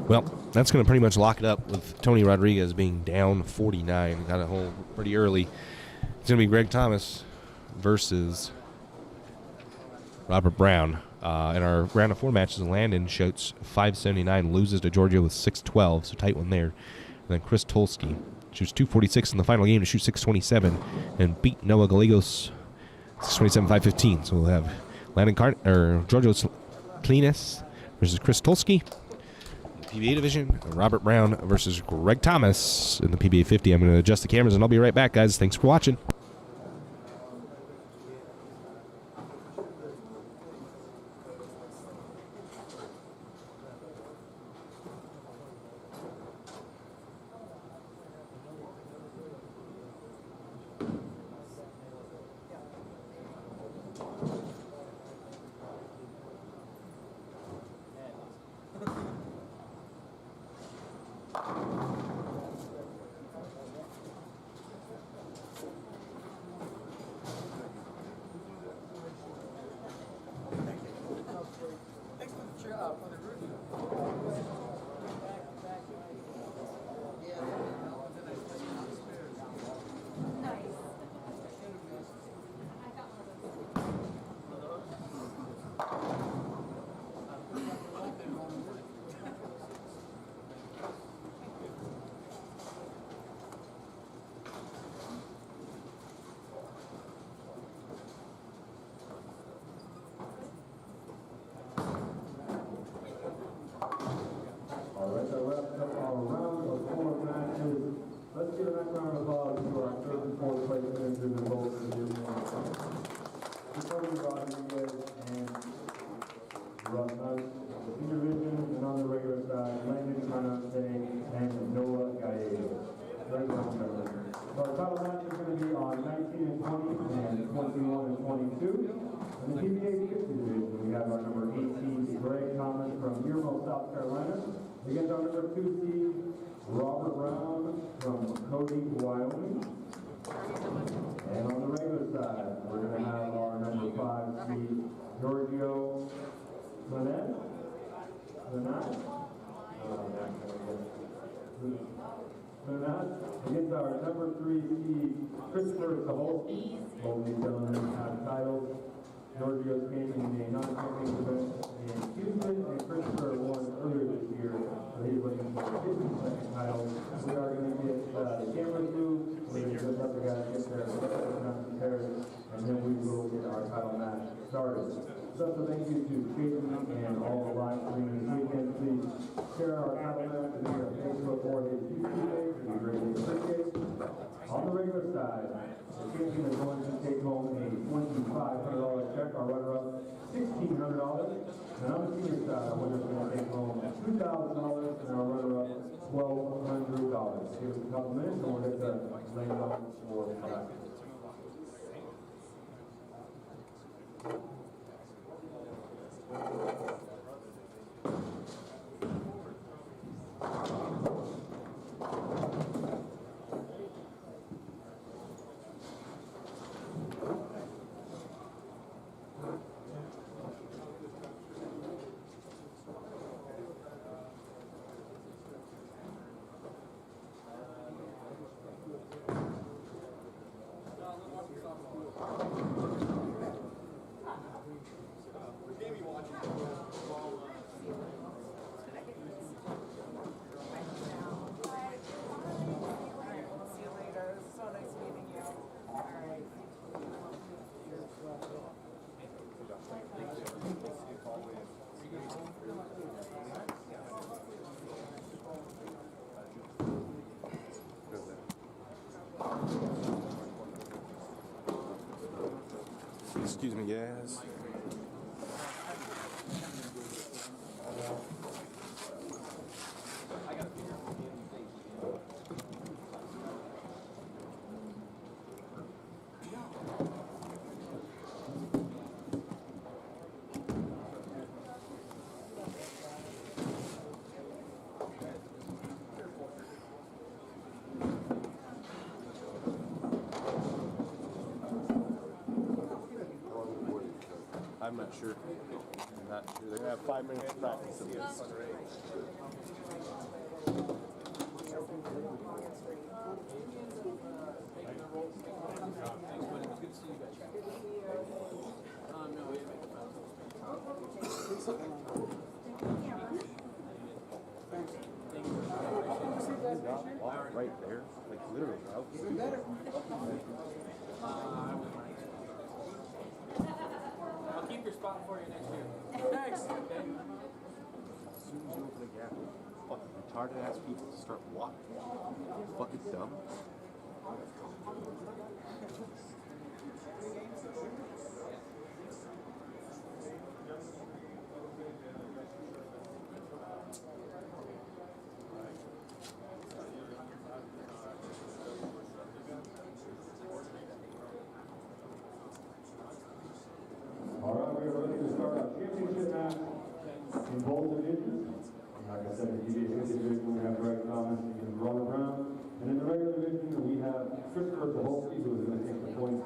Well, that's going to pretty much lock it up with Tony Rodriguez being down 49. Got a hole pretty early. It's going to be Greg Thomas versus Robert Brown. In our round of 4 matches, Landon shoots 579, loses to Giorgio with 612, so tight one there. And then Chris Tolsky shoots 246 in the final game to shoot 627 and beat Noah Gallegos 627, 515. So we'll have Giorgio Cleanes versus Chris Tolsky. PBA division, Robert Brown versus Greg Thomas in the PBA 50. I'm going to adjust the cameras, and I'll be right back, guys. Thanks for watching. Congratulations to the both divisions. Jacoby Rodriguez and Russ Hunt, the senior division, and on the regular side, Landon Carnante and Noah Gallegos. Very well done. So our title match is going to be on 19 and 20 and 21 and 22. In the PBA 50 division, we have our number 18, Greg Thomas from Irmo, South Carolina, against our number 2 seed, Robert Brown from Cody, Wyoming. And on the regular side, we're going to have our number 5 seed, Giorgio Manette. Against our number 3 seed, Christopher Savolsky. Both these gentlemen have titles. Giorgio's came in a non-champion event in Houston, and Christopher won earlier this year, so he's looking for his second title. We are going to get the cameras moved, so we can just let the guys get their not prepared, and then we will get our title match started. Special thank you to Jason and all the live streaming this weekend. Please share our title match with your Facebook or his YouTube page. We greatly appreciate it. On the regular side, the champion is going to take home a $2,500 check. Our runner-up, $1,600. And on the senior side, our winner is going to take home $2,000, and our runner-up, $1,200. Give us a couple minutes, and we'll get the lane up for practice. Excuse me, guys. I'm not sure. I'm not sure. They're going to have 5 minutes to practice of this. Right there. Like literally. Even better. I'll keep your spot for you next year. Thanks. As soon as you open the gap, fucking retarded ass people start walking. Fucking dumb. All right, we are ready to start our championship match in both divisions. Like I said, in the PBA 50 division, we have Greg Thomas and Robert Brown. And in the regular division, we have Christopher Savolsky, who is going to take the points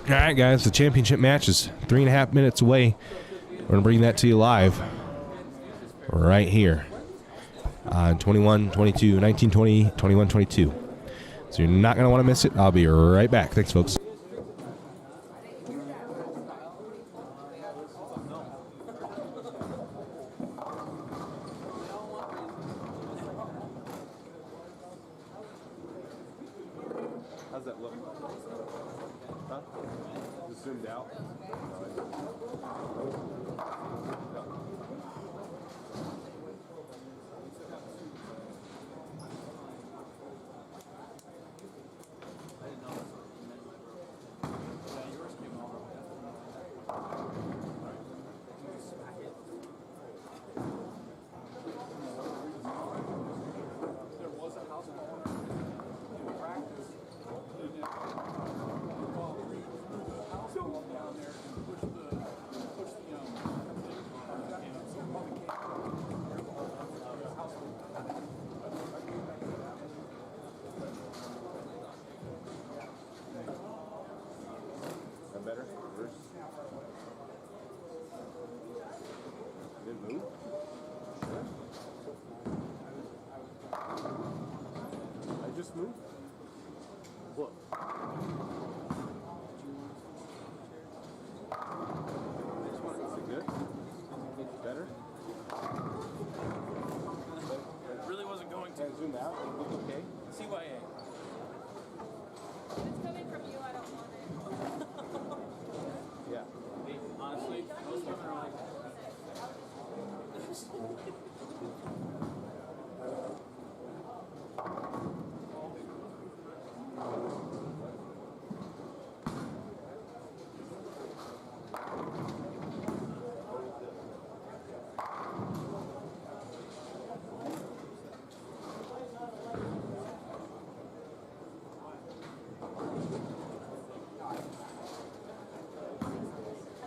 All right, guys, the championship match is 3.5 minutes away. We're going to bring that to you live right here on 21-22, 19-20, 21-22. So you're not going to want to miss it. I'll be right back. Thanks, folks. How's that look? Huh? Just zoomed out. Better? Reverse? Did it move? I just moved? Look. Is it good? Better? It really wasn't going to. Can I zoom out? It look okay? CYA. If it's coming from you, I don't want it. Yeah. Honestly, most women are like,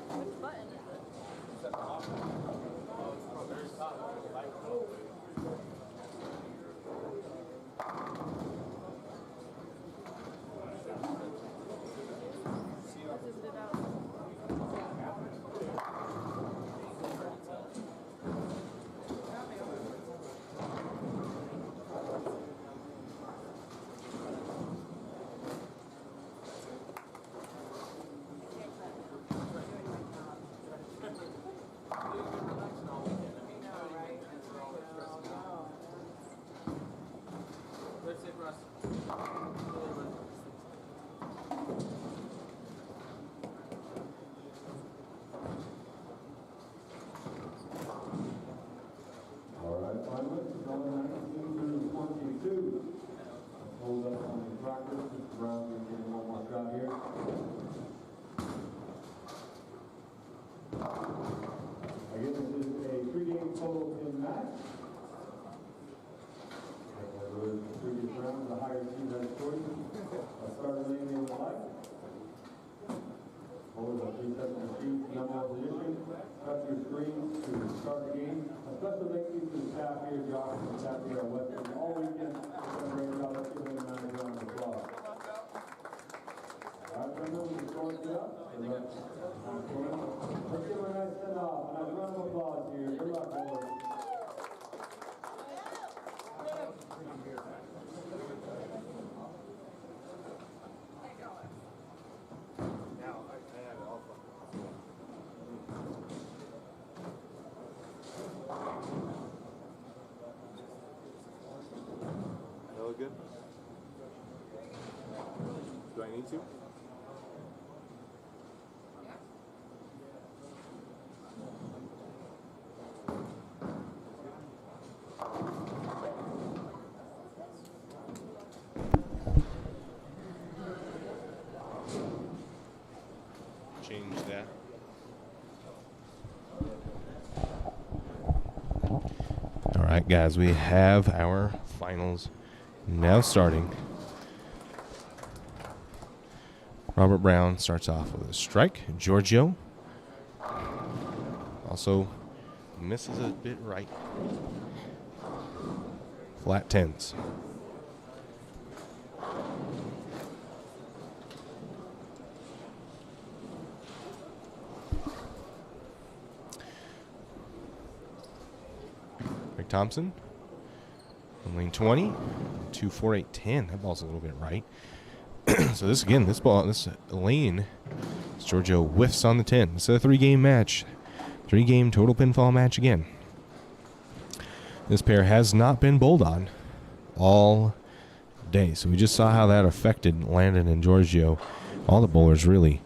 Which button is it? This is it out. let's say Russ. All right, finalists, number 19 through 22. Hold up on the practice. Mr. Brown, you're getting one more shot here. Again, this is a 3-game total pin match. The previous round, the higher team has choice. A starter lane they would like. Hold up, 3 seconds to shoot, number one position. Touch your screen to start the game. A special thank you to the staff here, Josh, and the staff here at Western all weekend. Great job. Let's give them a round of applause. All right, Let's give her a nice send-off. A nice round of applause here. Good luck, boys. That look good? Do I need to? Change that. All right, guys, we have our finals now starting. Robert Brown starts off with a strike. Giorgio also misses a bit right. Flat tens. Thompson on lane 20, 2, 4, 8, 10. That ball's a little bit right. So this lane, Giorgio whiffs on the 10. It's a 3-game match, 3-game total pinfall match again. This pair has not been bowled on all day, so we just saw how that affected Landon and Giorgio, all the bowlers really,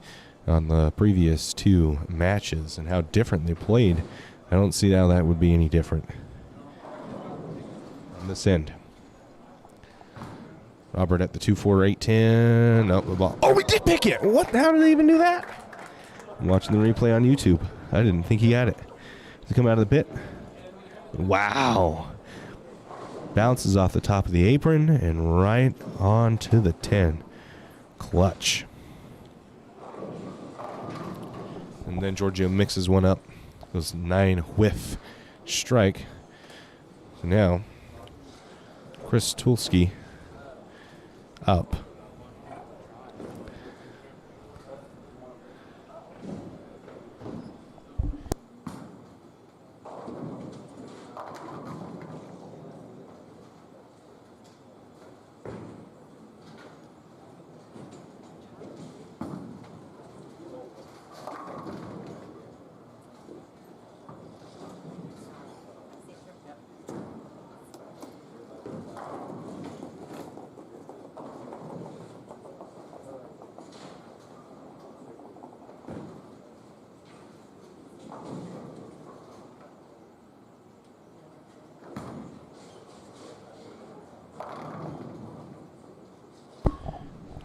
on the previous 2 matches and how different they played. I don't see how that would be any different on this end. Robert at the 2, 4, 8, 10. Oh, the ball. Oh, we did pick it. What? How did they even do that? I'm watching the replay on YouTube. I didn't think he had it. Does it come out of the pit? Wow. Bounces off the top of the apron and right onto the 10. Clutch. And then Giorgio mixes one up. Goes 9 whiff strike. So now Chris Tulski up.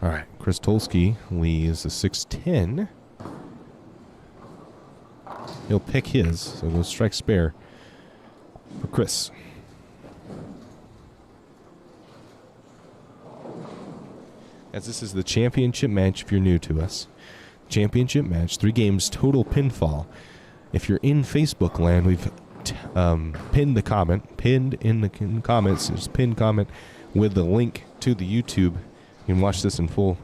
All right, Chris Tulski leaves a 6-10. He'll pick his, so we'll strike spare for Chris. As this is the championship match, if you're new to us. Championship match, 3 games, total pinfall. If you're in Facebook land, we've pinned the comment. Pinned in the comments, there's a pinned comment with the link to the YouTube. You can watch this in full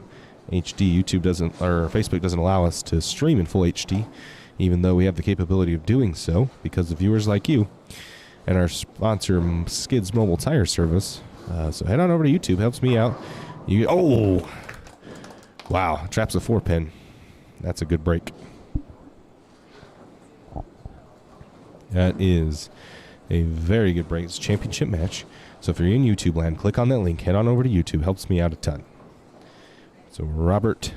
HD. YouTube doesn't, or Facebook doesn't allow us to stream in full HD, even though we have the capability of doing so because of viewers like you and our sponsor, Skids Mobile Tire Service. So head on over to YouTube. Helps me out. Oh! Wow. Traps a 4-pin. That's a good break. That is a very good break. It's a championship match. So if you're in YouTube land, click on that link. Head on over to YouTube. Helps me out a ton. So Robert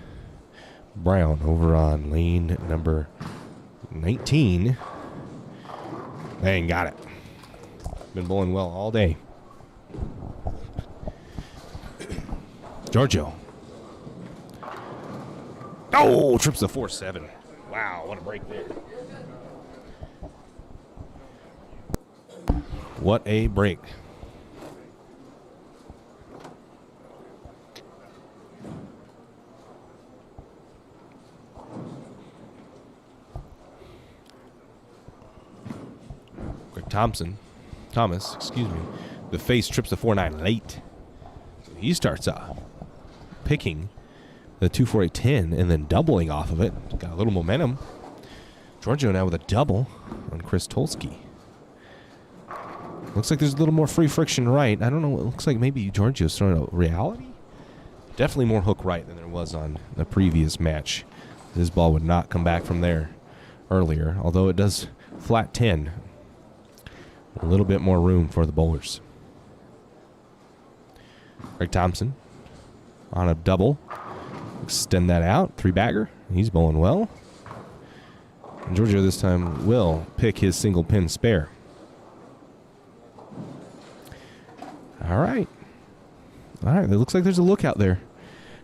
Brown over on lane number 19. Dang, got it. Been bowling well all day. Giorgio. Oh, trips the 4-7. Wow, what a break there. What a break. Thomas, excuse me. The face trips the 4-9 late. So he starts off picking the 2-4-8-10 and then doubling off of it. Got a little momentum. Giorgio now with a double on Chris Tolsky. Looks like there's a little more free friction right. I don't know. It looks like maybe Giorgio's throwing a reality. Definitely more hook right than there was on the previous match. His ball would not come back from there earlier, although it does flat 10. A little bit more room for the bowlers. Greg Thompson on a double. Extend that out. 3-bagger. He's bowling well. And Giorgio this time will pick his single pin spare. All right. All right. It looks like there's a look out there.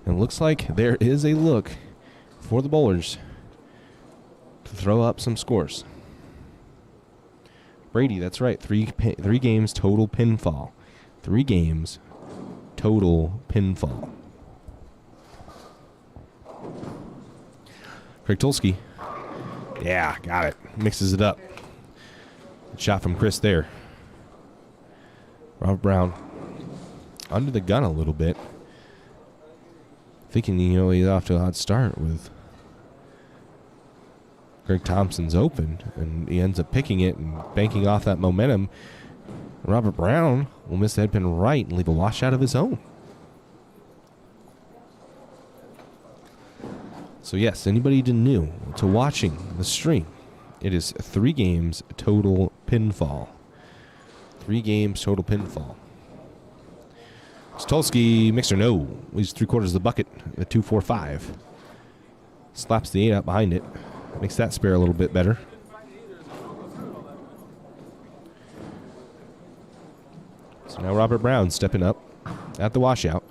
And it looks like there is a look for the bowlers to throw up some scores. Brady, that's right. Three games total pinfall. 3 games total pinfall. Craig Tulski. Yeah, got it. Mixes it up. Good shot from Chris there. Robert Brown under the gun a little bit. Thinking, he's off to a hot start with Greg Thompson's open, and he ends up picking it and banking off that momentum. Robert Brown will miss the head pin right and leave a washout of his own. So yes, anybody new to watching the stream, it is 3 games total pinfall. 3 games total pinfall. Stolsky, mixer, no. Leaves 3/4 of the bucket, the 2-4-5. Slaps the 8 out behind it. Makes that spare a little bit better. So now Robert Brown stepping up at the washout.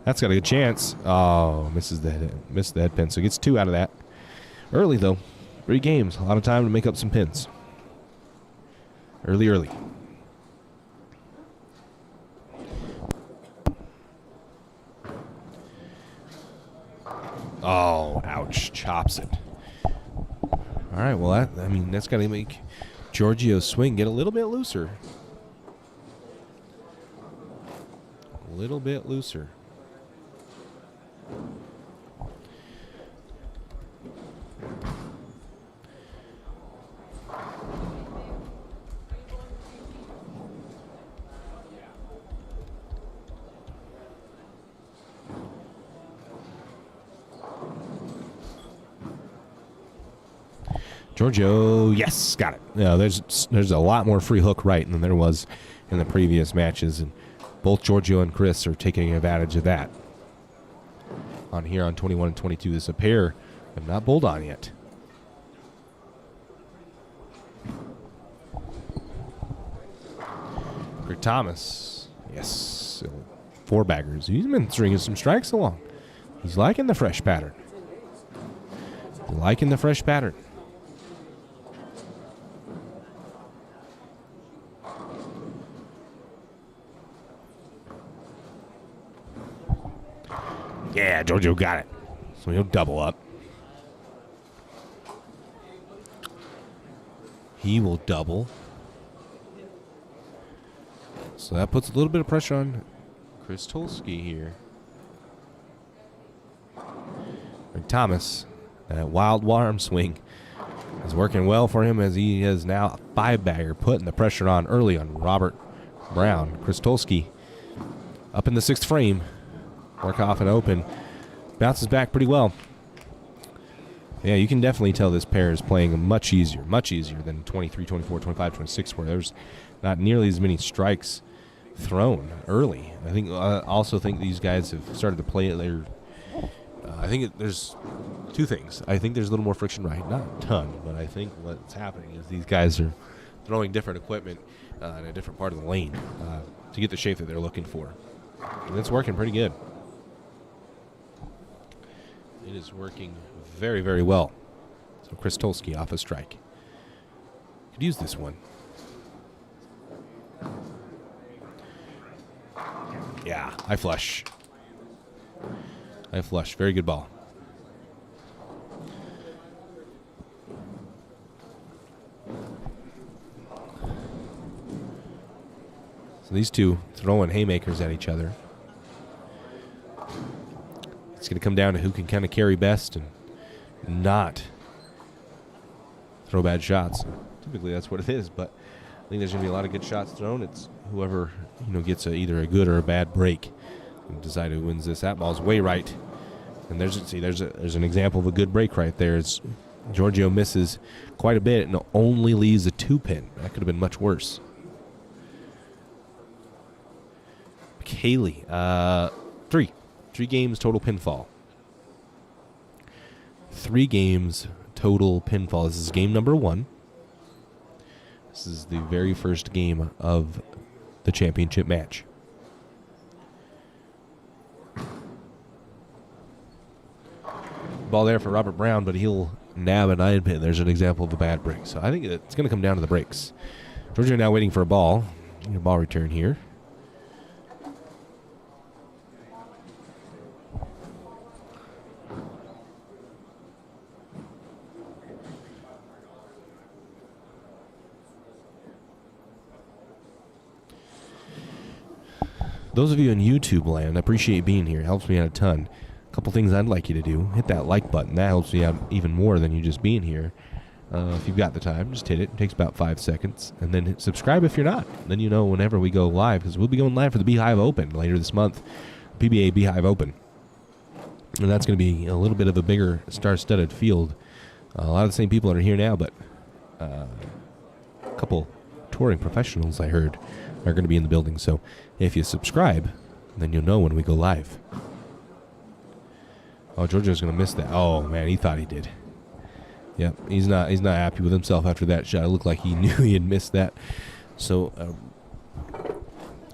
That's got a good chance. Oh, missed the head pin. So he gets 2 out of that. Early, though. 3 games. A lot of time to make up some pins. Early. Oh, ouch. Chops it. All right, well, that's got to make Giorgio's swing get a little bit looser. A little bit looser. Giorgio, yes, got it. No, there's a lot more free hook right than there was in the previous matches, and both Giorgio and Chris are taking advantage of that. On here on 21 and 22, this is a pair have not bowled on yet. Greg Thomas, yes, 4-baggers. He's been stringing some strikes along. He's liking the fresh pattern. Yeah, Giorgio got it. So he'll double up. He will double. So that puts a little bit of pressure on Chris Tulski here. Greg Thomas, that wild arm swing is working well for him as he is now a 5-bagger, putting the pressure on early on Robert Brown. Chris Tulski up in the 6th frame. Work off and open. Bounces back pretty well. Yeah, you can definitely tell this pair is playing much easier than 23, 24, 25, 26, where there's not nearly as many strikes thrown early. I also think these guys have started to play it later. There's 2 things. I think there's a little more friction right. Not a ton, but I think what's happening is these guys are throwing different equipment in a different part of the lane to get the shape that they're looking for. And it's working pretty good. It is working very, very well. So Chris Tulski off a strike. Could use this one. Yeah, high flush. Very good ball. So these two throwing haymakers at each other. It's going to come down to who can kind of carry best and not throw bad shots. Typically, that's what it is, but I think there's going to be a lot of good shots thrown. It's whoever gets either a good or a bad break and decide who wins this. That ball's way right, and there's an example of a good break right there. It's Giorgio misses quite a bit and only leaves a 2-pin. That could have been much worse. Haley, 3 games total pinfall. 3 games total pinfall. This is game number 1. This is the very first game of the championship match. Ball there for Robert Brown, but he'll nab a 9-pin. There's an example of a bad break. So I think it's going to come down to the breaks. Giorgio now waiting for a ball. Ball return here. Those of you in YouTube land, I appreciate being here. It helps me out a ton. A couple things I'd like you to do. Hit that like button. That helps me out even more than you just being here. If you've got the time, just hit it. It takes about 5 seconds. And then hit subscribe if you're not. Then you know whenever we go live, because we'll be going live for the Beehive Open later this month. PBA Beehive Open. And that's going to be a little bit of a bigger star-studded field. A lot of the same people that are here now, but a couple touring professionals, I heard, are going to be in the building. So if you subscribe, then you'll know when we go live. Oh, Giorgio's going to miss that. Oh, man, he thought he did. Yep, he's not happy with himself after that shot. It looked like he knew he had missed that. So,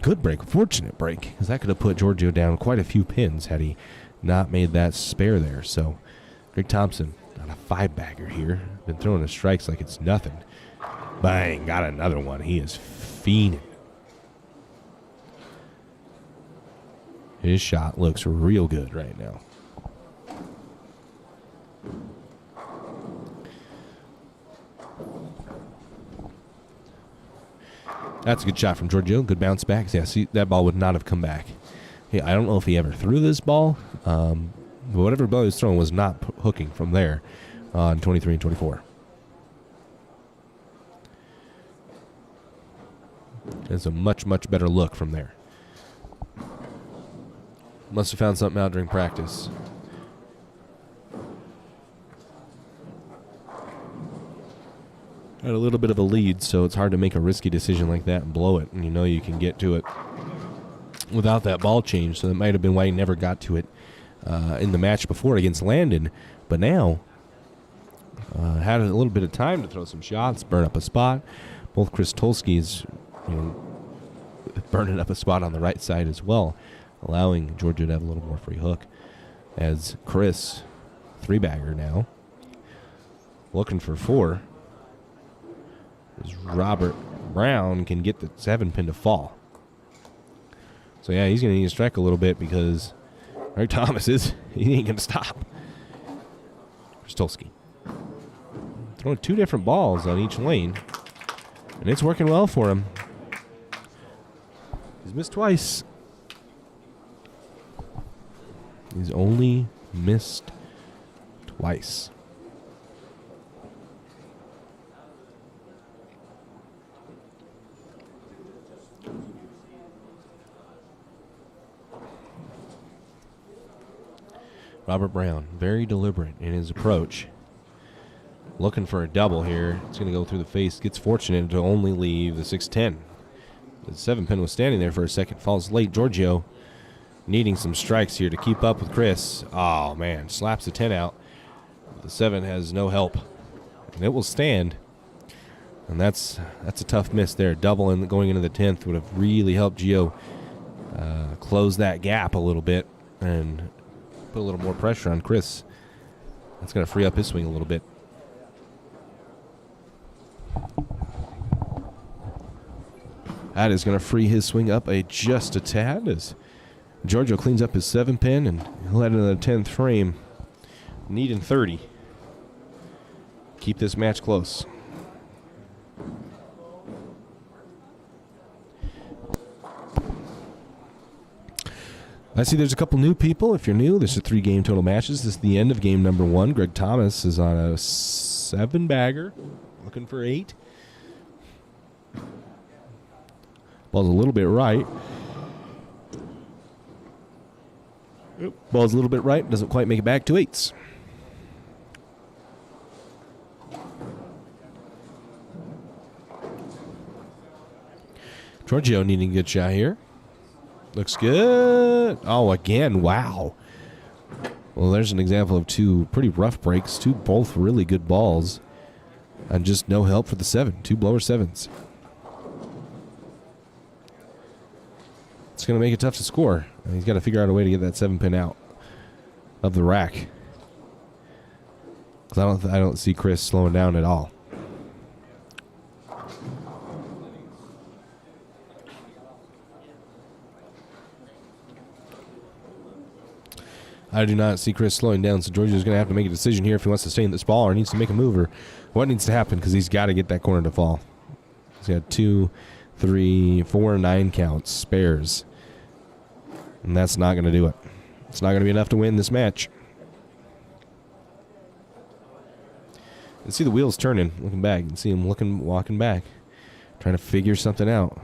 good break, fortunate break, because that could have put Giorgio down quite a few pins had he not made that spare there. So, Greg Thompson on a 5-bagger here. Been throwing his strikes like it's nothing. Bang, got another one. He is fiending. His shot looks real good right now. That's a good shot from Giorgio. Good bounce back. Yeah, see, that ball would not have come back. Hey, I don't know if he ever threw this ball. But whatever ball he was throwing was not hooking from there on 23 and 24. It's a much, much better look from there. Must have found something out during practice. Had a little bit of a lead, so it's hard to make a risky decision like that and blow it. And you know you can get to it without that ball change. So that might have been why he never got to it in the match before against Landon. But now, had a little bit of time to throw some shots, burn up a spot. Both Chris Tolsky's, burning up a spot on the right side as well, allowing Giorgio to have a little more free hook. As Chris, 3-bagger now, looking for 4. As Robert Brown can get the 7-pin to fall. So, yeah, he's going to need to strike a little bit because Eric Thomas he ain't going to stop. Kristolski throwing 2 different balls on each lane, and it's working well for him. He's missed twice. He's only missed twice. Robert Brown, very deliberate in his approach. Looking for a double here. It's going to go through the face. Gets fortunate to only leave the 6-10. The 7-pin was standing there for a second. Falls late. Giorgio needing some strikes here to keep up with Chris. Oh, man. Slaps the 10 out. The 7 has no help. And it will stand. And that's a tough miss there. Double in going into the 10th would have really helped Gio close that gap a little bit and put a little more pressure on Chris. That's going to free up his swing a little bit. That is going to free his swing up just a tad as Giorgio cleans up his 7-pin and he'll head into the 10th frame. Needing 30. Keep this match close. I see there's a couple new people. If you're new, there's a 3-game total matches. This is the end of game number 1. Greg Thomas is on a 7-bagger, looking for 8. Ball's a little bit right. Ball's a little bit right. Doesn't quite make it back to 8s. Giorgio needing a good shot here. Looks good. Oh, again. Wow. Well, there's an example of 2 pretty rough breaks. 2 both really good balls. And just no help for the 7. 2 blower 7s. It's going to make it tough to score. He's got to figure out a way to get that 7-pin out of the rack. Because I don't see Chris slowing down at all. I do not see Chris slowing down, so Giorgio's going to have to make a decision here if he wants to stay in this ball or needs to make a move or what needs to happen, because he's got to get that corner to fall. He's got 2, 3, 4, 9 counts, spares. And that's not going to do it. It's not going to be enough to win this match. You can see the wheels turning, looking back. You can see him walking back, trying to figure something out.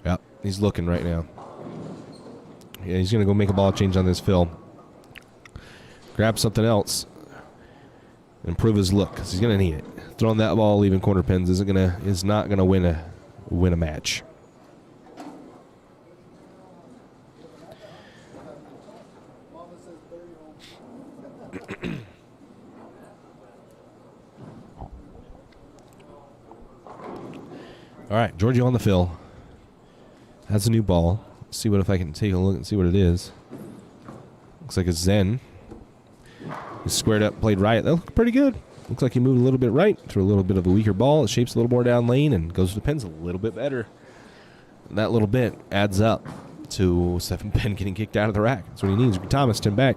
Yep, he's looking right now. Yeah, he's going to go make a ball change on this fill. Grab something else. Improve his look, because he's going to need it. Throwing that ball, leaving corner pins is not going to win a match. All right, Giorgio on the fill. Has a new ball. Let's see if I can take a look and see what it is. Looks like a Zen. He squared up, played right. That looked pretty good. Looks like he moved a little bit right, threw a little bit of a weaker ball. It shapes a little more down lane and goes to the pins a little bit better. And that little bit adds up to 7-pin getting kicked out of the rack. That's what he needs. Thomas, 10 back.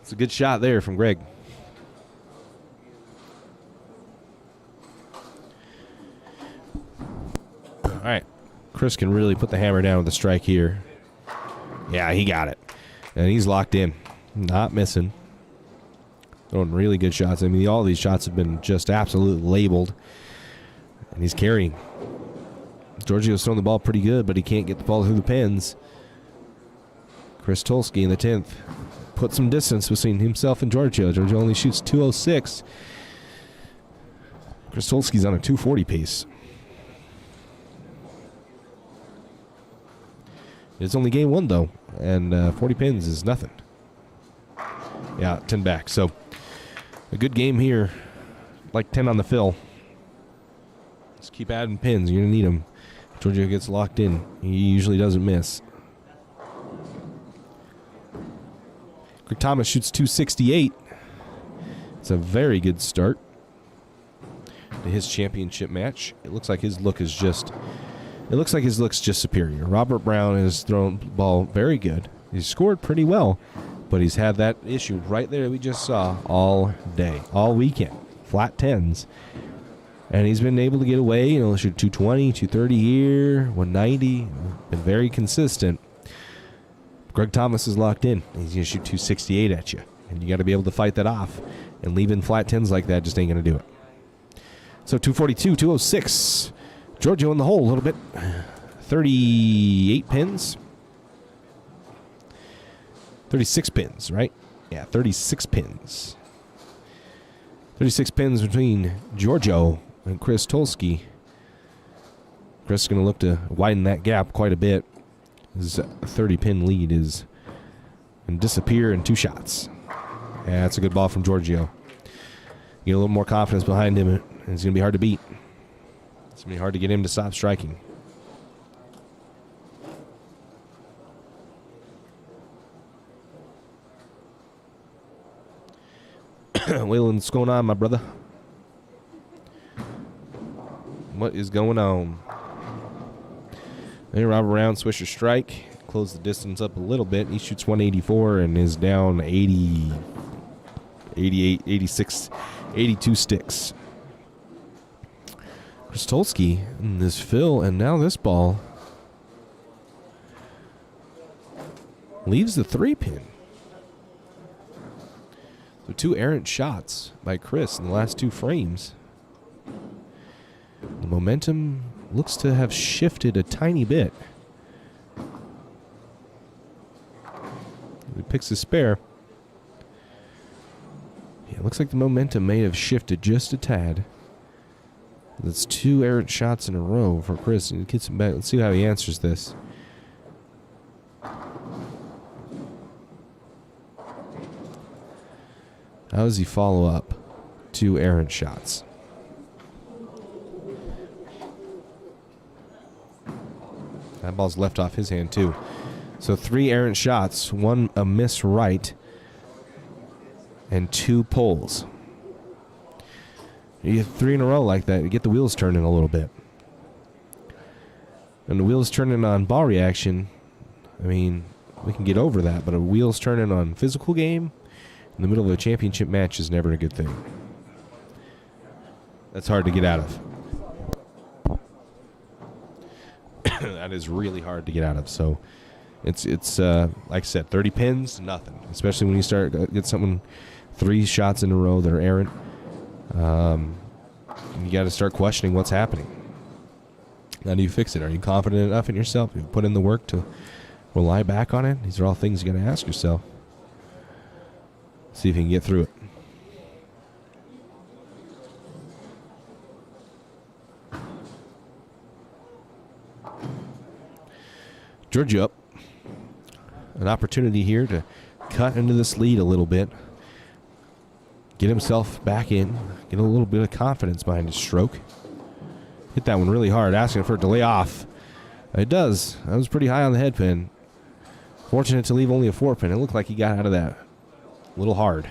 It's a good shot there from Greg. All right. Chris can really put the hammer down with a strike here. Yeah, he got it. And he's locked in. Not missing. Throwing really good shots. I mean, all these shots have been just absolutely labeled. And he's carrying. Giorgio's throwing the ball pretty good, but he can't get the ball through the pins. Chris Tolsky in the 10th. Put some distance between himself and Giorgio. Giorgio only shoots 206. Chris Tolsky's on a 240 pace. It's only game 1, though, and 40 pins is nothing. Yeah, 10 back. So, a good game here. Like 10 on the fill. Just keep adding pins. You're going to need them. Giorgio gets locked in. He usually doesn't miss. Greg Thomas shoots 268. It's a very good start to his championship match. It looks like his look is just... It looks like his look's just superior. Robert Brown has thrown the ball very good. He's scored pretty well, but he's had that issue right there we just saw all day, all weekend. Flat 10s. And he's been able to get away. You know, shoot 220, 230 here, 190. Been very consistent. Greg Thomas is locked in. He's going to shoot 268 at you. And you got to be able to fight that off. And leaving flat 10s like that just ain't going to do it. So 242, 206. Giorgio in the hole a little bit. 38 pins. 36 pins, right? Yeah, 36 pins. 36 pins between Giorgio and Chris Tolsky. Chris is going to look to widen that gap quite a bit. His 30-pin lead is going to disappear in 2 shots. Yeah, that's a good ball from Giorgio. Get a little more confidence behind him, and it's going to be hard to beat. It's going to be hard to get him to stop striking. Waylon, what's going on, my brother? What is going on? There, Robert Brown, Swisher strike. Close the distance up a little bit. He shoots 184 and is down 80, 88, 86, 82 sticks. Chris Tolsky in this fill, and now this ball. leaves the 3-pin. So 2 errant shots by Chris in the last 2 frames. The momentum looks to have shifted a tiny bit. He picks a spare. Yeah, it looks like the momentum may have shifted just a tad. That's 2 errant shots in a row for Chris. And he gets him back. Let's see how he answers this. How does he follow up 2 errant shots? That ball's left off his hand, too. So 3 errant shots, 1 a miss right, and 2 pulls. You get 3 in a row like that, you get the wheels turning a little bit. And the wheels turning on ball reaction, I mean, we can get over that, but a wheels turning on physical game in the middle of a championship match is never a good thing. That's hard to get out of. That is really hard to get out of. So it's like I said, 30 pins, nothing. Especially when you start get someone 3 shots in a row that are errant. You got to start questioning what's happening. How do you fix it? Are you confident enough in yourself? You've put in the work to rely back on it. These are all things you got to ask yourself. See if you can get through it. Giorgio, an opportunity here to cut into this lead a little bit. Get himself back in. Get a little bit of confidence behind his stroke. Hit that one really hard, asking for it to lay off. It does. That was pretty high on the head pin. Fortunate to leave only a 4-pin. It looked like he got out of that a little hard.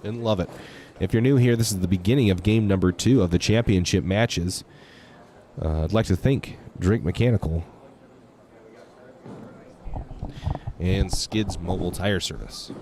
Didn't love it. If you're new here, this is the beginning of game number 2 of the championship matches. I'd like to thank Drake Mechanical and Skids Mobile Tire Service.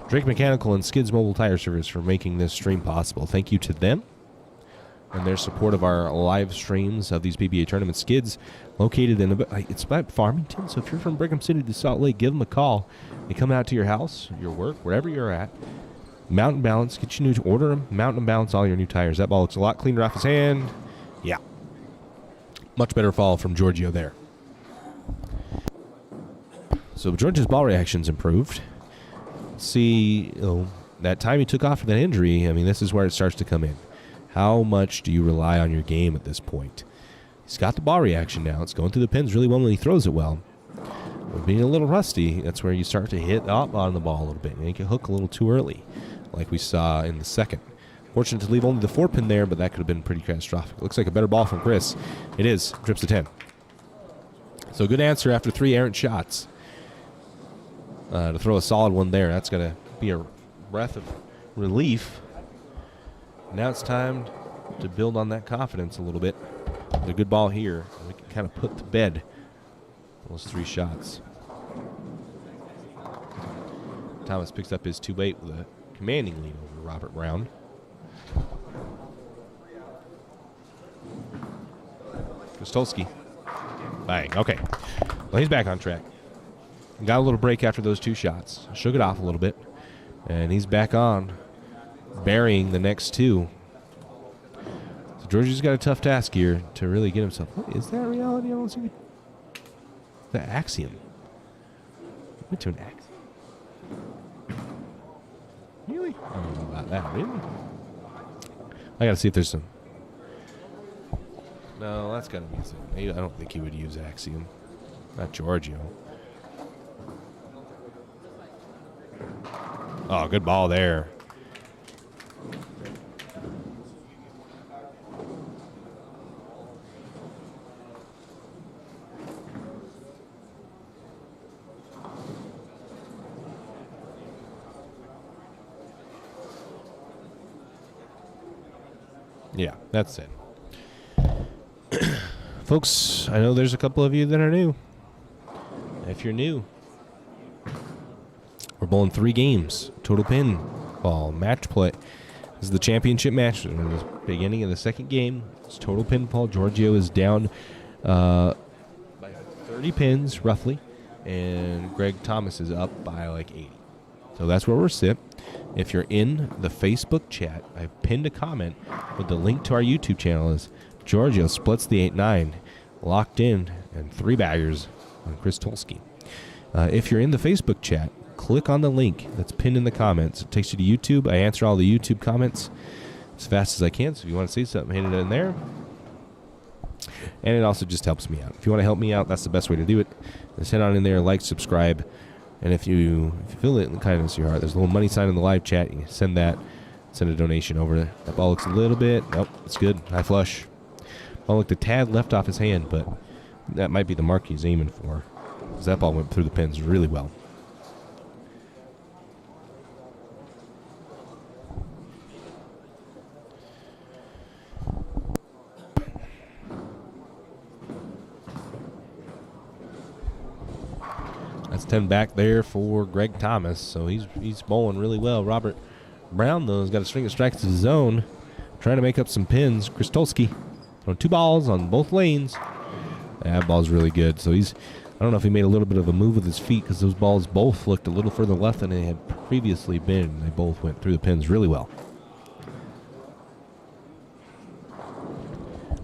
Drake Mechanical and Skids Mobile Tire Service for making this stream possible. Thank you to them and their support of our live streams of these PBA tournaments. Skids, located in it's by Farmington, so if you're from Brigham City to Salt Lake, give them a call. They come out to your house, your work, wherever you're at. Mountain Balance, get you new to order them. Mountain Balance all your new tires. That ball looks a lot cleaner off his hand. Yeah, much better fall from Giorgio there. So Giorgio's ball reaction's improved. See, that time he took off for that injury, I mean, this is where it starts to come in. How much do you rely on your game at this point? He's got the ball reaction now. It's going through the pins really well when he throws it well. But being a little rusty, that's where you start to hit up on the ball a little bit. And you can hook a little too early, like we saw in the second. Fortunate to leave only the 4-pin there, but that could have been pretty catastrophic. Looks like a better ball from Chris. It is. Drips to 10. So good answer after 3 errant shots. To throw a solid one there, that's going to be a breath of relief. Now it's time to build on that confidence a little bit. With a good ball here, we can kind of put to bed those 3 shots. Thomas picks up his 2-8 with a commanding lead over Robert Brown. Kostolski. Bang. Okay. Well, he's back on track. Got a little break after those 2 shots. Shook it off a little bit. And he's back on, burying the next 2. So Georgie's got a tough task here to really get himself. Is that reality? I don't see the Axiom. Went to an Axiom. Really? I don't know about that. Really? I gotta see if there's some. No, that's gotta be something. I don't think he would use Axiom. Not Giorgio. Oh, good ball there. Yeah, that's it. Folks, I know there's a couple of you that are new. If you're new, we're bowling 3 games. Total pin ball match play. This is the championship match. We're in the beginning of the second game. It's total pinfall. Giorgio is down by 30 pins, roughly. And Greg Thomas is up by like 80. So that's where we're sit. If you're in the Facebook chat, I've pinned a comment with the link to our YouTube channel. Is Giorgio splits the 8-9, locked in, and 3 baggers on Chris Tolsky. If you're in the Facebook chat, click on the link that's pinned in the comments. It takes you to YouTube. I answer all the YouTube comments as fast as I can. So if you want to say something, hit it in there. And it also just helps me out. If you want to help me out, that's the best way to do it. Just head on in there, like, subscribe. And if you feel it in the kindness of your heart, there's a little money sign in the live chat. You can send that. Send a donation over there. That ball looks a little bit. Nope, it's good. High flush. Ball looked a tad left off his hand, but that might be the mark he's aiming for. Because that ball went through the pins really well. That's 10 back there for Greg Thomas, so he's bowling really well. Robert Brown, though, has got a string of strikes to his own, trying to make up some pins. Chris Tolsky throwing 2 balls on both lanes. That ball's really good. So I don't know if he made a little bit of a move with his feet because those balls both looked a little further left than they had previously been. They both went through the pins really well.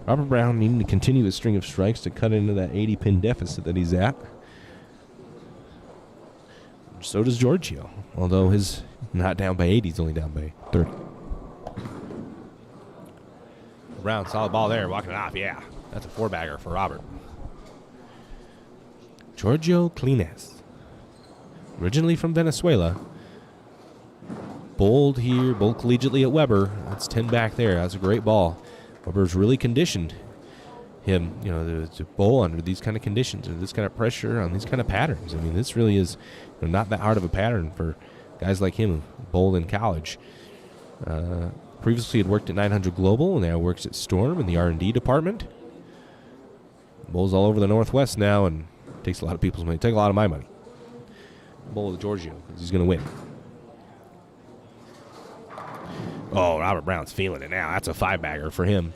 Robert Brown needing to continue his string of strikes to cut into that 80-pin deficit that he's at. So does Giorgio, although he's not down by 80, he's only down by 30. Brown, solid ball there, walking it off, yeah. That's a 4-bagger for Robert. Giorgio Clines, originally from Venezuela, bowled collegiately at Weber. That's 10 back there, that's a great ball. Weber's really conditioned him, to bowl under these kind of conditions, or this kind of pressure on these kind of patterns. I mean, this really is not that hard of a pattern for guys like him who bowled in college. Previously, had worked at 900 Global, and now works at Storm in the R&D department. Bowls all over the Northwest now, and takes a lot of people's money. Take a lot of my money. Bowl with Giorgio, because he's going to win. Oh, Robert Brown's feeling it now. That's a 5-bagger for him.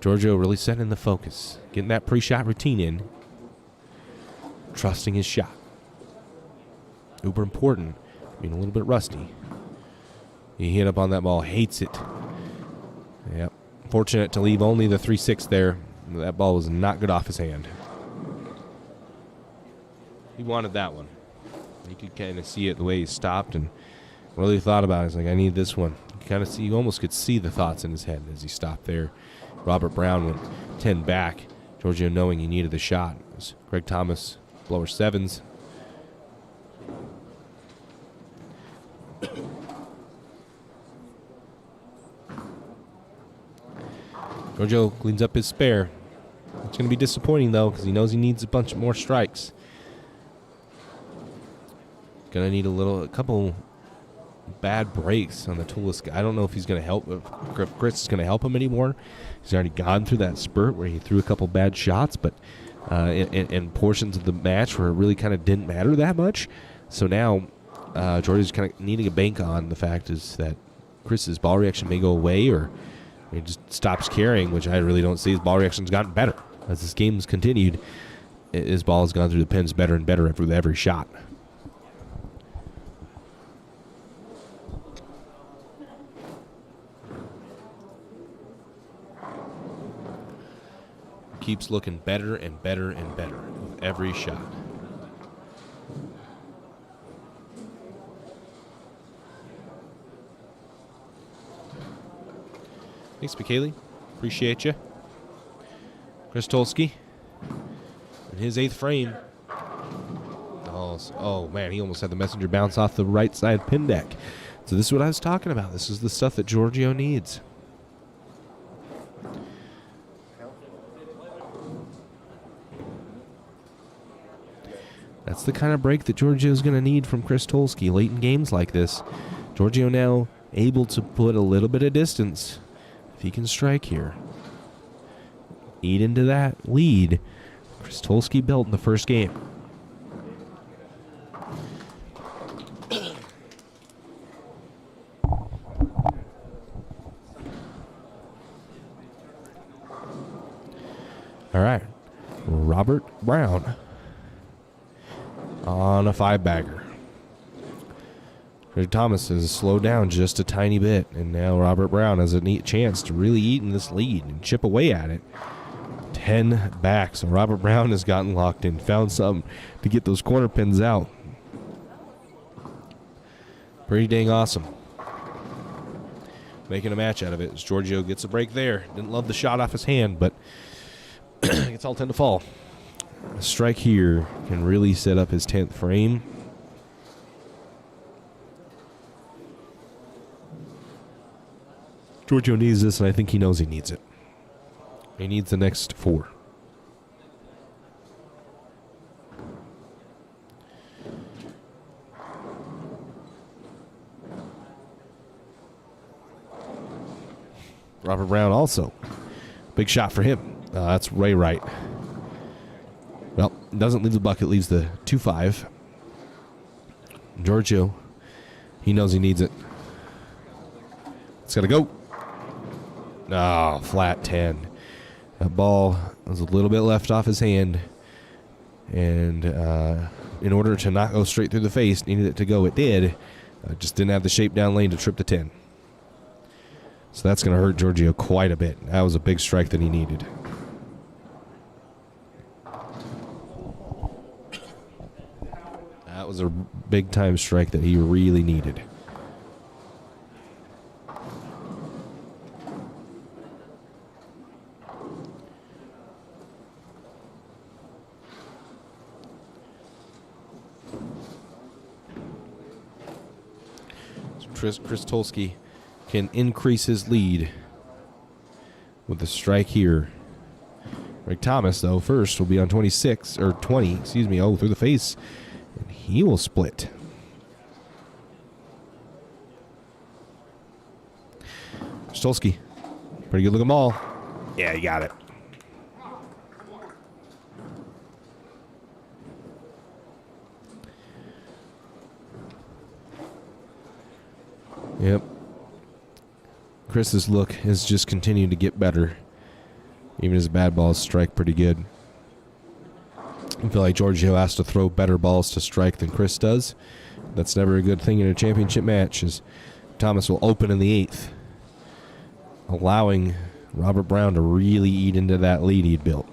Giorgio really setting the focus, getting that pre-shot routine in, trusting his shot. Uber important, being a little bit rusty. He hit up on that ball, hates it. Yep. Fortunate to leave only the 3-6 there. That ball was not good off his hand. He wanted that one. You could kind of see it the way he stopped and really thought about it. He's like, I need this one. You almost could see the thoughts in his head as he stopped there. Robert Brown went 10 back. Giorgio knowing he needed the shot. It was Greg Thomas, blower 7s. Giorgio cleans up his spare. It's going to be disappointing, though, because he knows he needs a bunch more strikes. Going to need a couple bad breaks on the toolless guy. I don't know if he's going to help, if Chris is going to help him anymore. He's already gone through that spurt where he threw a couple bad shots, but in portions of the match where it really kind of didn't matter that much. So now Giorgio's kind of needing a bank on the fact is that Chris's ball reaction may go away, or he just stops carrying, which I really don't see. His ball reaction's gotten better. As this game's continued, his ball has gone through the pins better and better with every shot. Keeps looking better and better and better with every shot. Thanks, McKaylee. Appreciate you. Chris Tolsky in his 8th frame. Oh, man, he almost had the messenger bounce off the right side pin deck. So this is what I was talking about. This is the stuff that Giorgio needs. That's the kind of break that Giorgio is going to need from Chris Tolsky late in games like this. Giorgio now able to put a little bit of distance if he can strike here. Eat into that lead Chris Tolsky built in the first game. All right, Robert Brown on a 5-bagger. Greg Thomas has slowed down just a tiny bit, and now Robert Brown has a neat chance to really eat in this lead and chip away at it. 10 back, so Robert Brown has gotten locked in, found something to get those corner pins out. Pretty dang awesome. Making a match out of it as Giorgio gets a break there. Didn't love the shot off his hand, but it's all 10 to fall. A strike here can really set up his 10th frame. Giorgio needs this, and I think he knows he needs it. He needs the next 4. Robert Brown also. Big shot for him. That's way right. Well, doesn't leave the bucket, leaves the 2-5. Giorgio, he knows he needs it. It's got to go. Oh, flat 10. That ball was a little bit left off his hand. And in order to not go straight through the face, needed it to go. It did. Just didn't have the shape down lane to trip the 10. So that's going to hurt Giorgio quite a bit. That was a big strike that he needed. That was a big-time strike that he really needed. Chris Tolsky can increase his lead with the strike here. Greg Thomas, though, first will be on 26, or 20, excuse me, through the face. And he will split. Stolsky, pretty good looking ball. Yeah, you got it. Yep. Chris's look has just continued to get better. Even his bad balls strike pretty good. I feel like Giorgio has to throw better balls to strike than Chris does. That's never a good thing in a championship match, as Thomas will open in the 8th, allowing Robert Brown to really eat into that lead he'd built.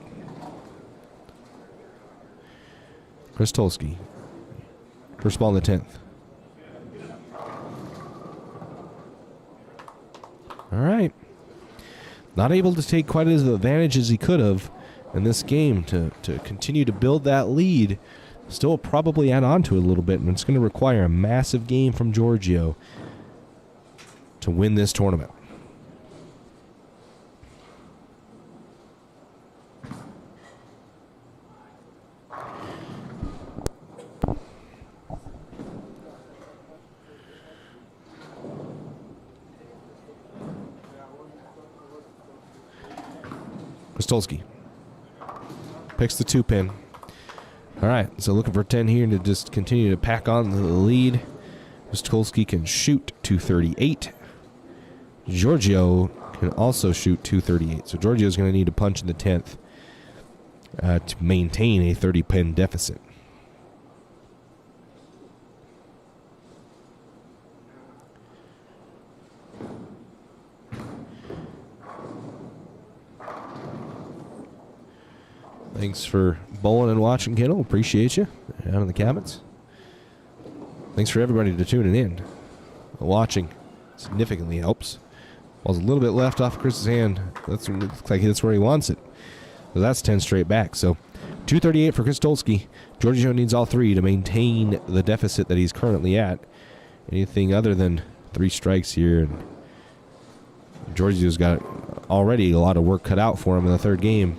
Chris Tolsky, first ball in the 10th. All right. Not able to take quite as advantage as he could have in this game to continue to build that lead. Still probably add on to it a little bit, and it's going to require a massive game from Giorgio to win this tournament. Stolsky picks the 2-pin. All right, so looking for 10 here to just continue to pack on the lead. Stolsky can shoot 238. Giorgio can also shoot 238. So Giorgio's going to need to punch in the 10th to maintain a 30-pin deficit. Thanks for bowling and watching, Kendall. Appreciate you down in the cabins. Thanks for everybody to tuning in. Watching significantly helps. Ball's a little bit left off Chris's hand. Looks like that's where he wants it. So that's 10 straight back. So 238 for Chris Tolsky. Giorgio needs all 3 to maintain the deficit that he's currently at. Anything other than 3 strikes here, and Giorgio's got already a lot of work cut out for him in the 3rd game.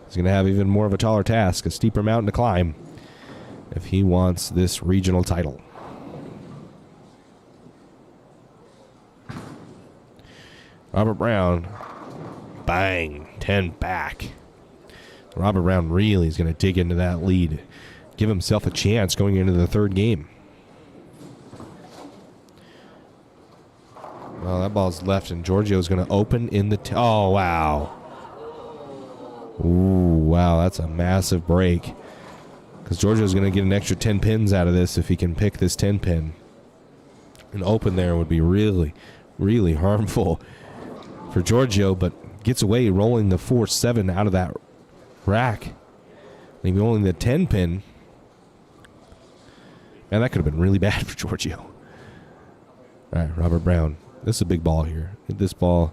He's going to have even more of a taller task, a steeper mountain to climb, if he wants this regional title. Robert Brown. Bang. 10 back. Robert Brown really is going to dig into that lead. Give himself a chance going into the third game. Well, that ball's left, and Giorgio's going to open in the... oh, wow. Ooh, wow, that's a massive break. Because Giorgio's going to get an extra 10 pins out of this if he can pick this 10 pin. An open there would be really, really harmful for Giorgio, but gets away rolling the 4-7 out of that rack. Maybe only the 10 pin. Man, that could have been really bad for Giorgio. All right, Robert Brown. This is a big ball here. Hit this ball.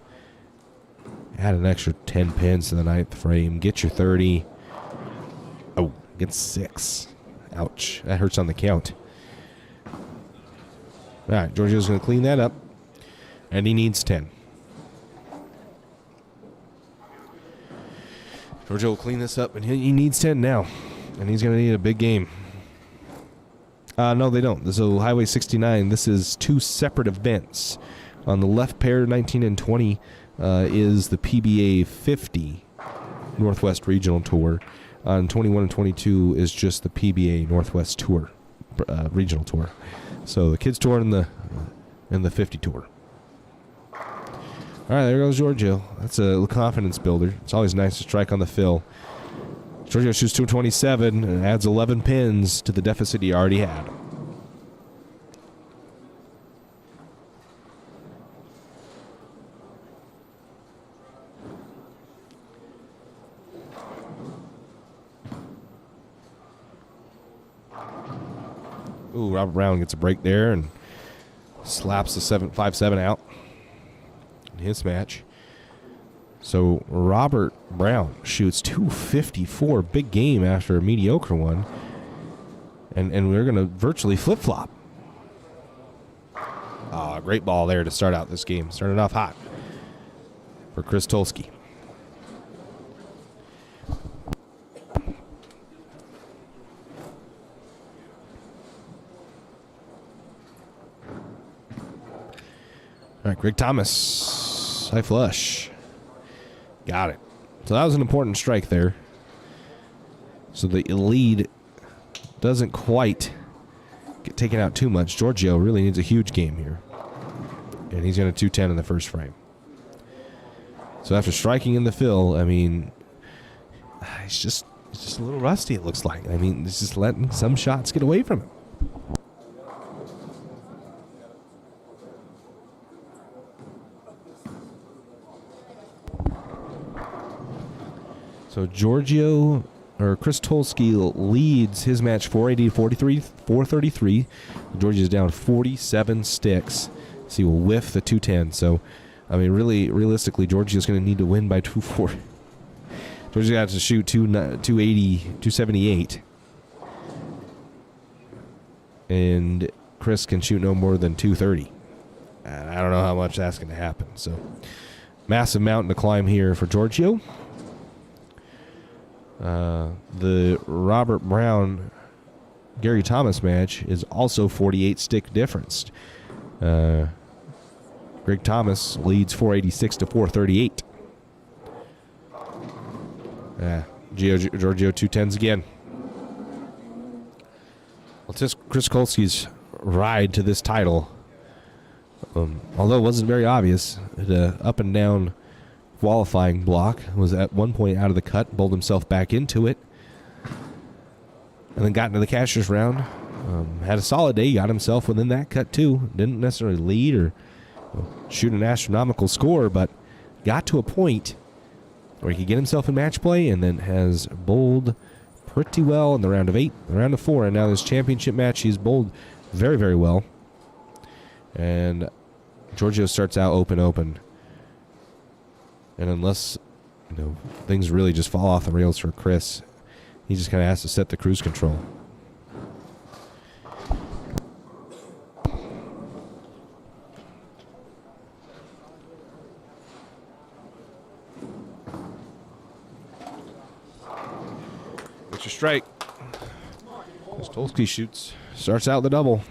Add an extra 10 pins to the 9th frame. Get your 30. Oh, get 6. Ouch. That hurts on the count. All right, Giorgio's going to clean that up. And he needs 10. Giorgio will clean this up, and he needs 10 now. And he's going to need a big game. No, they don't. So Highway 69, this is 2 separate events. On the left pair, 19 and 20, is the PBA 50 Northwest Regional Tour. On 21 and 22 is just the PBA Northwest Tour, Regional Tour. So the Kids Tour and the 50 Tour. All right, there goes Giorgio. That's a confidence builder. It's always nice to strike on the fill. Giorgio shoots 227 and adds 11 pins to the deficit he already had. Ooh, Robert Brown gets a break there and slaps the 5-7 out in his match. So Robert Brown shoots 254, big game after a mediocre one. And we're going to virtually flip-flop. Great ball there to start out this game. Started off hot for Chris Tolsky. All right, Greg Thomas, high flush. Got it. So that was an important strike there. So the lead doesn't quite get taken out too much. Giorgio really needs a huge game here. And he's going to 210 in the first frame. So after striking in the fill, I mean, it's just a little rusty, it looks like. I mean, it's just letting some shots get away from him. So Chris Tolsky leads his match 433. Giorgio's down 47 sticks. So he will whiff the 210. So, I mean, really, realistically, Giorgio's going to need to win by 240. Giorgio's got to shoot 280, 278. And Chris can shoot no more than 230. And I don't know how much that's going to happen. So, massive mountain to climb here for Giorgio. The Robert Brown Gary Thomas match is also 48 stick difference. Greg Thomas leads 486 to 438. Giorgio 210s again. Well, just Chris Kolsky's ride to this title, although it wasn't very obvious, the up and down qualifying block was at one point out of the cut, bowled himself back into it, and then got into the cashier's round. Had a solid day, got himself within that cut too. Didn't necessarily lead or shoot an astronomical score, but got to a point where he could get himself in match play, and then has bowled pretty well in the round of 8, the round of 4, and now this championship match he's bowled very, very well. And Giorgio starts out open. And unless, things really just fall off the rails for Chris, he just kind of has to set the cruise control. It's your strike. As Tolsky shoots, starts out the double.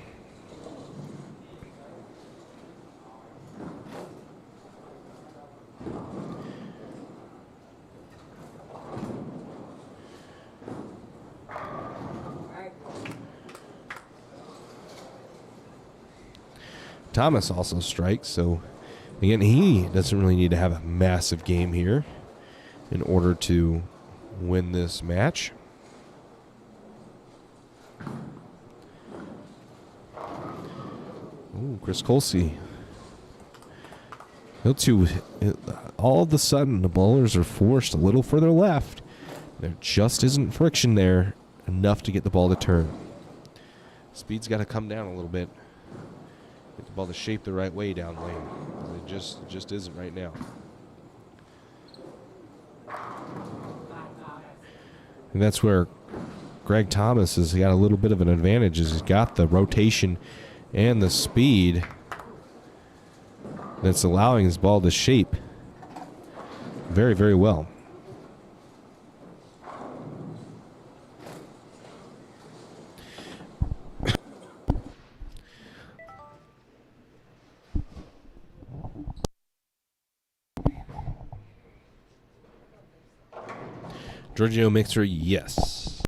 Thomas also strikes, so again, he doesn't really need to have a massive game here in order to win this match. Ooh, Chris Colsey. All of a sudden, the bowlers are forced a little further left. There just isn't friction there enough to get the ball to turn. Speed's got to come down a little bit. Get the ball to shape the right way down lane. It just isn't right now. And that's where Greg Thomas has got a little bit of an advantage. He's got the rotation and the speed that's allowing his ball to shape very, very well. Giorgio Mixer, yes.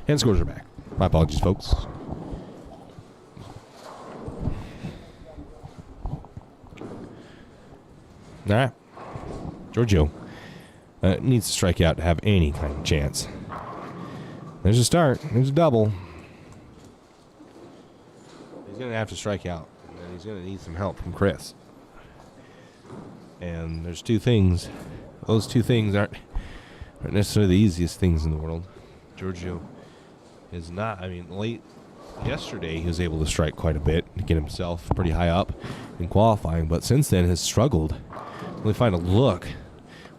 And scores are back. My apologies, folks. All right. Giorgio needs to strike out to have any kind of chance. There's a start. There's a double. He's going to have to strike out. And he's going to need some help from Chris. And there's two things. Those two things aren't necessarily the easiest things in the world. Giorgio is not. I mean, late yesterday he was able to strike quite a bit to get himself pretty high up in qualifying. But since then has struggled. Really find a look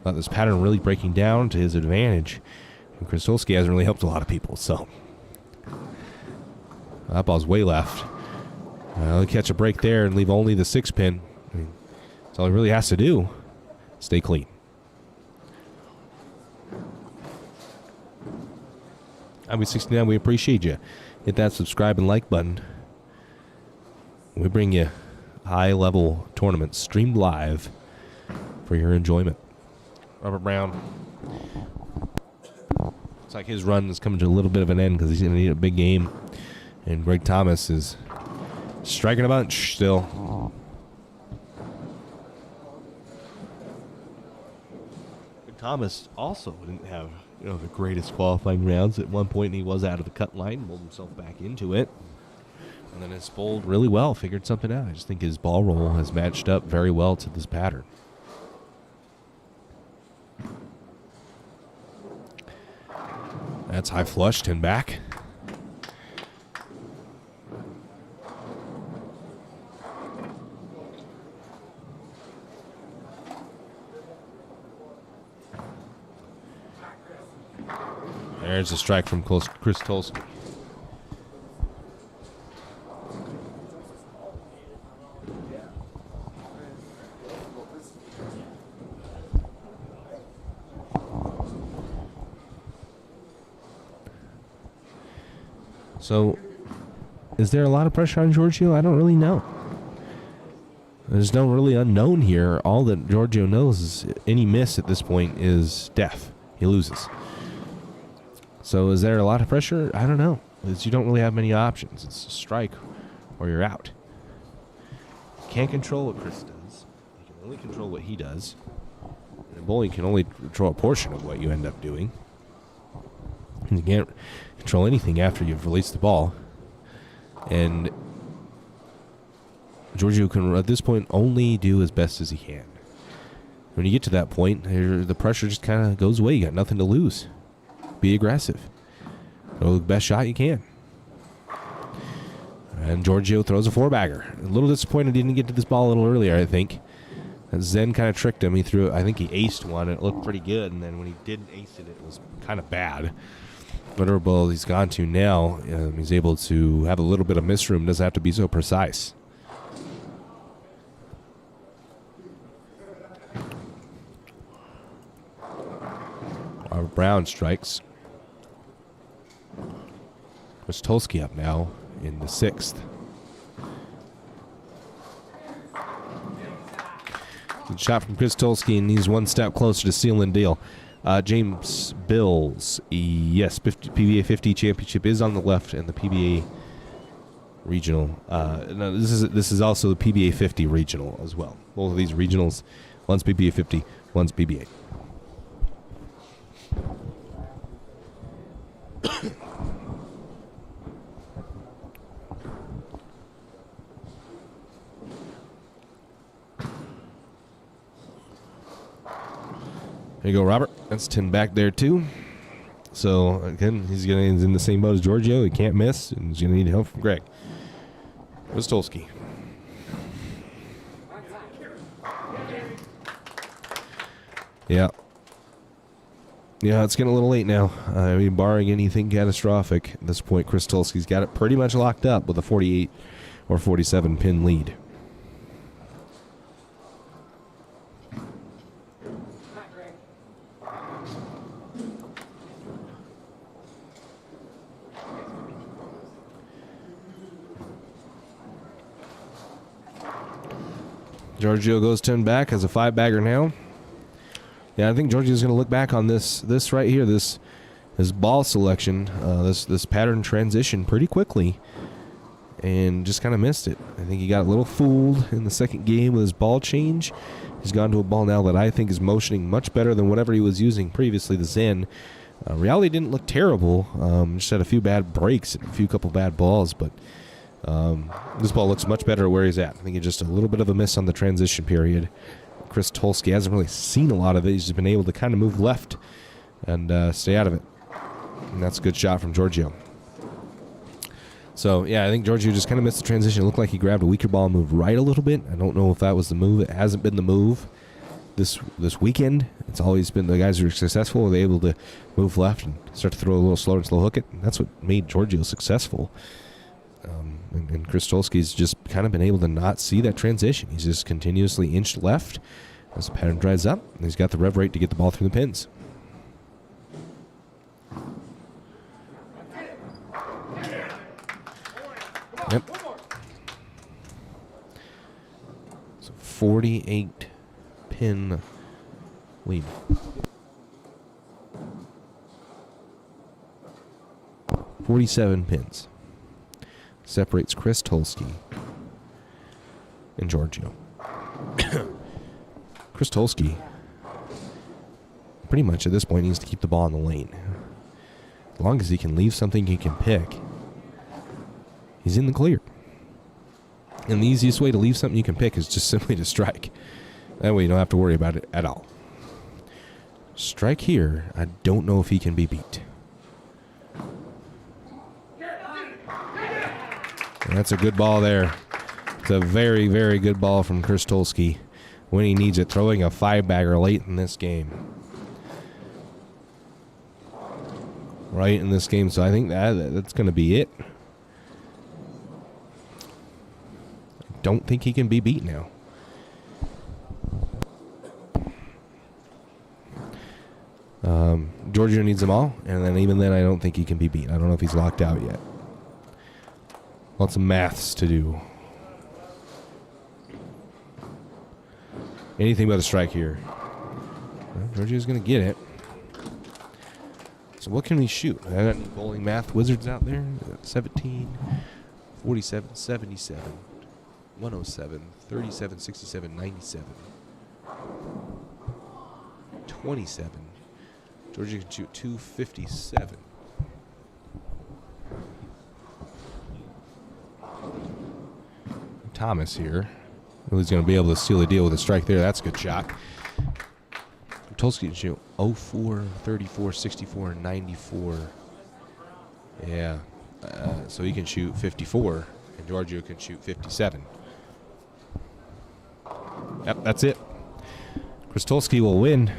about this pattern really breaking down to his advantage. And Krastolski hasn't really helped a lot of people, so that ball's way left. He'll catch a break there and leave only the 6-pin. I mean, that's all he really has to do. Stay clean. IB69, we appreciate you. Hit that subscribe and like button. We bring you high-level tournaments streamed live for your enjoyment. Robert Brown. Looks like his run is coming to a little bit of an end because he's going to need a big game. And Greg Thomas is striking a bunch still. Greg Thomas also didn't have the greatest qualifying rounds. At one point he was out of the cut line, rolled himself back into it. And then has bowled really well, figured something out. I just think his ball roll has matched up very well to this pattern. That's high flush, 10 back. There's a strike from Chris Tolsky. So, is there a lot of pressure on Giorgio? I don't really know. There's no really unknown here. All that Giorgio knows is any miss at this point is death. He loses. So is there a lot of pressure? I don't know. Because you don't really have many options. It's a strike or you're out. You can't control what Chris does. You can only control what he does. And bowling can only control a portion of what you end up doing. And you can't control anything after you've released the ball. And Giorgio can, at this point, only do as best as he can. When you get to that point, the pressure just kind of goes away. You got nothing to lose. Be aggressive. Throw the best shot you can. And Giorgio throws a 4-bagger. A little disappointed he didn't get to this ball a little earlier, I think. And Zen kind of tricked him. He threw it. I think he aced one. And it looked pretty good. And then when he didn't ace it, it was kind of bad. Whatever ball he's gone to now, he's able to have a little bit of misroom. Doesn't have to be so precise. Robert Brown strikes. Krystolski up now in the 6th. Good shot from Krystolski, and he's one step closer to sealing the deal. James Bills, yes, PBA 50 championship is on the left, and the PBA regional. No, this is also the PBA 50 regional as well. Both of these regionals, one's PBA 50, one's PBA. There you go, Robert. That's 10 back there, too. So, again, he's in the same boat as Giorgio. He can't miss, and he's going to need help from Greg. Krystolski. Yeah. Yeah, it's getting a little late now. I mean, barring anything catastrophic, at this point, Krystolski's got it pretty much locked up with a 48 or 47 pin lead. Giorgio goes 10 back, has a 5-bagger now. Yeah, I think Giorgio's going to look back on this right here, this ball selection, this pattern transition pretty quickly, and just kind of missed it. I think he got a little fooled in the second game with his ball change. He's gone to a ball now that I think is motioning much better than whatever he was using previously, the Zen. Reality didn't look terrible, just had a few bad breaks and a couple bad balls, but this ball looks much better where he's at. I think it's just a little bit of a miss on the transition period. Krystolski hasn't really seen a lot of it. He's just been able to kind of move left and stay out of it. And that's a good shot from Giorgio. So, yeah, I think Giorgio just kind of missed the transition. It looked like he grabbed a weaker ball and moved right a little bit. I don't know if that was the move. It hasn't been the move this weekend. It's always been the guys who are successful. They're able to move left and start to throw a little slower and slow hook it. And that's what made Giorgio successful. And Krystolski's just kind of been able to not see that transition. He's just continuously inched left as the pattern dries up, and he's got the rev rate to get the ball through the pins. Yep. So 48 pin lead. .47 pins separates Krystolski and Giorgio. Krystolski pretty much at this point needs to keep the ball in the lane. As long as he can leave something he can pick, he's in the clear. And the easiest way to leave something you can pick is just simply to strike. That way you don't have to worry about it at all. Strike here, I don't know if he can be beat. And that's a good ball there. It's a very, very good ball from Krystolski when he needs it, throwing a 5-bagger late in this game. Right in this game, so I think that's going to be it. I don't think he can be beat now. Giorgio needs them all, and then even then I don't think he can be beat. I don't know if he's locked out yet. Lots of maths to do. Anything but a strike here. Well, Giorgio's going to get it. So what can we shoot? I got any bowling math wizards out there? 17, 47, 77, 107, 37, 67, 97, 27. Giorgio can shoot 257. Thomas here. He's going to be able to seal the deal with a strike there. That's a good shot. Krystolski can shoot 04, 34, 64, 94. Yeah. So he can shoot 54, and Giorgio can shoot 57. Yep, that's it. Krystolski will win.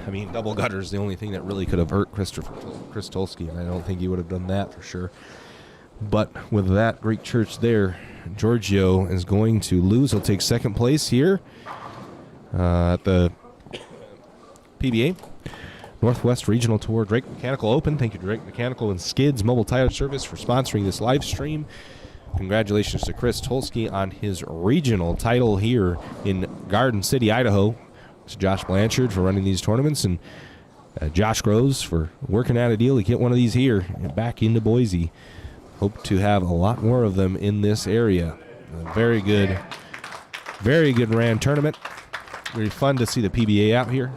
I mean, double gutter is the only thing that really could have hurt Krystolski, and I don't think he would have done that for sure. But with that great church there, Giorgio is going to lose. He'll take second place here at the PBA Northwest Regional Tour Drake Mechanical Open. Thank you to Drake Mechanical and Skids Mobile Tire Service for sponsoring this live stream. Congratulations to Chris Tolsky on his regional title here in Garden City, Idaho. To Josh Blanchard for running these tournaments, and Josh Groves for working out a deal to get one of these here and back into Boise. Hope to have a lot more of them in this area. A very good ran tournament. Very fun to see the PBA out here.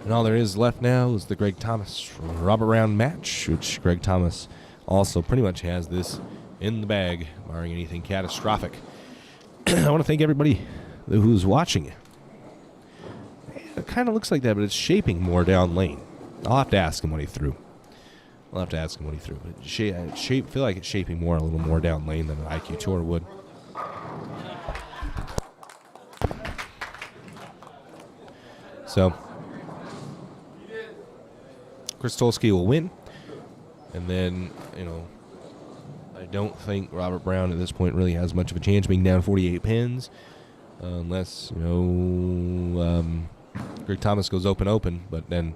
And all there is left now is the Greg Thomas Robert Round match, which Greg Thomas also pretty much has this in the bag, barring anything catastrophic. I want to thank everybody who's watching it. It kind of looks like that, but it's shaping more down lane. I'll have to ask him what he threw. But feel like it's shaping more, a little more down lane than an IQ Tour would. So, Chris Tolsky will win. And then, I don't think Robert Brown at this point really has much of a chance being down 48 pins. Unless, Greg Thomas goes open. But then,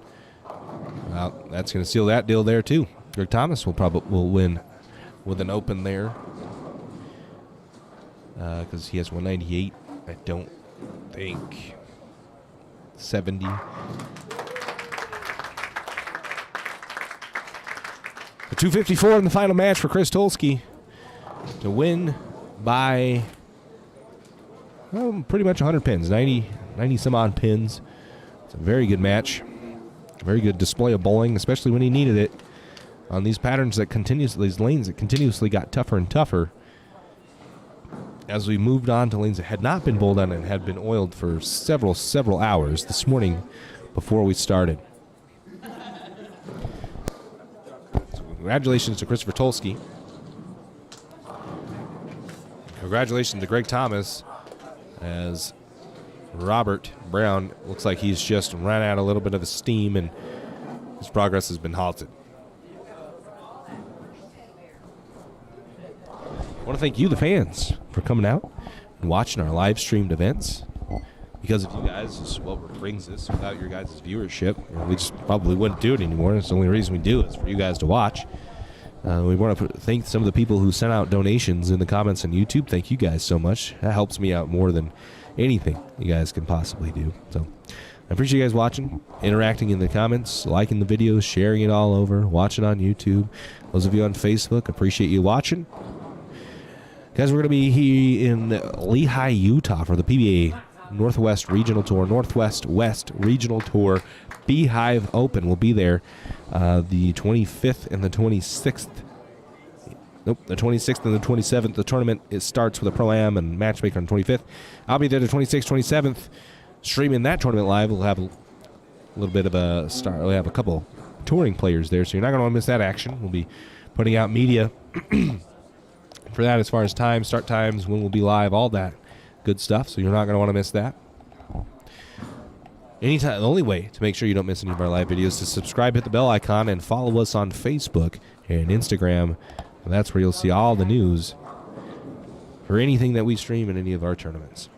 that's going to seal that deal there, too. Greg Thomas will win with an open there. Because he has 198. I don't think 70. The 254 in the final match for Chris Tolsky to win by pretty much 100 pins, 90 some odd pins. It's a very good match. A very good display of bowling, especially when he needed it on these patterns these lanes that continuously got tougher and tougher as we moved on to lanes that had not been bowled on and had been oiled for several hours this morning before we started. Congratulations to Christopher Tolsky. Congratulations to Greg Thomas, as Robert Brown looks like he's just run out a little bit of his steam and his progress has been halted. I want to thank you, the fans, for coming out and watching our live streamed events. Because of you guys, this is what brings us. Without your guys' viewership, we just probably wouldn't do it anymore. It's the only reason we do it is for you guys to watch. We want to thank some of the people who sent out donations in the comments on YouTube. Thank you guys so much. That helps me out more than anything you guys can possibly do. So I appreciate you guys watching, interacting in the comments, liking the videos, sharing it all over, watching on YouTube. Those of you on Facebook, appreciate you watching. Guys, we're going to be here in Lehi, Utah for the PBA Northwest Regional Tour, Northwest West Regional Tour Beehive Open. We'll be there the 25th and the 26th. Nope, the 26th and the 27th. The tournament, it starts with a Pro-Am and matchmaker on the 25th. I'll be there the 26th, 27th, streaming that tournament live. We'll have a little bit of a start. We'll have a couple touring players there, so you're not going to want to miss that action. We'll be putting out media for that as far as time, start times, when we'll be live, all that good stuff, so you're not going to want to miss that. Anytime, the only way to make sure you don't miss any of our live videos is to subscribe, hit the bell icon, and follow us on Facebook and Instagram. And that's where you'll see all the news for anything that we stream in any of our tournaments.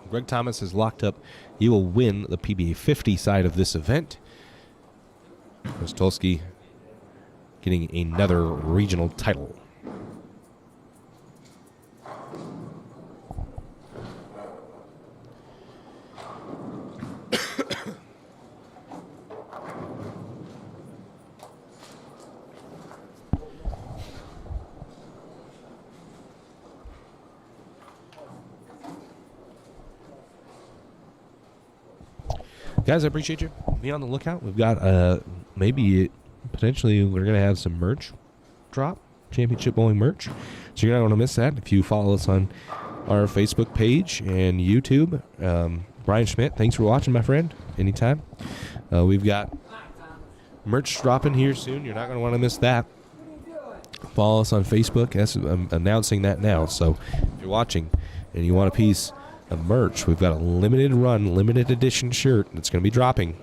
Greg Thomas is locked up. He will win the PBA 50 side of this event. Kostolski getting another regional title. Guys, I appreciate you. Be on the lookout. We've got maybe potentially we're going to have some merch drop, championship bowling merch. So you're not going to miss that if you follow us on our Facebook page and YouTube. Brian Schmidt, thanks for watching, my friend. Anytime. We've got merch dropping here soon. You're not going to want to miss that. Follow us on Facebook. I'm announcing that now. So if you're watching and you want a piece of merch, we've got a limited run, limited edition shirt that's going to be dropping.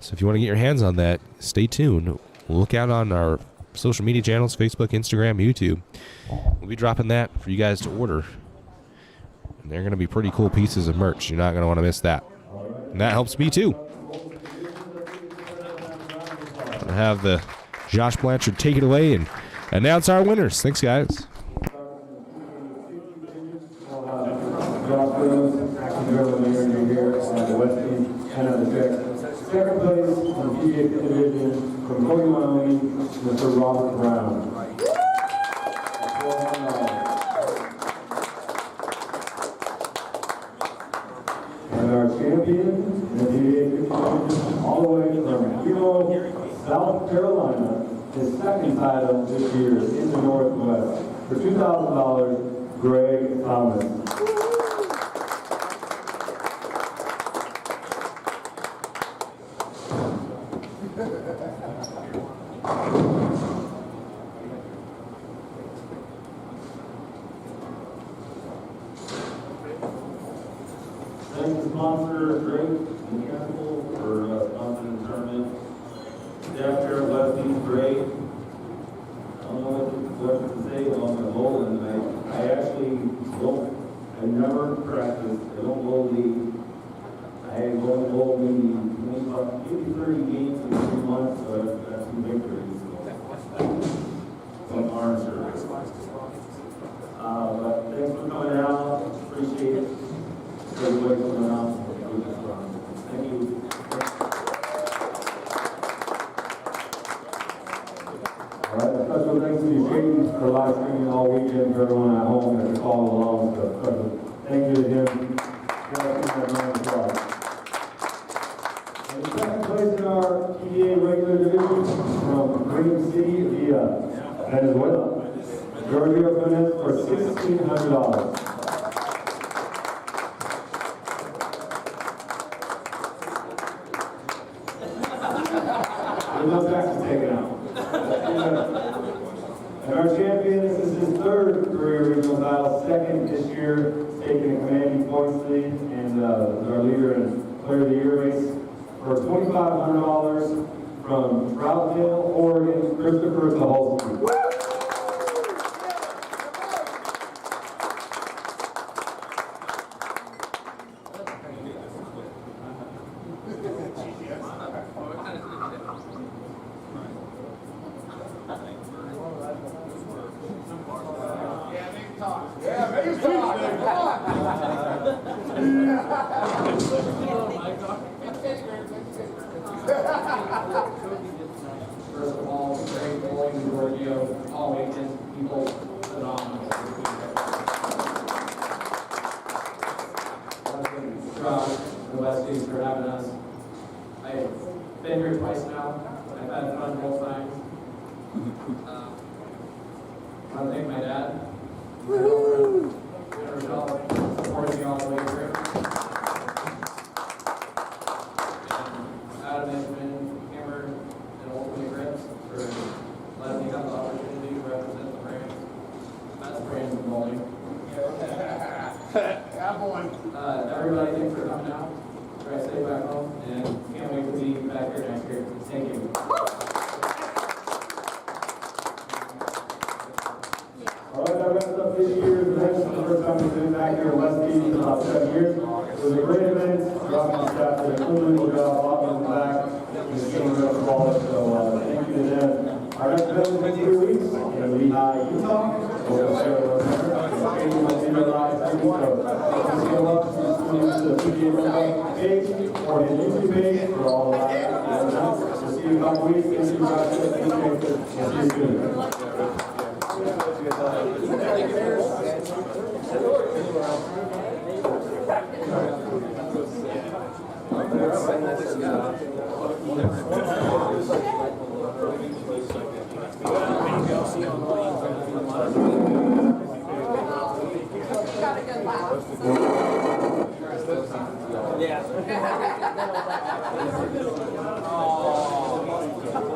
So if you want to get your hands on that, stay tuned. Look out on our social media channels, Facebook, Instagram, YouTube. We'll be dropping that for you guys to order. And they're going to be pretty cool pieces of merch. You're not going to want to miss that. And that helps me too. I'm going to have the Josh Blanchard take it away and announce our winners. Thanks, guys. Josh Williams, acting general manager here at the West End, and the check. Second place on PBA division from Cody, Wyoming, Mr. Robert Brown. And our champion in the PBA 50 division, all the way from Hero, South Carolina, his second title this year in the Northwest. For $2,000, Greg Thomas. Thanks to sponsor Drake Mechanical for sponsoring the tournament. Staff chair Leslie's great. I don't know what to say about my bowling. I actually don't. I never practice. I don't bowl league. I only bowl maybe 30 games in 3 months, so that's 2 victories. Some arm service. But thanks for coming out. Appreciate it. Everybody coming out. Thank you. All right, special thanks to Shane for live streaming all weekend for everyone at home that can follow along. So special thank you to him. And second place in our PBA regular division from Green City via Venezuela, Giorgio Fernandez for $1,600. There's no taxes taken out. And our champion, this is his third career regional title, second this year, taking a commanding points lead, and is our leader in Player of the Year race for $2,500 from Troutdale, Oregon, Christopher Saholsky. First of all, great bowling in Giorgio, all weekend, people, phenomenal. Josh, the Westies for having us. I've been here twice now. I've had fun both times. I want to thank my dad. Supporting me all the way through. Adam Benjamin, Hammer, and Ultimate Grips for letting me have the opportunity to represent the brand. That's the brand of bowling. Everybody, thanks for coming out. Try to stay back home, and can't wait to be back here next year. Thank you. All right, that wraps up this year's event. The first time we've been back here in West Keys in about 7 years. It was a great event. Dropping the staff did an unbelievable job, walking in the back, and the team was up for all of it. So thank you to them. Our next event is in 3 weeks in Lehigh, Utah. We'll share with them. To the PBA page or the YouTube page for all of that. We'll see you in a couple weeks. Thank you guys. See you soon.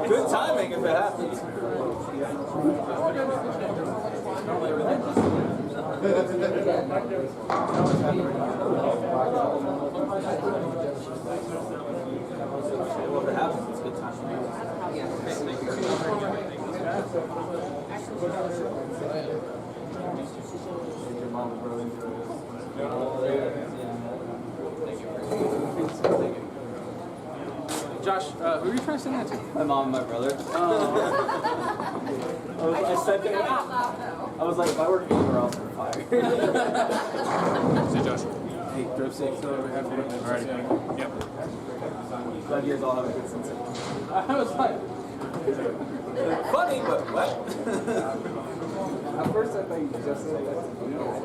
Good timing if it happens. Well, if it happens, it's good timing. Your mom was really into this. Josh, who are you trying to send that to? My mom and my brother. I said to him, I was like, if I work anywhere else, I'm fired. Say Josh. Hey, drip safe, so we have to. Alrighty. Yep. Glad you guys all have a good sense of humor. I was like, Funny, but what? At first, I thought you just said that.